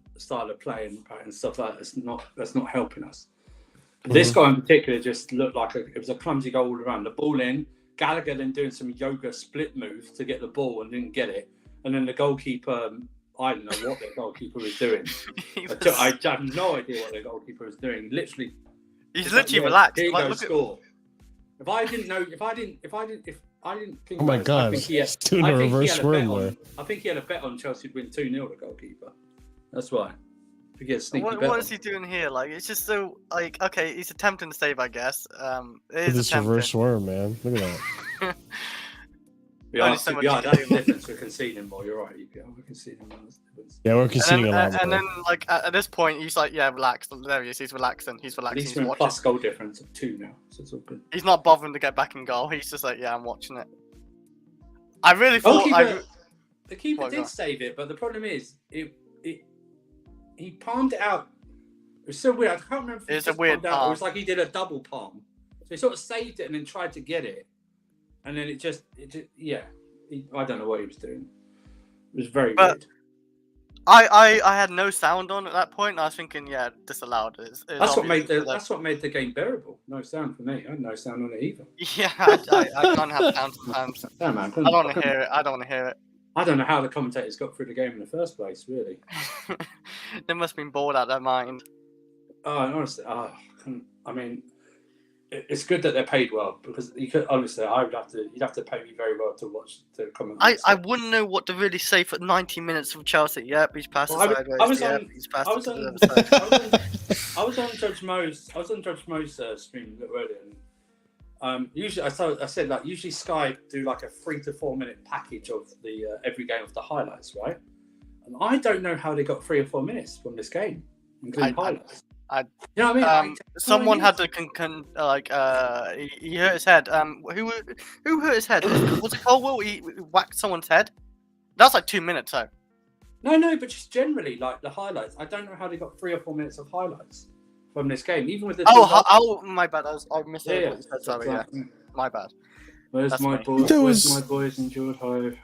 Speaker 5: play and stuff like that. That's not helping us. This guy in particular just looked like it was a clumsy goal all around. The ball in, Gallagher then doing some yoga split move to get the ball and didn't get it, and then the goalkeeper, I don't know what the goalkeeper was doing. I have no idea what the goalkeeper was doing. He's literally relaxed. Here you go, score. If I didn't think.
Speaker 1: Oh my God!
Speaker 5: I think he had a bet on Chelsea to win 2-0. The goalkeeper. That's why.
Speaker 2: What is he doing here? Like, it's just so like, okay, he's attempting to save, I guess.
Speaker 1: This reverse worm, man. Look at that.
Speaker 5: That's the difference. We're conceding more. You're right. We're conceding more.
Speaker 1: Yeah, we're conceding a lot more.
Speaker 2: And then, like at this point, he's like, yeah, relax. There he is. He's relaxing. He's
Speaker 5: watching. Plus goal difference of 2 now, so it's all good.
Speaker 2: He's not bothering to get back in goal. He's just like, yeah, I'm watching it. I really thought
Speaker 5: the keeper did save it, but the problem is he palmed it out. It was so weird. I can't remember.
Speaker 2: It's a weird palm.
Speaker 5: It was like he did a double palm. So he sort of saved it and then tried to get it, and then I don't know what he was doing. It was very weird.
Speaker 2: I had no sound on at that point. And I was thinking, yeah, disallowed.
Speaker 5: That's what made the game bearable. No sound for me. I had no sound on it either.
Speaker 2: Yeah, I can't have sound sometimes.
Speaker 5: No, man,
Speaker 2: I don't want to hear it. I don't want to hear it.
Speaker 5: I don't know how the commentators got through the game in the first place, really.
Speaker 2: They must have been bored out of their mind.
Speaker 5: Oh, honestly, I mean, it's good that they're paid well, because you could honestly, you'd have to pay me very well to watch the commentators.
Speaker 2: I wouldn't know what to really say for 90 minutes of Chelsea. Yep, he's passed sideways. I
Speaker 5: was on Judge Mo's stream a little earlier. Usually, I said that usually Sky do like a 3 to 4 minute package of the every game of the highlights, right? And I don't know how they got 3 or 4 minutes from this game, including highlights. You know what I mean?
Speaker 2: Someone had to he hurt his head. Who hurt his head? Was it Colwell? He whacked someone's head. That's like 2 minutes, though.
Speaker 5: No, but just generally, like the highlights. I don't know how they got 3 or 4 minutes of highlights from this game, even with the.
Speaker 2: My bad. I misheard what you said. Sorry, yeah. My bad.
Speaker 5: Where's my boys in George Hive?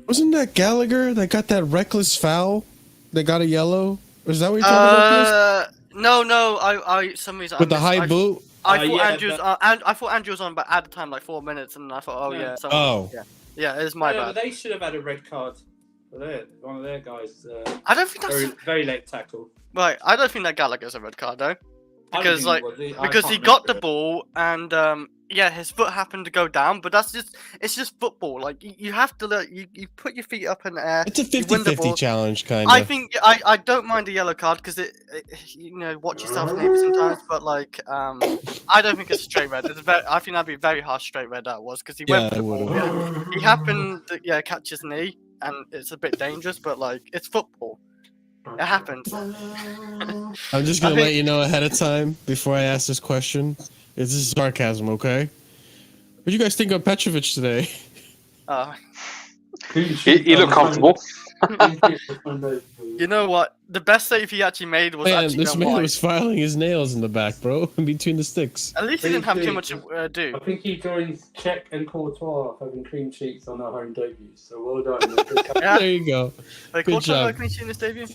Speaker 1: Wasn't that Gallagher that got that reckless foul? That got a yellow? Was that what you're talking about?
Speaker 2: No. I some reason
Speaker 1: with the high boot.
Speaker 2: I thought Andrew was on, but at the time like 4 minutes, and I thought, yeah, it's my bad.
Speaker 5: But they should have had a red card. One of their guys.
Speaker 2: I don't think that's
Speaker 5: very late tackle.
Speaker 2: Right, I don't think that Gallagher's a red card though, because he got the ball and his foot happened to go down, but it's just football. Like you have to you put your feet up in the air.
Speaker 1: It's a 50-50 challenge, kind of.
Speaker 2: I think I don't mind a yellow card because it watch yourself maybe sometimes, but like I don't think it's a straight red. I think that'd be a very harsh straight red that was because he went for the ball. Yeah. He happened to catch his knee, and it's a bit dangerous, but like it's football. It happens.
Speaker 1: I'm just gonna let you know ahead of time before I ask this question. This is sarcasm, okay? What do you guys think of Petrovic today?
Speaker 3: He looked comfortable.
Speaker 2: You know what? The best save he actually made was
Speaker 1: Man,
Speaker 2: actually
Speaker 1: this
Speaker 2: going
Speaker 1: man
Speaker 2: wide.
Speaker 1: was filing his nails in the back, bro, in between the sticks.
Speaker 2: At least he didn't have too much
Speaker 5: Please
Speaker 2: to do.
Speaker 5: I think he joins Czech and Courtois having clean sheets on their home debuts. So well done.
Speaker 2: Yeah.
Speaker 1: There you go.
Speaker 2: Like,
Speaker 1: Good
Speaker 2: Courtois
Speaker 1: job.
Speaker 2: got a clean sheet in this debut?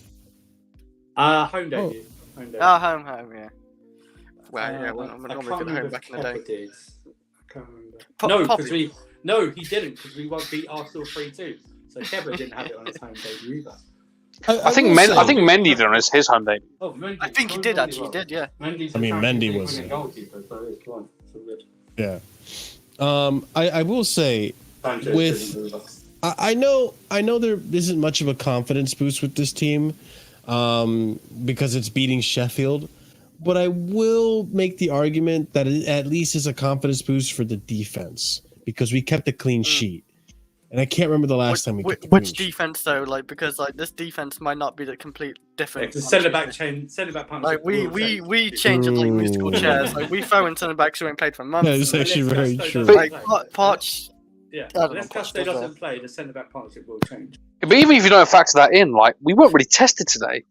Speaker 5: Home debut. Home debut.
Speaker 2: Oh, home, yeah. Well, yeah, we're
Speaker 5: I
Speaker 2: normally
Speaker 5: can't
Speaker 2: good at home
Speaker 5: remember
Speaker 2: back
Speaker 5: if
Speaker 2: in the day.
Speaker 5: Kepa did. I can't remember.
Speaker 2: Poppy.
Speaker 5: No, he didn't because we won't beat Arsenal 3-2. So Kepa didn't have it on his home debut either.
Speaker 3: I think
Speaker 1: will say-
Speaker 3: Mendy did on his home debut.
Speaker 5: Oh, Mendy.
Speaker 2: I think he did actually. He did, yeah.
Speaker 5: Mendy's
Speaker 1: I mean, Mendy
Speaker 5: Champions League
Speaker 1: was-
Speaker 5: winning goalkeeper, so it's fine. It's all good.
Speaker 1: Yeah. I will say,
Speaker 5: Sanchez
Speaker 1: With-
Speaker 5: didn't move us.
Speaker 1: I know there isn't much of a confidence boost with this team, because it's beating Sheffield, but I will make the argument that it at least is a confidence boost for the defense because we kept a clean sheet, and I can't remember the last time we kept a clean
Speaker 2: Which
Speaker 1: sheet.
Speaker 2: defense though? Like, because like this defense might not be the complete
Speaker 5: Yeah,
Speaker 2: difference.
Speaker 5: because centre back partnership.
Speaker 2: Like we
Speaker 5: will
Speaker 2: change it like musical
Speaker 1: Ooh.
Speaker 2: chairs. Like we throw in centre backs who ain't played for months.
Speaker 1: Yeah, it's
Speaker 2: and,
Speaker 1: actually very true.
Speaker 2: like Poch.
Speaker 5: Yeah,
Speaker 2: I don't
Speaker 5: unless
Speaker 2: know, Poch
Speaker 5: Castro
Speaker 2: does
Speaker 5: doesn't play, the centre back partnership will change.
Speaker 3: But even if you don't factor that in, like we weren't really tested today.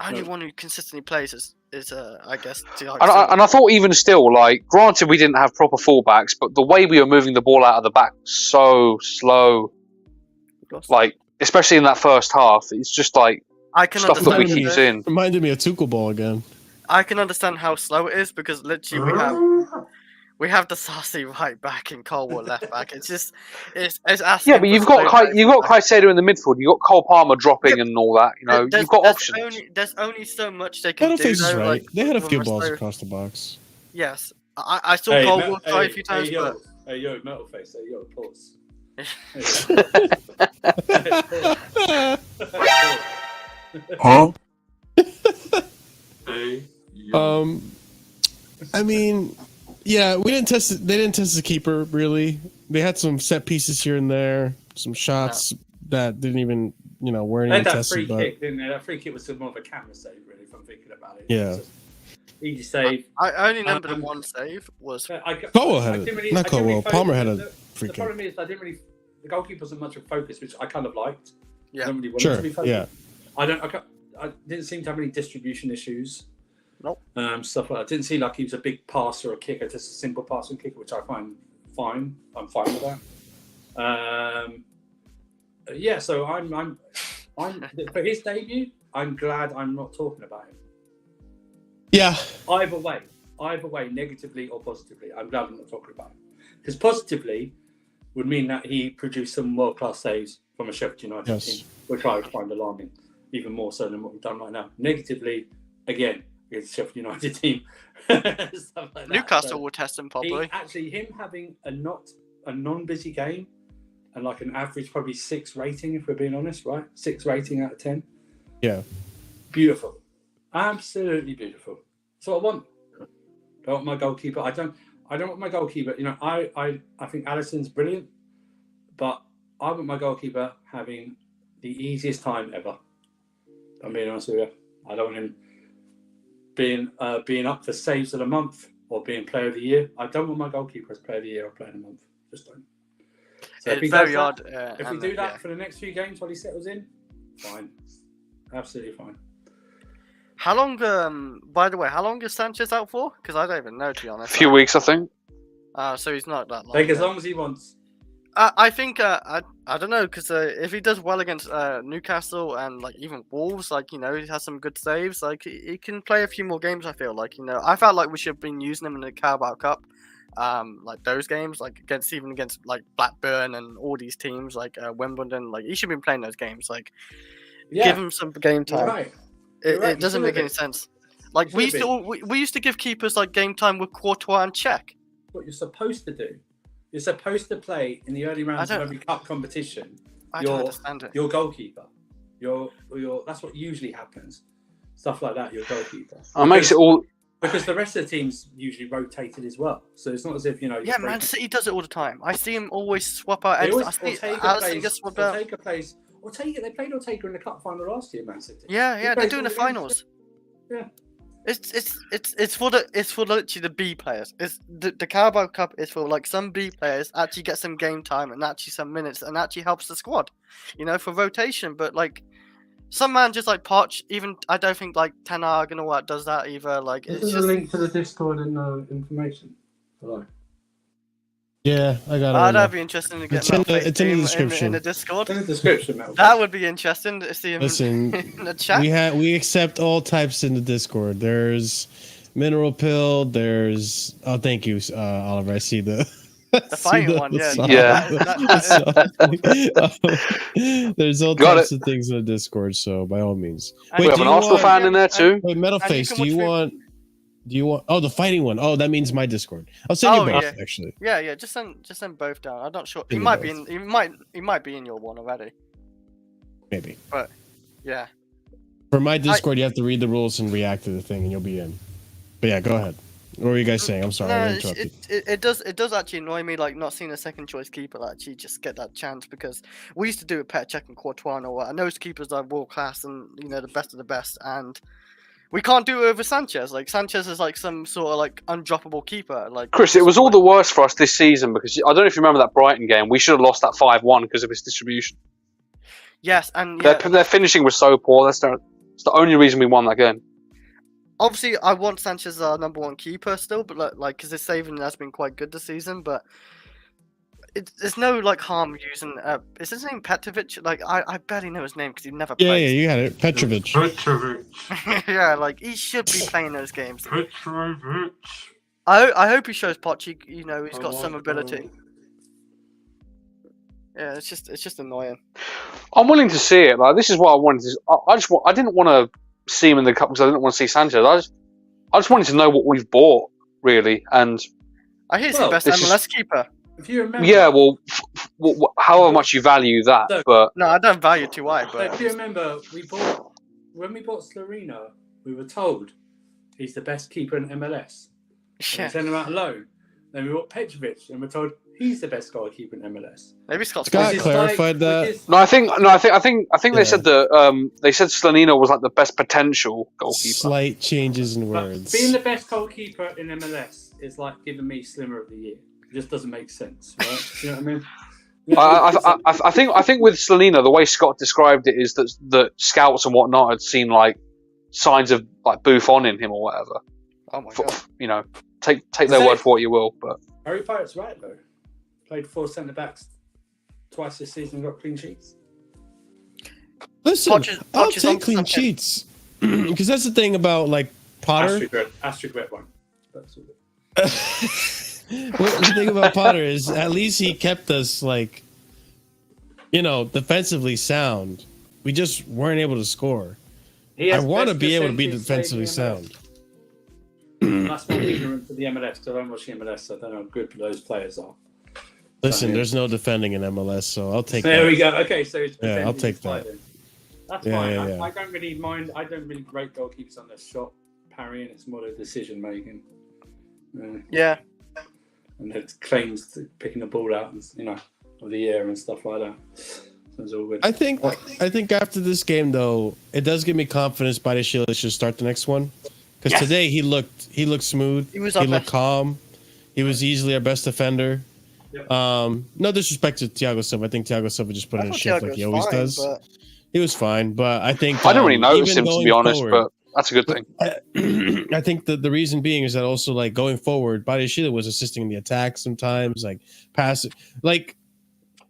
Speaker 2: Only one who consistently plays is I guess.
Speaker 3: And I thought even still, like, granted we didn't have proper fullbacks, but the way we were moving the ball out of the back so slow, like, especially in that first half, it's just like
Speaker 2: I can
Speaker 3: stuff that we
Speaker 2: understand.
Speaker 3: keep seeing.
Speaker 1: Reminded me of Tuchel ball again.
Speaker 2: I can understand how slow it is because literally we have the Sarsi right back and Colwood left back. It's just it's asking.
Speaker 3: Yeah, but you've got Caicedo in the midfield. You've got Cole Palmer dropping and all that. You know, you've got options.
Speaker 2: There's only so much they can do.
Speaker 1: Boniface is
Speaker 2: Though,
Speaker 1: right.
Speaker 2: like,
Speaker 1: They had a
Speaker 2: when
Speaker 1: few
Speaker 2: we're
Speaker 1: balls
Speaker 2: slow.
Speaker 1: across the box.
Speaker 2: Yes, I saw Colwood try a few times, but
Speaker 5: Hey, yo, metal face. Hey, yo, pause.
Speaker 6: Huh?
Speaker 5: Hey, yo.
Speaker 1: I mean, yeah, we didn't test it. They didn't test the keeper really. They had some set pieces here and there, some shots that didn't even, weren't
Speaker 5: They
Speaker 1: even
Speaker 5: had that free
Speaker 1: tested. But
Speaker 5: kick, didn't they? That free kick was more of a camera save, really, if I'm thinking about it.
Speaker 1: Yeah.
Speaker 5: It was just easy save.
Speaker 2: I only remember the one save was.
Speaker 1: Colwell had it. Not Colwell. Palmer had a free
Speaker 5: The
Speaker 1: kick.
Speaker 5: problem is, the goalkeeper wasn't much of a focus, which I kind of liked.
Speaker 2: Yeah.
Speaker 5: I don't really want
Speaker 1: Sure.
Speaker 5: it to be focused.
Speaker 1: Yeah.
Speaker 5: I didn't seem to have any distribution issues.
Speaker 2: Nope.
Speaker 5: Stuff like that. Didn't seem like he was a big passer or kicker, just a simple pass and kicker, which I find fine. I'm fine with that. Yeah, so I'm for his debut, I'm glad I'm not talking about him.
Speaker 1: Yeah.
Speaker 5: Either way, negatively or positively, I'm glad I'm not talking about him. Because positively would mean that he produced some world-class saves from a Sheffield United team, which I would find alarming, even more so than what we've done right now. Negatively, again, against Sheffield United team. Stuff like that.
Speaker 2: Newcastle
Speaker 5: So
Speaker 2: will test him probably.
Speaker 5: him having a non-busy game and like an average probably 6 rating, if we're being honest, right? 6 rating out of 10.
Speaker 1: Yeah.
Speaker 5: Beautiful. Absolutely beautiful. That's what I want. I want my goalkeeper. I don't want my goalkeeper. I think Alisson's brilliant, but I want my goalkeeper having the easiest time ever. I'm being honest with you. I don't want him being up for saves of the month or being player of the year. I don't want my goalkeeper as player of the year or player of the month. Just don't. So
Speaker 2: It's very odd.
Speaker 5: if we do that for the next few games while he settles in, fine. Absolutely fine.
Speaker 2: How long? By the way, how long is Sanchez out for? Because I don't even know, to be
Speaker 3: A
Speaker 2: honest.
Speaker 3: few weeks, I think.
Speaker 2: So he's not that long.
Speaker 5: Take as long as he wants.
Speaker 2: I think I don't know because if he does well against Newcastle and like even Wolves, he has some good saves. Like he can play a few more games. I feel like I felt like we should have been using him in the Carabao Cup, like those games, like against like Blackburn and all these teams, like Wimbledon. Like he should have been playing those games. Like give him some game
Speaker 5: You're
Speaker 2: time.
Speaker 5: right.
Speaker 2: It doesn't make any sense. Like we used to give keepers like game time with Courtois and Czech.
Speaker 5: What you're supposed to do. You're supposed to play in the early rounds of every cup competition.
Speaker 2: I don't understand it.
Speaker 5: Your goalkeeper. Your that's what usually happens. Stuff like that. Your goalkeeper.
Speaker 3: It makes it all.
Speaker 5: Because the rest of the team's usually rotated as well. So it's not as if
Speaker 2: Yeah, Man City does it all the time. I see him always swap out.
Speaker 5: They always
Speaker 2: I see
Speaker 5: Ortega
Speaker 2: Alisson gets swapped out.
Speaker 5: Ortega plays. Ortega. They played Ortega in the cup final last year, Man City.
Speaker 2: Yeah, they're doing the finals.
Speaker 5: Yeah.
Speaker 2: It's for literally the B players. It's the Carabao Cup is for like some B players actually get some game time and actually some minutes and actually helps the squad, for rotation. But like some managers like Poch, even I don't think like Ten Hag and all that does that either. Like
Speaker 5: This
Speaker 2: it's
Speaker 5: is a
Speaker 2: just
Speaker 5: link to the Discord and information. Hello.
Speaker 1: Yeah, I got it.
Speaker 2: I'd
Speaker 1: right
Speaker 2: be interested in
Speaker 1: It's
Speaker 2: getting
Speaker 1: in
Speaker 2: that
Speaker 1: the-
Speaker 2: fake
Speaker 1: it's in the
Speaker 2: team
Speaker 1: description.
Speaker 2: in the Discord.
Speaker 5: In the description, Mel.
Speaker 2: That would be interesting to see him
Speaker 1: Listen,
Speaker 2: in the chat.
Speaker 1: we accept all types in the Discord. There's Mineral Pill. There's thank you, Oliver. I see the
Speaker 2: fighting one, yeah.
Speaker 1: There's all
Speaker 3: Got
Speaker 1: types of things in the Discord, so by all means.
Speaker 2: And
Speaker 3: We have
Speaker 1: do
Speaker 3: an
Speaker 1: you
Speaker 3: Arsenal
Speaker 1: want-
Speaker 3: fan in there too.
Speaker 1: Wait, Metal
Speaker 2: and you
Speaker 1: Face,
Speaker 2: can
Speaker 1: do you
Speaker 2: watch
Speaker 1: want? Oh, the fighting one. Oh, that means my Discord. I'll send you
Speaker 2: Oh,
Speaker 1: both
Speaker 2: yeah.
Speaker 1: actually.
Speaker 2: Yeah, just send both down. I'm not sure. He
Speaker 1: Send me
Speaker 2: might
Speaker 1: both.
Speaker 2: be in. He might be in your one already.
Speaker 1: Maybe.
Speaker 2: Yeah.
Speaker 1: For my Discord, you have to read the rules and react to the thing, and you'll be in. But yeah, go ahead. What were you guys saying? I'm sorry, I
Speaker 2: No,
Speaker 1: interrupted.
Speaker 2: it does actually annoy me, like not seeing a second choice keeper actually just get that chance, because we used to do it Petr Cech and Courtois and all that, and those keepers are world class and the best of the best, and we can't do it over Sanchez. Like Sanchez is like some sort of like undroppable keeper. Like
Speaker 3: Chris, it was all the worse for us this season because I don't know if you remember that Brighton game. We should have lost that 5-1 because of his distribution.
Speaker 2: Yes, and yeah,
Speaker 3: Their finishing was so poor. It's the only reason we won that game.
Speaker 2: obviously I want Sanchez as our number one keeper still, but like because his saving has been quite good this season, but there's no like harm using. Is his name Petrovic? Like I barely know his name because he never
Speaker 1: Yeah,
Speaker 2: plays.
Speaker 1: you got it. Petrovic.
Speaker 6: Petrovic.
Speaker 2: Yeah, like he should be playing those games.
Speaker 6: Petrovic.
Speaker 2: I hope he shows Poch. He's got some ability. Yeah, it's just annoying.
Speaker 3: I'm willing to see it. Like this is what I wanted. I didn't want to see him in the cup because I didn't want to see Sanchez. I just wanted to know what we've bought really, and
Speaker 2: I hear he's
Speaker 5: Well,
Speaker 2: the best
Speaker 3: this is-
Speaker 2: MLS keeper.
Speaker 5: If you remember,
Speaker 3: yeah, well, however much you value that,
Speaker 5: No.
Speaker 3: but
Speaker 2: No, I don't value too high,
Speaker 5: so
Speaker 2: but
Speaker 5: if you remember, when we bought Slorino, we were told he's the best keeper in MLS. And
Speaker 2: yeah,
Speaker 5: we sent him out alone. Then we bought Petrovic, and we're told he's the best goalkeeper in MLS.
Speaker 2: maybe Scott's
Speaker 1: Scott
Speaker 2: better.
Speaker 5: Which is
Speaker 1: clarified that.
Speaker 5: which is-
Speaker 3: no, I think
Speaker 1: Yeah.
Speaker 3: they said that they said Slanino was like the best potential goalkeeper.
Speaker 1: Slight changes in
Speaker 5: but
Speaker 1: words.
Speaker 5: being the best goalkeeper in MLS is like giving me Slimmer of the Year. It just doesn't make sense, right? You know what I mean?
Speaker 3: I think with Slanino, the way Scott described it is that scouts and whatnot had seen like signs of like Buffon in him or whatever.
Speaker 2: Oh my god.
Speaker 3: Take their word for what you will, but
Speaker 5: Harry Pirate's right though. Played 4 centre backs twice this season and got clean sheets.
Speaker 1: Listen,
Speaker 2: Poch is
Speaker 1: I'll
Speaker 2: on
Speaker 1: take clean
Speaker 2: something.
Speaker 1: sheets because that's the thing about like Potter.
Speaker 5: Asterisk red one. That's all.
Speaker 1: Well, the thing about Potter is at least he kept us like, defensively sound. We just weren't able to score.
Speaker 5: He
Speaker 1: I
Speaker 5: has
Speaker 1: want to
Speaker 5: best
Speaker 1: be able to be
Speaker 5: percentage
Speaker 1: defensively
Speaker 5: saved in
Speaker 1: sound.
Speaker 5: MLS. That's not ignorant for the MLS. Because I don't watch the MLS, so I don't know how good those players are.
Speaker 1: Listen, there's no defending in MLS, so I'll take
Speaker 5: There
Speaker 1: that.
Speaker 5: we go. Okay, so it's
Speaker 1: Yeah, I'll
Speaker 5: defending
Speaker 1: take
Speaker 5: is
Speaker 1: that.
Speaker 5: fine. That's
Speaker 1: Yeah,
Speaker 5: fine.
Speaker 1: yeah, yeah.
Speaker 5: I don't really mind. I don't really rate goalkeepers on their shot parrying. It's more the decision making.
Speaker 2: Yeah.
Speaker 5: And it claims to picking the ball out, of the air and stuff like that. So it's all good.
Speaker 1: I think after this game though, it does give me confidence. Badiashile should start the next one because
Speaker 5: Yes.
Speaker 1: today he looked smooth.
Speaker 2: He was
Speaker 1: He
Speaker 2: our
Speaker 1: looked
Speaker 2: best.
Speaker 1: calm. He was easily our best defender.
Speaker 5: Yep.
Speaker 1: No disrespect to Thiago Silva. I think Thiago Silva just put
Speaker 2: I
Speaker 1: in a
Speaker 2: thought
Speaker 1: shift
Speaker 2: Thiago
Speaker 1: like he
Speaker 2: was
Speaker 1: always
Speaker 2: fine,
Speaker 1: does.
Speaker 2: but
Speaker 1: He was fine, but I think
Speaker 3: I don't really notice
Speaker 1: even
Speaker 3: him to
Speaker 1: going
Speaker 3: be honest.
Speaker 1: forward-
Speaker 3: But that's a good thing.
Speaker 1: I think the reason being is that also like going forward, Badiashile was assisting in the attack sometimes, like passing. Like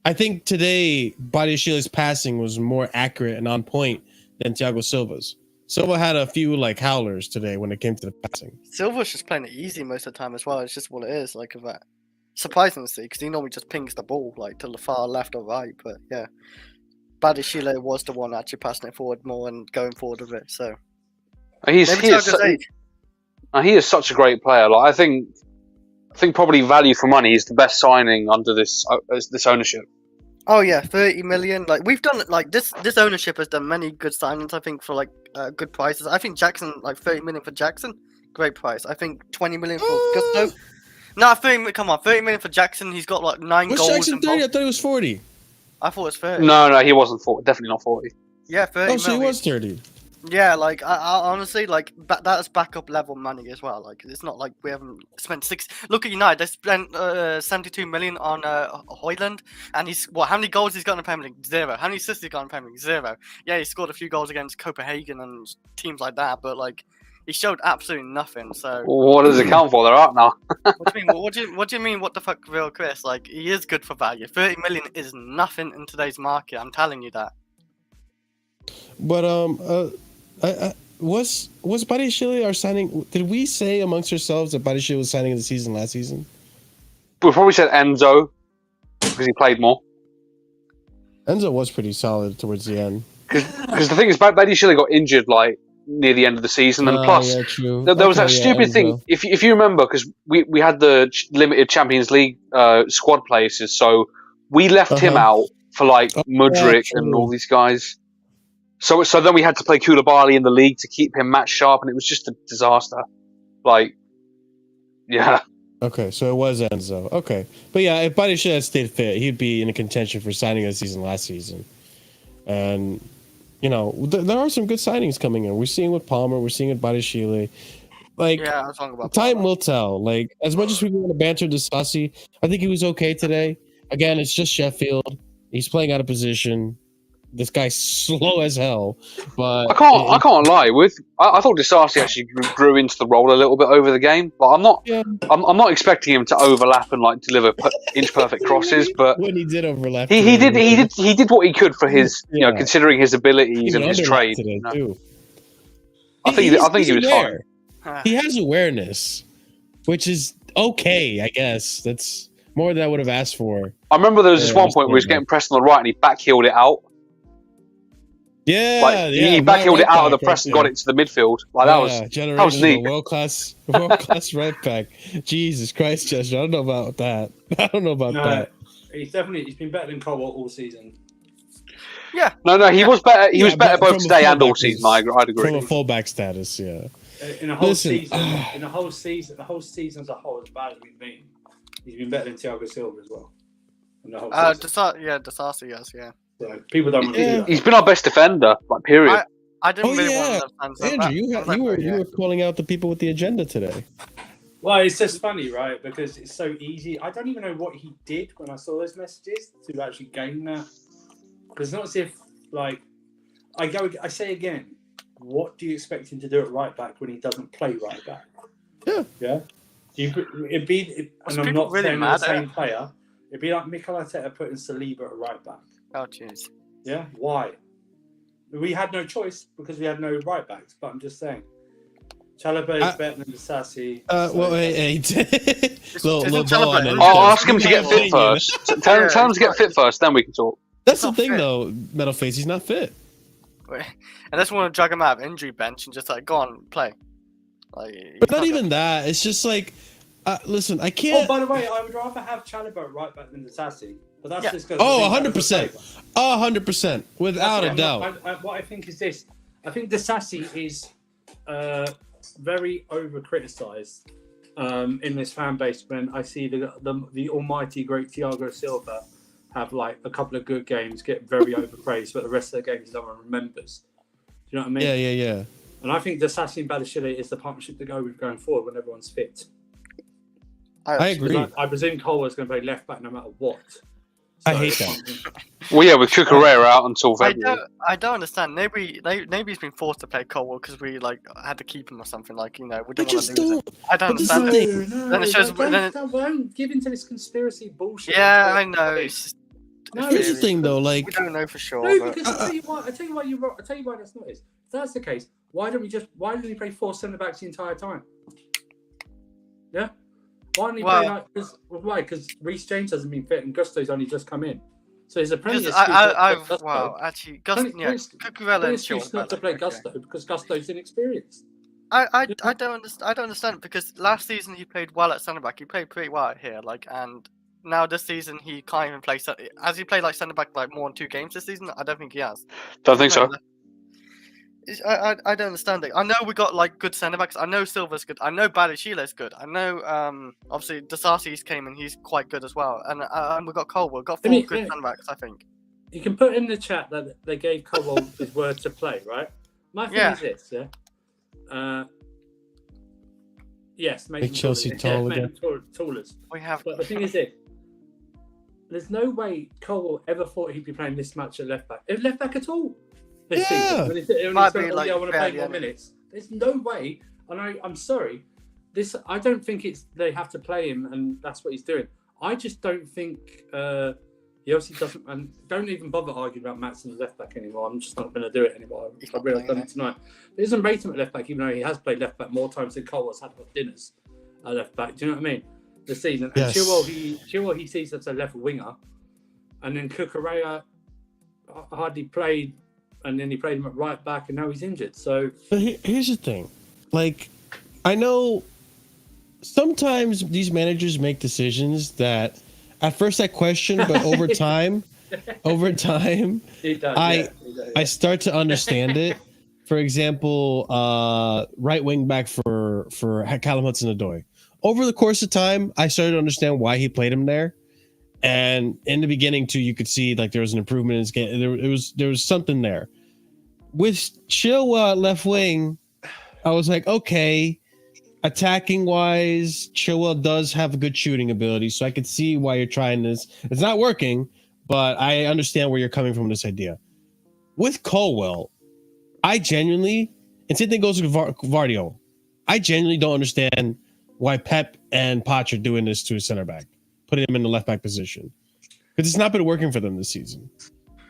Speaker 1: I think today Badiashile's passing was more accurate and on point than Thiago Silva's. Silva had a few like howlers today when it came to the passing.
Speaker 2: Silva's just playing it easy most of the time as well. It's just what it is, like of that. Surprising to see, because he normally just pings the ball like to the far left or right. But yeah, Badiashile was the one actually passing it forward more and going forward with it. So
Speaker 3: He
Speaker 2: maybe
Speaker 3: is
Speaker 2: Thiago's age.
Speaker 3: he is such a great player. Like I think probably value for money is the best signing under this ownership.
Speaker 2: Oh yeah, 30 million. Like we've done like this ownership has done many good signings. I think for like good prices. I think Jackson, like 30 million for Jackson, great price. I think 20 million for Gusto. No, 30 million for Jackson. He's got like 9
Speaker 1: Was
Speaker 2: goals.
Speaker 1: Jackson
Speaker 2: in
Speaker 1: 30? I
Speaker 2: both.
Speaker 1: thought it was 40.
Speaker 2: I thought it was 30.
Speaker 3: No, he wasn't 40. Definitely not 40.
Speaker 2: Yeah, 30
Speaker 1: Oh, so he
Speaker 2: million.
Speaker 1: was 30.
Speaker 2: Yeah, like I honestly like that's backup level money as well. Like it's not like we haven't spent six. Look at United; they spent 72 million on Højlund, and he's how many goals he's got in the Premier League? 0. How many assists he got in the Premier League? 0. Yeah, he scored a few goals against Copenhagen and teams like that, but like he showed absolutely nothing. So
Speaker 3: What does it count for? They're out now.
Speaker 2: what do you mean? What do you mean? What the fuck, real Chris? Like he is good for value. 30 million is nothing in today's market. I'm telling you that.
Speaker 1: But was Badiashile our signing? Did we say amongst ourselves that Badiashile was signing of the season last season?
Speaker 3: We probably said Enzo because he played more.
Speaker 1: Enzo was pretty solid towards the end.
Speaker 3: Because the thing is, Badiashile got injured like near the end of the season, and plus
Speaker 1: yeah, true.
Speaker 3: there was that stupid
Speaker 1: Enzo.
Speaker 3: thing. If you remember, because we had the limited Champions League squad places, so we left him out for like Mudryk and all these guys. So then we had to play Koulibaly in the league to keep him match sharp, and it was just a disaster. Like, yeah.
Speaker 1: Okay, so it was Enzo. Okay, but yeah, if Badiashile had stayed fit, he'd be in a contention for signing of the season last season. And you know, there are some good signings coming in. We're seeing with Palmer, we're seeing with Badiashile. Like,
Speaker 2: Yeah, I was talking about
Speaker 1: time
Speaker 2: Palmer.
Speaker 1: will tell. Like, as much as we want to banter Disasi, I think he was okay today. Again, it's just Sheffield. He's playing out of position. This guy's slow as hell, but
Speaker 3: I can't lie. I thought Disasi actually grew into the role a little bit over the game. But I'm not expecting him to overlap and like deliver inch perfect crosses. But
Speaker 1: when he did overlap,
Speaker 3: he did what he could for his you know, considering his abilities and his trade.
Speaker 1: Today,
Speaker 3: You know?
Speaker 1: too.
Speaker 3: I think he was
Speaker 1: aware.
Speaker 3: fine.
Speaker 1: He has awareness, which is okay, I guess. That's more than I would have asked for.
Speaker 3: I remember there was this one point where he was getting pressed on the right and he backheeled it out.
Speaker 1: Yeah,
Speaker 3: he backheeled it out of the press and got it to the midfield. Like that was neat.
Speaker 1: World class right back. Jesus Christ, Chester. I don't know about that. I don't know about that.
Speaker 5: He's been better than Cole all season.
Speaker 2: Yeah.
Speaker 3: No, he was better. He was better both today and all season. I'd agree.
Speaker 1: From a fullback status, yeah.
Speaker 5: In a whole season, the whole season as a whole, as bad as we've been, he's been better than Thiago Silva as well. In the whole season.
Speaker 2: Disasi, yes, yeah.
Speaker 5: So people don't want to do that.
Speaker 3: He's been our best defender, like period.
Speaker 2: I didn't really want to
Speaker 1: Andrew, you were calling out the people with the agenda today.
Speaker 5: Well, it's just funny, right? Because it's so easy. I don't even know what he did when I saw those messages to actually gain that. Because it's not as if, like, I say again, what do you expect him to do at right back when he doesn't play right back? Yeah. And I'm not
Speaker 2: really
Speaker 5: saying
Speaker 2: mad,
Speaker 5: the same player. It'd be like Mikel Arteta putting Saliba at right back.
Speaker 2: Oh, jeez.
Speaker 5: Yeah. Why? We had no choice because we had no right backs. But I'm just saying, Chalobah is better than Disasi.
Speaker 1: Well, hey,
Speaker 3: I'll ask him to get fit first. Tell him to get fit first, then we can talk.
Speaker 1: That's the thing, though, Metalface. He's not fit.
Speaker 2: And I just want to drag him out of injury bench and just like go on play. Like,
Speaker 1: but not even that. It's just like, listen, I can't.
Speaker 5: Oh, by the way, I would rather have Chalobah at right back than Disasi. But that's just because
Speaker 1: 100%. 100%. Without a doubt.
Speaker 5: What I think is this. I think Disasi is very over-criticised in this fan base when I see the almighty great Thiago Silva have like a couple of good games, get very overpraised, but the rest of the games no one remembers. Do you know what I mean?
Speaker 1: Yeah.
Speaker 5: And I think Disasi and Badiashile is the partnership to go with going forward when everyone's fit.
Speaker 1: I agree.
Speaker 5: I presume Cole is going to play left back no matter what.
Speaker 1: I hate that.
Speaker 3: Well, yeah, with Cucurella out until February.
Speaker 2: I don't understand. Maybe he's been forced to play Cole because we like had to keep him or something. Like, you know, we didn't want to lose him. I don't understand it. Then it shows.
Speaker 5: Don't give into this conspiracy bullshit.
Speaker 2: Yeah, I know.
Speaker 1: Here's the thing, though. Like,
Speaker 2: we don't know for sure.
Speaker 5: No, because I tell you why that's not it. If that's the case, why don't we play 4 centre backs the entire time? Yeah. Why don't he play like? Why? Because Reece James hasn't been fit and Gusto's only just come in. So there's a plenty of
Speaker 2: actually, Cucurella and Shaw
Speaker 5: not to play Gusto because Gusto's inexperienced.
Speaker 2: I don't understand because last season he played well at centre back. He played pretty well here, like, and now this season he can't even play. Has he played like centre back like more than 2 games this season? I don't think he has.
Speaker 3: Don't think so.
Speaker 2: I don't understand it. I know we got like good centre backs. I know Silva's good. I know Badiashile's good. I know obviously Disasi's came and he's quite good as well. And we got Colwell. We've got 4 good centre backs, I think.
Speaker 5: You can put in the chat that they gave Colwell his word to play, right? My thing
Speaker 2: Yeah.
Speaker 5: is this, yes,
Speaker 1: Make Chelsea tall again.
Speaker 5: Tallest.
Speaker 2: We have.
Speaker 5: But the thing is this. There's no way Cole ever thought he'd be playing this match at left back. Left back at all. This season. When he
Speaker 2: Might
Speaker 5: said,
Speaker 2: be like
Speaker 5: I want to play
Speaker 2: barely
Speaker 5: more
Speaker 2: any.
Speaker 5: minutes. There's no way. And I'm sorry. I don't think they have to play him, and that's what he's doing. I just don't think he obviously doesn't. And don't even bother arguing about Maatsen as left back anymore. I'm just not going to do it anymore.
Speaker 2: He's
Speaker 5: I
Speaker 2: not
Speaker 5: realised
Speaker 2: playing
Speaker 5: that tonight. He doesn't rate him at left back, even though he has played left back more times than Cole has had for dinners at left back. Do you know what I mean? This season.
Speaker 1: Yes.
Speaker 5: And Chilwell, he sees as a left winger. And then Cucurella hardly played, and then he played him at right back, and now he's injured. So,
Speaker 1: But here's the thing. Like, I know sometimes these managers make decisions that at first I question, but over time,
Speaker 5: he does,
Speaker 1: I start to understand it. For example, right wing back for Callum Hudson-Odoi. Over the course of time, I started to understand why he played him there. And in the beginning too, you could see like there was an improvement in his game. There was something there. With Chilwell left wing, I was like, okay, attacking wise, Chilwell does have a good shooting ability, so I could see why you're trying this. It's not working, but I understand where you're coming from with this idea. With Colwell, I genuinely, and same thing goes with Vardio, I genuinely don't understand why Pep and Poch are doing this to a center back, putting him in the left back position, because it's not been working for them this season.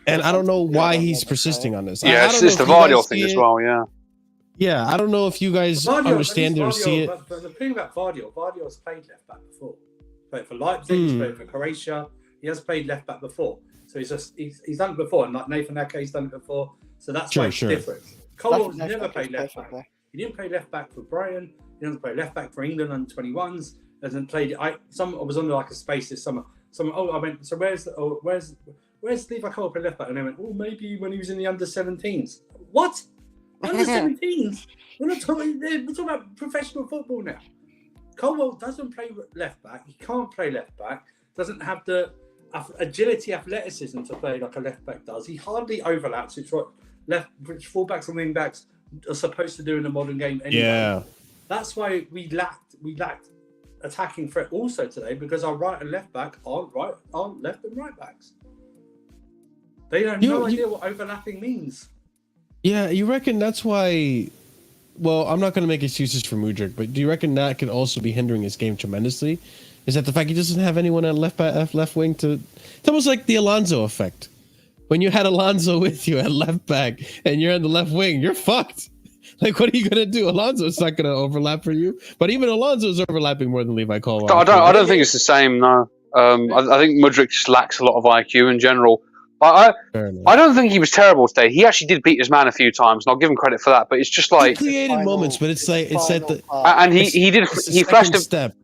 Speaker 1: And I don't know why he's persisting on this.
Speaker 3: Yeah,
Speaker 1: I
Speaker 3: it's
Speaker 1: don't know
Speaker 3: just the
Speaker 1: if you guys
Speaker 3: Vardio
Speaker 1: see
Speaker 3: thing as
Speaker 1: it.
Speaker 3: well, yeah.
Speaker 1: Yeah, I don't know if you guys understand it or see it.
Speaker 5: But the thing about Vardio's played left back before. Played for Leipzig, he's played for Croatia. He has played left back before. So he's done it before. And like Nathan Ake, he's done it before. So that's why it's different. Colwell's never played left back. He didn't play left back for Brighton. He doesn't play left back for England under 21s. Hasn't played. I was under like a space this summer. I went. So where's Levi Cole play left back? And they went, oh, maybe when he was in the under 17s. What? Under 17s? We're talking about professional football now. Colwell doesn't play left back. He can't play left back. Doesn't have the agility, athleticism to play like a left back does. He hardly overlaps, which fullbacks and wing backs are supposed to do in a modern game anyway. Yeah. That's why we lacked attacking threat also today, because our right and left back aren't left and right backs. They have no idea what overlapping means. Yeah,
Speaker 1: you reckon that's why? Well, I'm not going to make excuses for Mudryk, but do you reckon that could also be hindering his game tremendously? Is that the fact he doesn't have anyone at left wing to? It's almost like the Alonso effect. When you had Alonso with you at left back and you're on the left wing, you're fucked. Like, what are you gonna do? Alonso's not gonna overlap for you, but even Alonso's overlapping more than Levi Colwell.
Speaker 3: I don't think it's the same. No, I think Mudryk just lacks a lot of IQ in general. I don't think he was terrible today. He actually did beat his man a few times, and I'll give him credit for that. But it's just like
Speaker 1: he created moments, but it's like
Speaker 3: and he flashed a step.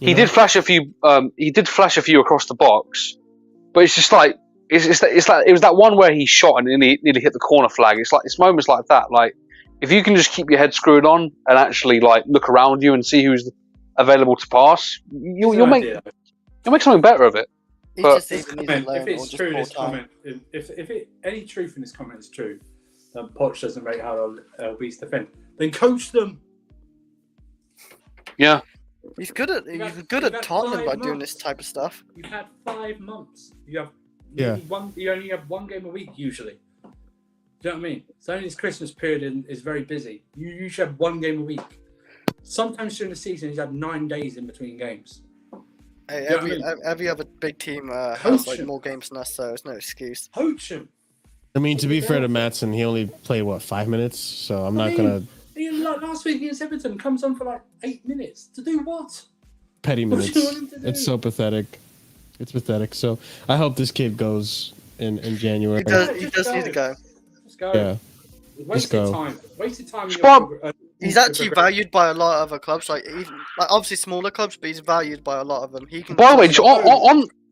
Speaker 3: He did flash a few. He did flash a few across the box, but it's just like it's like it was that one where he shot and nearly hit the corner flag. It's moments like that. Like, if you can just keep your head screwed on and actually like look around you and see who's available to pass, you'll make something better of it.
Speaker 5: If it's true, this comment, if any truth in this comment is true, that Poch doesn't rate how LB's defend, then coach them.
Speaker 3: Yeah.
Speaker 2: He's good at Tottenham by doing this type of stuff.
Speaker 5: You've had 5 months. You have You only have 1 game a week usually. Do you know what I mean? So only this Christmas period is very busy. You usually have 1 game a week. Sometimes during the season, he's had 9 days in between games.
Speaker 2: Hey, every other big team has like more games than us, so it's no excuse.
Speaker 5: Coach him.
Speaker 1: I mean, to be fair to Maatsen, he only played 5 minutes, so I'm not gonna.
Speaker 5: Like last week against Everton, comes on for like 8 minutes to do what?
Speaker 1: Petty minutes. It's so pathetic. It's pathetic. So I hope this kid goes in January.
Speaker 2: He does need to go.
Speaker 5: Let's go.
Speaker 1: Yeah.
Speaker 5: Wasted time.
Speaker 2: He's actually valued by a lot of other clubs, like obviously smaller clubs, but he's valued by a lot of them.
Speaker 3: By the way,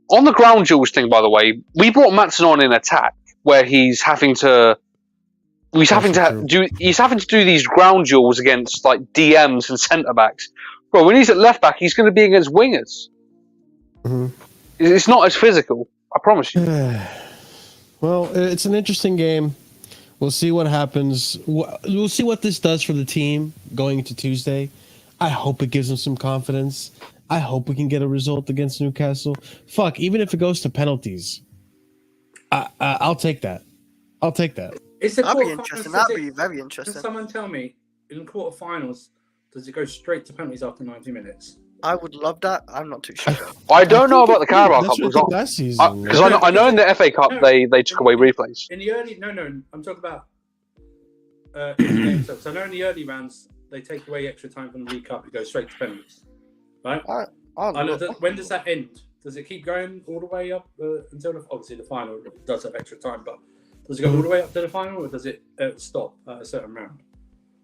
Speaker 3: on the ground jewels thing, by the way, we brought Maatsen on in attack where he's having to do these ground duels against like DMs and centre backs. Bro, when he's at left back, he's going to be against wingers.
Speaker 1: Mm-hmm.
Speaker 3: It's not as physical, I promise you.
Speaker 1: Well, it's an interesting game. We'll see what happens. We'll see what this does for the team going into Tuesday. I hope it gives them some confidence. I hope we can get a result against Newcastle. Fuck, even if it goes to penalties, I'll take that. I'll take that.
Speaker 5: It's a
Speaker 2: That'd be
Speaker 5: quarterfinals,
Speaker 2: interesting.
Speaker 5: does
Speaker 2: That'd
Speaker 5: it-
Speaker 2: be very
Speaker 5: Can
Speaker 2: interesting.
Speaker 5: someone tell me, in quarterfinals, does it go straight to penalties after 90 minutes?
Speaker 2: I would love that. I'm not too sure.
Speaker 3: I don't know about the
Speaker 1: That's
Speaker 3: Carabao Cup
Speaker 1: what I
Speaker 3: because
Speaker 1: did last season.
Speaker 3: I know in the FA Cup they took away replays.
Speaker 5: In the early, no, I'm talking about in the game. So I know in the early rounds they take away extra time from the League Cup. It goes straight to penalties, right? I know when does that end? Does it keep going all the way up until obviously the final does have extra time, but does it go all the way up to the final, or does it stop at a certain round?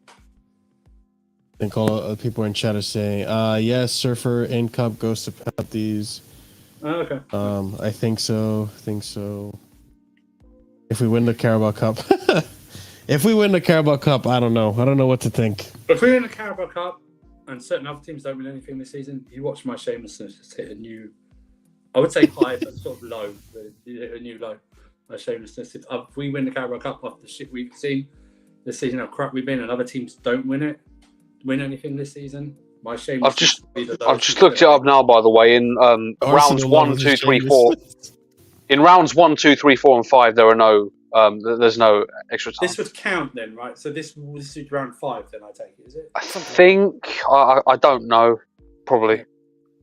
Speaker 1: I think all the people in chat are saying, yes, Surfer in Cup goes to penalties.
Speaker 5: Oh, okay.
Speaker 1: I think so. If we win the Carabao Cup. If we win the Carabao Cup, I don't know. I don't know what to think.
Speaker 5: If we win the Carabao Cup and certain other teams don't win anything this season, you watch my shamelessness just hit a new, I would say high, but sort of low. You hit a new low. My shamelessness. If we win the Carabao Cup after the shit we've seen this season, how crap we've been, and other teams don't win anything this season, my shamelessness.
Speaker 3: I've just looked it up now. By the way, in rounds 1, 2, 3, 4. In rounds 1, 2, 3, 4, and 5, there are no. There's no extra time.
Speaker 5: This would count then, right? So this is round 5. Then I take it, is it?
Speaker 3: I think I don't know. Probably.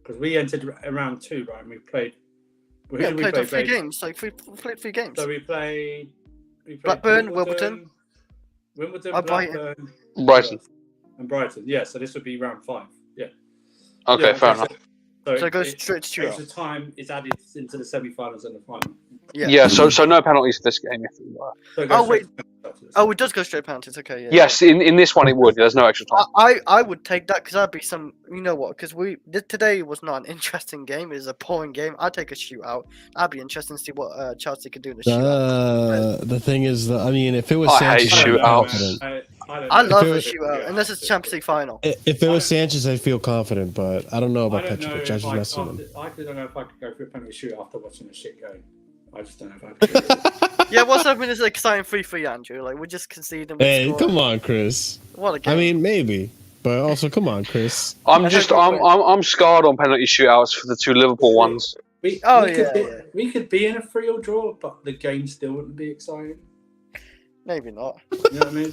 Speaker 5: Because we entered round 2, right? And we played. Who
Speaker 2: Yeah,
Speaker 5: did we
Speaker 2: played
Speaker 5: play?
Speaker 2: on 3 games. Like we played 3 games.
Speaker 5: So we played
Speaker 2: Blackburn, Wimbledon,
Speaker 5: Brighton,
Speaker 3: Brighton.
Speaker 5: and Brighton. Yeah, so this would be round 5. Yeah.
Speaker 3: Okay,
Speaker 5: Yeah,
Speaker 3: fair enough.
Speaker 2: So it goes straight to
Speaker 5: extra time is added into the semi-finals and the final.
Speaker 3: Yeah. So no penalties for this game. If we were.
Speaker 5: So it
Speaker 2: Oh,
Speaker 5: goes
Speaker 2: wait.
Speaker 5: straight to penalties.
Speaker 2: Oh, it does go straight penalties. Okay, yeah.
Speaker 3: Yes, in this one it would. There's no extra time.
Speaker 2: I would take that because that'd be some. You know what? Because today was not an interesting game. It was a boring game. I'd take a shootout. That'd be interesting to see what Chelsea could do in the shootout.
Speaker 1: The thing is, that I mean, if it was
Speaker 3: I hate
Speaker 1: Sanchez, I'd be
Speaker 3: shootouts.
Speaker 1: confident.
Speaker 2: I love
Speaker 1: If
Speaker 2: a
Speaker 1: it
Speaker 2: shootout, unless it's Champions League final.
Speaker 1: If it was Sanchez, I'd feel confident, but I don't know about
Speaker 5: I don't know
Speaker 1: Petrovic.
Speaker 5: if
Speaker 1: I just messed with him.
Speaker 5: I don't know if I could go for a penalty shoot after watching a shit game. I just don't know if I could. Do it.
Speaker 2: Yeah, what's happening is exciting 3-3, Andrew. Like we're just conceding.
Speaker 1: Hey, come on, Chris.
Speaker 2: What a game.
Speaker 1: I mean, maybe, but also, come on, Chris.
Speaker 3: I'm scarred on penalty shootouts for the 2 Liverpool ones.
Speaker 5: We could be in a 3-3 draw, but the game still wouldn't be exciting.
Speaker 2: Maybe not.
Speaker 5: You know what I mean?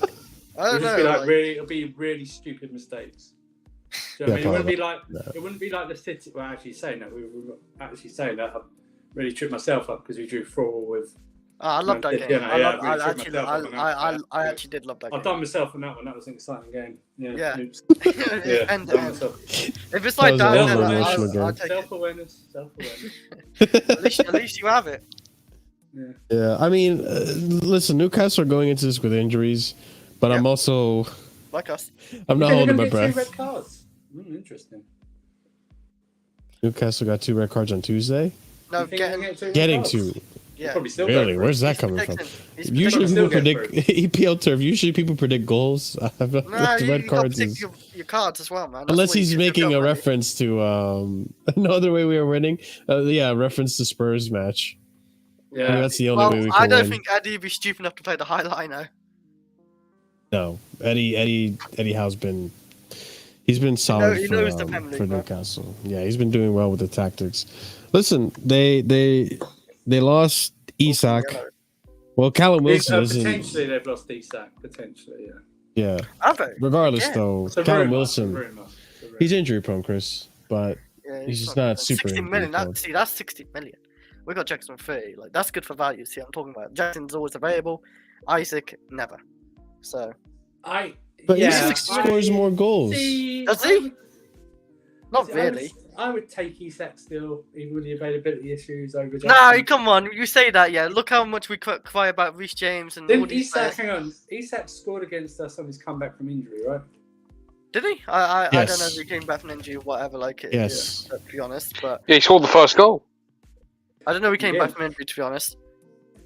Speaker 2: I don't
Speaker 5: It'll just
Speaker 2: know.
Speaker 5: be like
Speaker 2: like-
Speaker 5: it'll be really stupid mistakes. Do you know what I mean? It wouldn't be like
Speaker 1: No.
Speaker 5: it wouldn't be like the City. Well, actually saying that I really tripped myself up because we drew 4 with.
Speaker 2: I love that
Speaker 5: Yeah,
Speaker 2: game.
Speaker 5: no,
Speaker 2: I
Speaker 5: yeah,
Speaker 2: love-
Speaker 5: really
Speaker 2: I
Speaker 5: tripped
Speaker 2: actually,
Speaker 5: myself up on that.
Speaker 2: I actually did love that
Speaker 5: I've
Speaker 2: game.
Speaker 5: done myself on that one. That was an exciting game. Yeah.
Speaker 2: Yeah.
Speaker 5: Oops.
Speaker 2: Yeah, and
Speaker 5: done myself.
Speaker 2: if it's like
Speaker 1: That
Speaker 2: that,
Speaker 1: was a
Speaker 2: then
Speaker 1: very emotional game.
Speaker 2: I'll take it.
Speaker 5: Self-awareness.
Speaker 2: At least you have it.
Speaker 5: Yeah.
Speaker 1: Yeah, I mean, listen, Newcastle are going into this with injuries, but I'm also,
Speaker 2: Like us.
Speaker 1: I'm not
Speaker 5: They're
Speaker 1: holding
Speaker 5: gonna
Speaker 1: my
Speaker 5: get 2
Speaker 1: breath.
Speaker 5: red cards. Interesting.
Speaker 1: Newcastle got 2 red cards on Tuesday.
Speaker 2: No,
Speaker 5: You think they're gonna get 2 red
Speaker 1: Getting
Speaker 5: cards?
Speaker 1: 2.
Speaker 2: yeah.
Speaker 5: Probably still
Speaker 1: Really?
Speaker 5: go for
Speaker 1: Where's
Speaker 5: it.
Speaker 1: that coming from?
Speaker 2: He's
Speaker 1: Usually
Speaker 5: still
Speaker 1: people
Speaker 5: get
Speaker 1: predict EPL turf. Usually people predict goals.
Speaker 2: No, you
Speaker 1: Red
Speaker 2: got to
Speaker 1: cards
Speaker 2: predict
Speaker 1: is,
Speaker 2: your cards as well, man. That's
Speaker 1: unless
Speaker 2: what you
Speaker 1: he's
Speaker 2: do to
Speaker 1: making
Speaker 2: build
Speaker 1: a
Speaker 2: money.
Speaker 1: reference to no other way we are winning. Yeah, reference to Spurs match. I mean,
Speaker 5: Yeah.
Speaker 1: that's the only way we
Speaker 2: Well,
Speaker 1: can
Speaker 2: I don't
Speaker 1: win.
Speaker 2: think Eddie would be stupid enough to play the highlight now.
Speaker 1: No, Eddie Howe's been. He's been solid
Speaker 2: he knows the Premier League,
Speaker 1: for
Speaker 2: bro.
Speaker 1: Newcastle. Yeah, he's been doing well with the tactics. Listen, they lost Isak. Well, Callum Wilson isn't.
Speaker 5: Potentially they've lost Isak. Potentially, yeah.
Speaker 1: Yeah.
Speaker 2: Have they?
Speaker 1: Regardless,
Speaker 2: Yeah.
Speaker 1: though,
Speaker 5: It's a
Speaker 1: Callum
Speaker 5: rumour,
Speaker 1: Wilson,
Speaker 5: it's a rumour, it's a rumour.
Speaker 1: he's injury prone, Chris, but
Speaker 2: Yeah,
Speaker 1: he's just not super
Speaker 2: 60 million.
Speaker 1: injury-prone.
Speaker 2: That's 60 million. We got Jackson 30. Like that's good for value. See, I'm talking about Jackson's always available. Isaac never. So
Speaker 1: But
Speaker 5: yeah,
Speaker 1: Isak scores more goals.
Speaker 2: Does he? Not really.
Speaker 5: I would take Isak still, even with the availability issues over
Speaker 2: No,
Speaker 5: Jackson.
Speaker 2: come on. You say that, yeah. Look how much we cry about Reece James and all
Speaker 5: Didn't
Speaker 2: these
Speaker 5: Isak,
Speaker 2: players.
Speaker 5: hang on, Isak scored against us on his comeback from injury, right?
Speaker 2: Did he? I don't know if
Speaker 1: Yes.
Speaker 2: he came back from injury or whatever. Like,
Speaker 1: Yes.
Speaker 2: to be honest, but
Speaker 3: Yeah, he scored the first goal.
Speaker 2: I don't know. He came
Speaker 5: Yeah.
Speaker 2: back from injury. To be honest,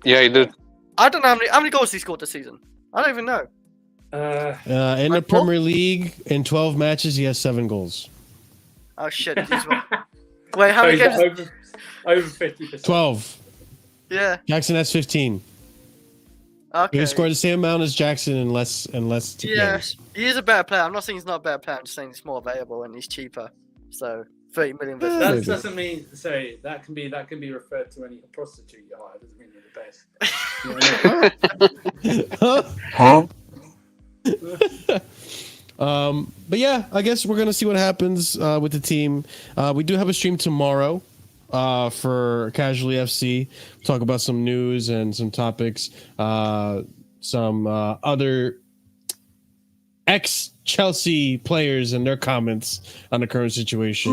Speaker 3: Yeah, he did.
Speaker 2: I don't know how many goals he scored this season. I don't even know.
Speaker 1: In the
Speaker 2: Like, what?
Speaker 1: Premier League, in 12 matches, he has 7 goals.
Speaker 2: Oh shit! Wait, how many
Speaker 5: he's
Speaker 2: games?
Speaker 5: over 50%.
Speaker 1: 12.
Speaker 2: Yeah.
Speaker 1: Jackson has 15.
Speaker 2: Okay.
Speaker 1: He scored the same amount as Jackson in less
Speaker 2: Yeah,
Speaker 1: games.
Speaker 2: he is a better player. I'm not saying he's not a better player. I'm just saying he's more available and he's cheaper. So 30 million versus.
Speaker 5: That
Speaker 1: Maybe.
Speaker 5: doesn't mean. Sorry, that can be referred to any prostitute you hire. Doesn't mean you're the best. You know what I mean?
Speaker 6: Huh?
Speaker 1: But yeah, I guess we're gonna see what happens with the team. We do have a stream tomorrow for Casually FC. Talk about some news and some topics. Some other ex-Chelsea players and their comments on the current situation.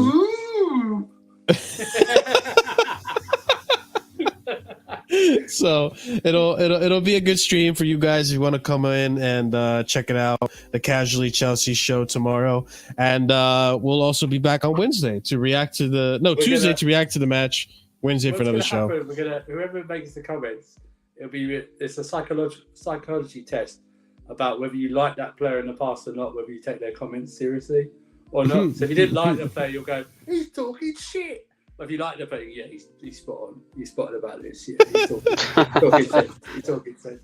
Speaker 1: So it'll be a good stream for you guys if you want to come in and check it out. The Casually Chelsea show tomorrow, and we'll also be back on Wednesday to react to Tuesday to react to the match. Wednesday for another show.
Speaker 5: We're gonna whoever makes the comments, it's a psychology test about whether you like that player in the past or not, whether you take their comments seriously or not. So if you didn't like the player, you'll go, he's talking shit. But if you like the player, yeah, he's spot on. He's spotted about this. Yeah, he's talking sense. He's talking sense.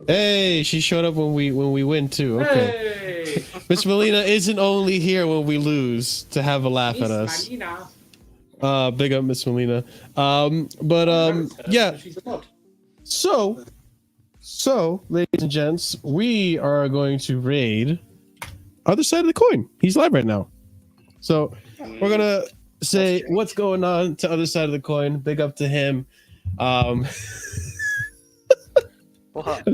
Speaker 1: Hey, she showed up when we win too. Okay.
Speaker 5: Hey!
Speaker 1: Miss Melina isn't only here when we lose to have a laugh at us. Big up Miss Melina. Yeah.
Speaker 5: She's a mod.
Speaker 1: So, ladies and gents, we are going to raid other side of the coin. He's live right now. So we're gonna say what's going on to other side of the coin. Big up to him. I'm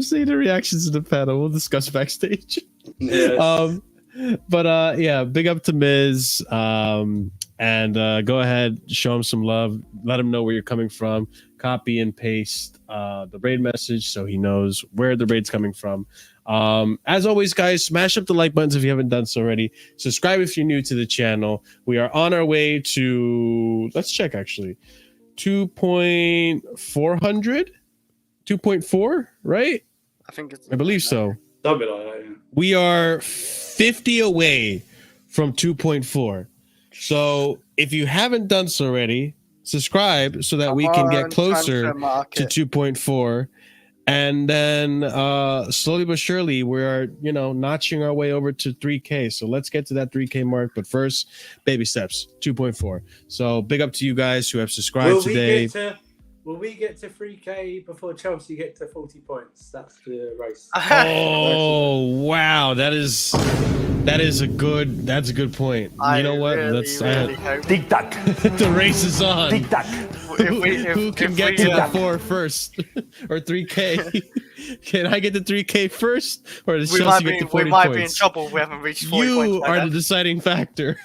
Speaker 1: seeing the reactions in the panel. We'll discuss backstage.
Speaker 5: Yes.
Speaker 1: Yeah, big up to Miz. And go ahead, show him some love. Let him know where you're coming from. Copy and paste the raid message so he knows where the raid's coming from. As always, guys, smash up the like buttons if you haven't done so already. Subscribe if you're new to the channel. We are on our way to, let's check actually, 2.4, right? I believe so.
Speaker 5: Something like that, yeah.
Speaker 1: We are 50 away from 2.4. So if you haven't done so already, subscribe so that we can get closer to 2.4. And then slowly but surely we are, notching our way over to 3K. So let's get to that 3K mark. But first, baby steps, 2.4. So big up to you guys who have subscribed today.
Speaker 5: Will we get to 3K before Chelsea get to 40 points? That's the race.
Speaker 1: Oh wow, that's a good point. You know what?
Speaker 6: Tic tac.
Speaker 1: The race is on.
Speaker 6: Tic tac.
Speaker 1: Who can get to the 4 first or 3K? Can I get to 3K first, or does Chelsea get to 40
Speaker 2: we might
Speaker 1: points?
Speaker 2: be in trouble. We haven't reached 40 points.
Speaker 1: You are the deciding factor.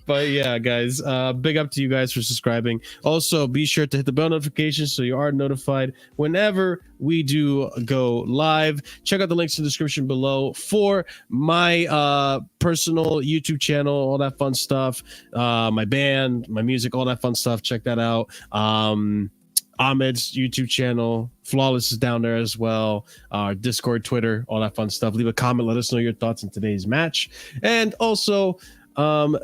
Speaker 1: But yeah, guys, big up to you guys for subscribing. Also, be sure to hit the bell notification so you are notified whenever we do go live. Check out the links in the description below for my personal YouTube channel, all that fun stuff, my band, my music, all that fun stuff. Check that out. Ahmed's YouTube channel, Flawless is down there as well. Our Discord, Twitter, all that fun stuff. Leave a comment, let us know your thoughts on today's match. And also,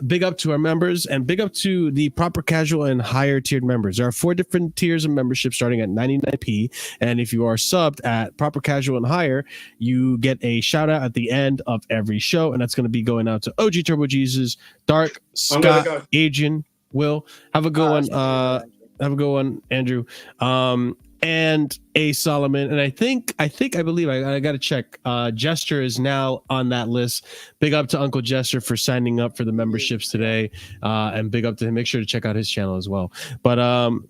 Speaker 1: big up to our members and big up to the proper casual and higher tiered members. There are 4 different tiers of membership starting at 99p, and if you are subbed at proper casual and higher, you get a shout out at the end of every show, and that's going to be going out to OG Turbo Jesus, Dark, Scott, Adrian, Will. Have a good one. Have a good one, Andrew. And A Solomon, and I believe I gotta check. Jester is now on that list. Big up to Uncle Jester for signing up for the memberships today, and big up to him. Make sure to check out his channel as well. But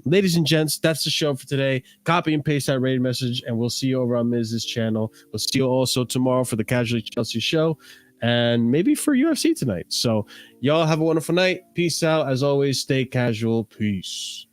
Speaker 1: ladies and gents, that's the show for today. Copy and paste that raid message, and we'll see you over on Miz's channel. We'll see you also tomorrow for the Casually Chelsea show, and maybe for UFC tonight. So y'all have a wonderful night. Peace out. As always, stay casual. Peace.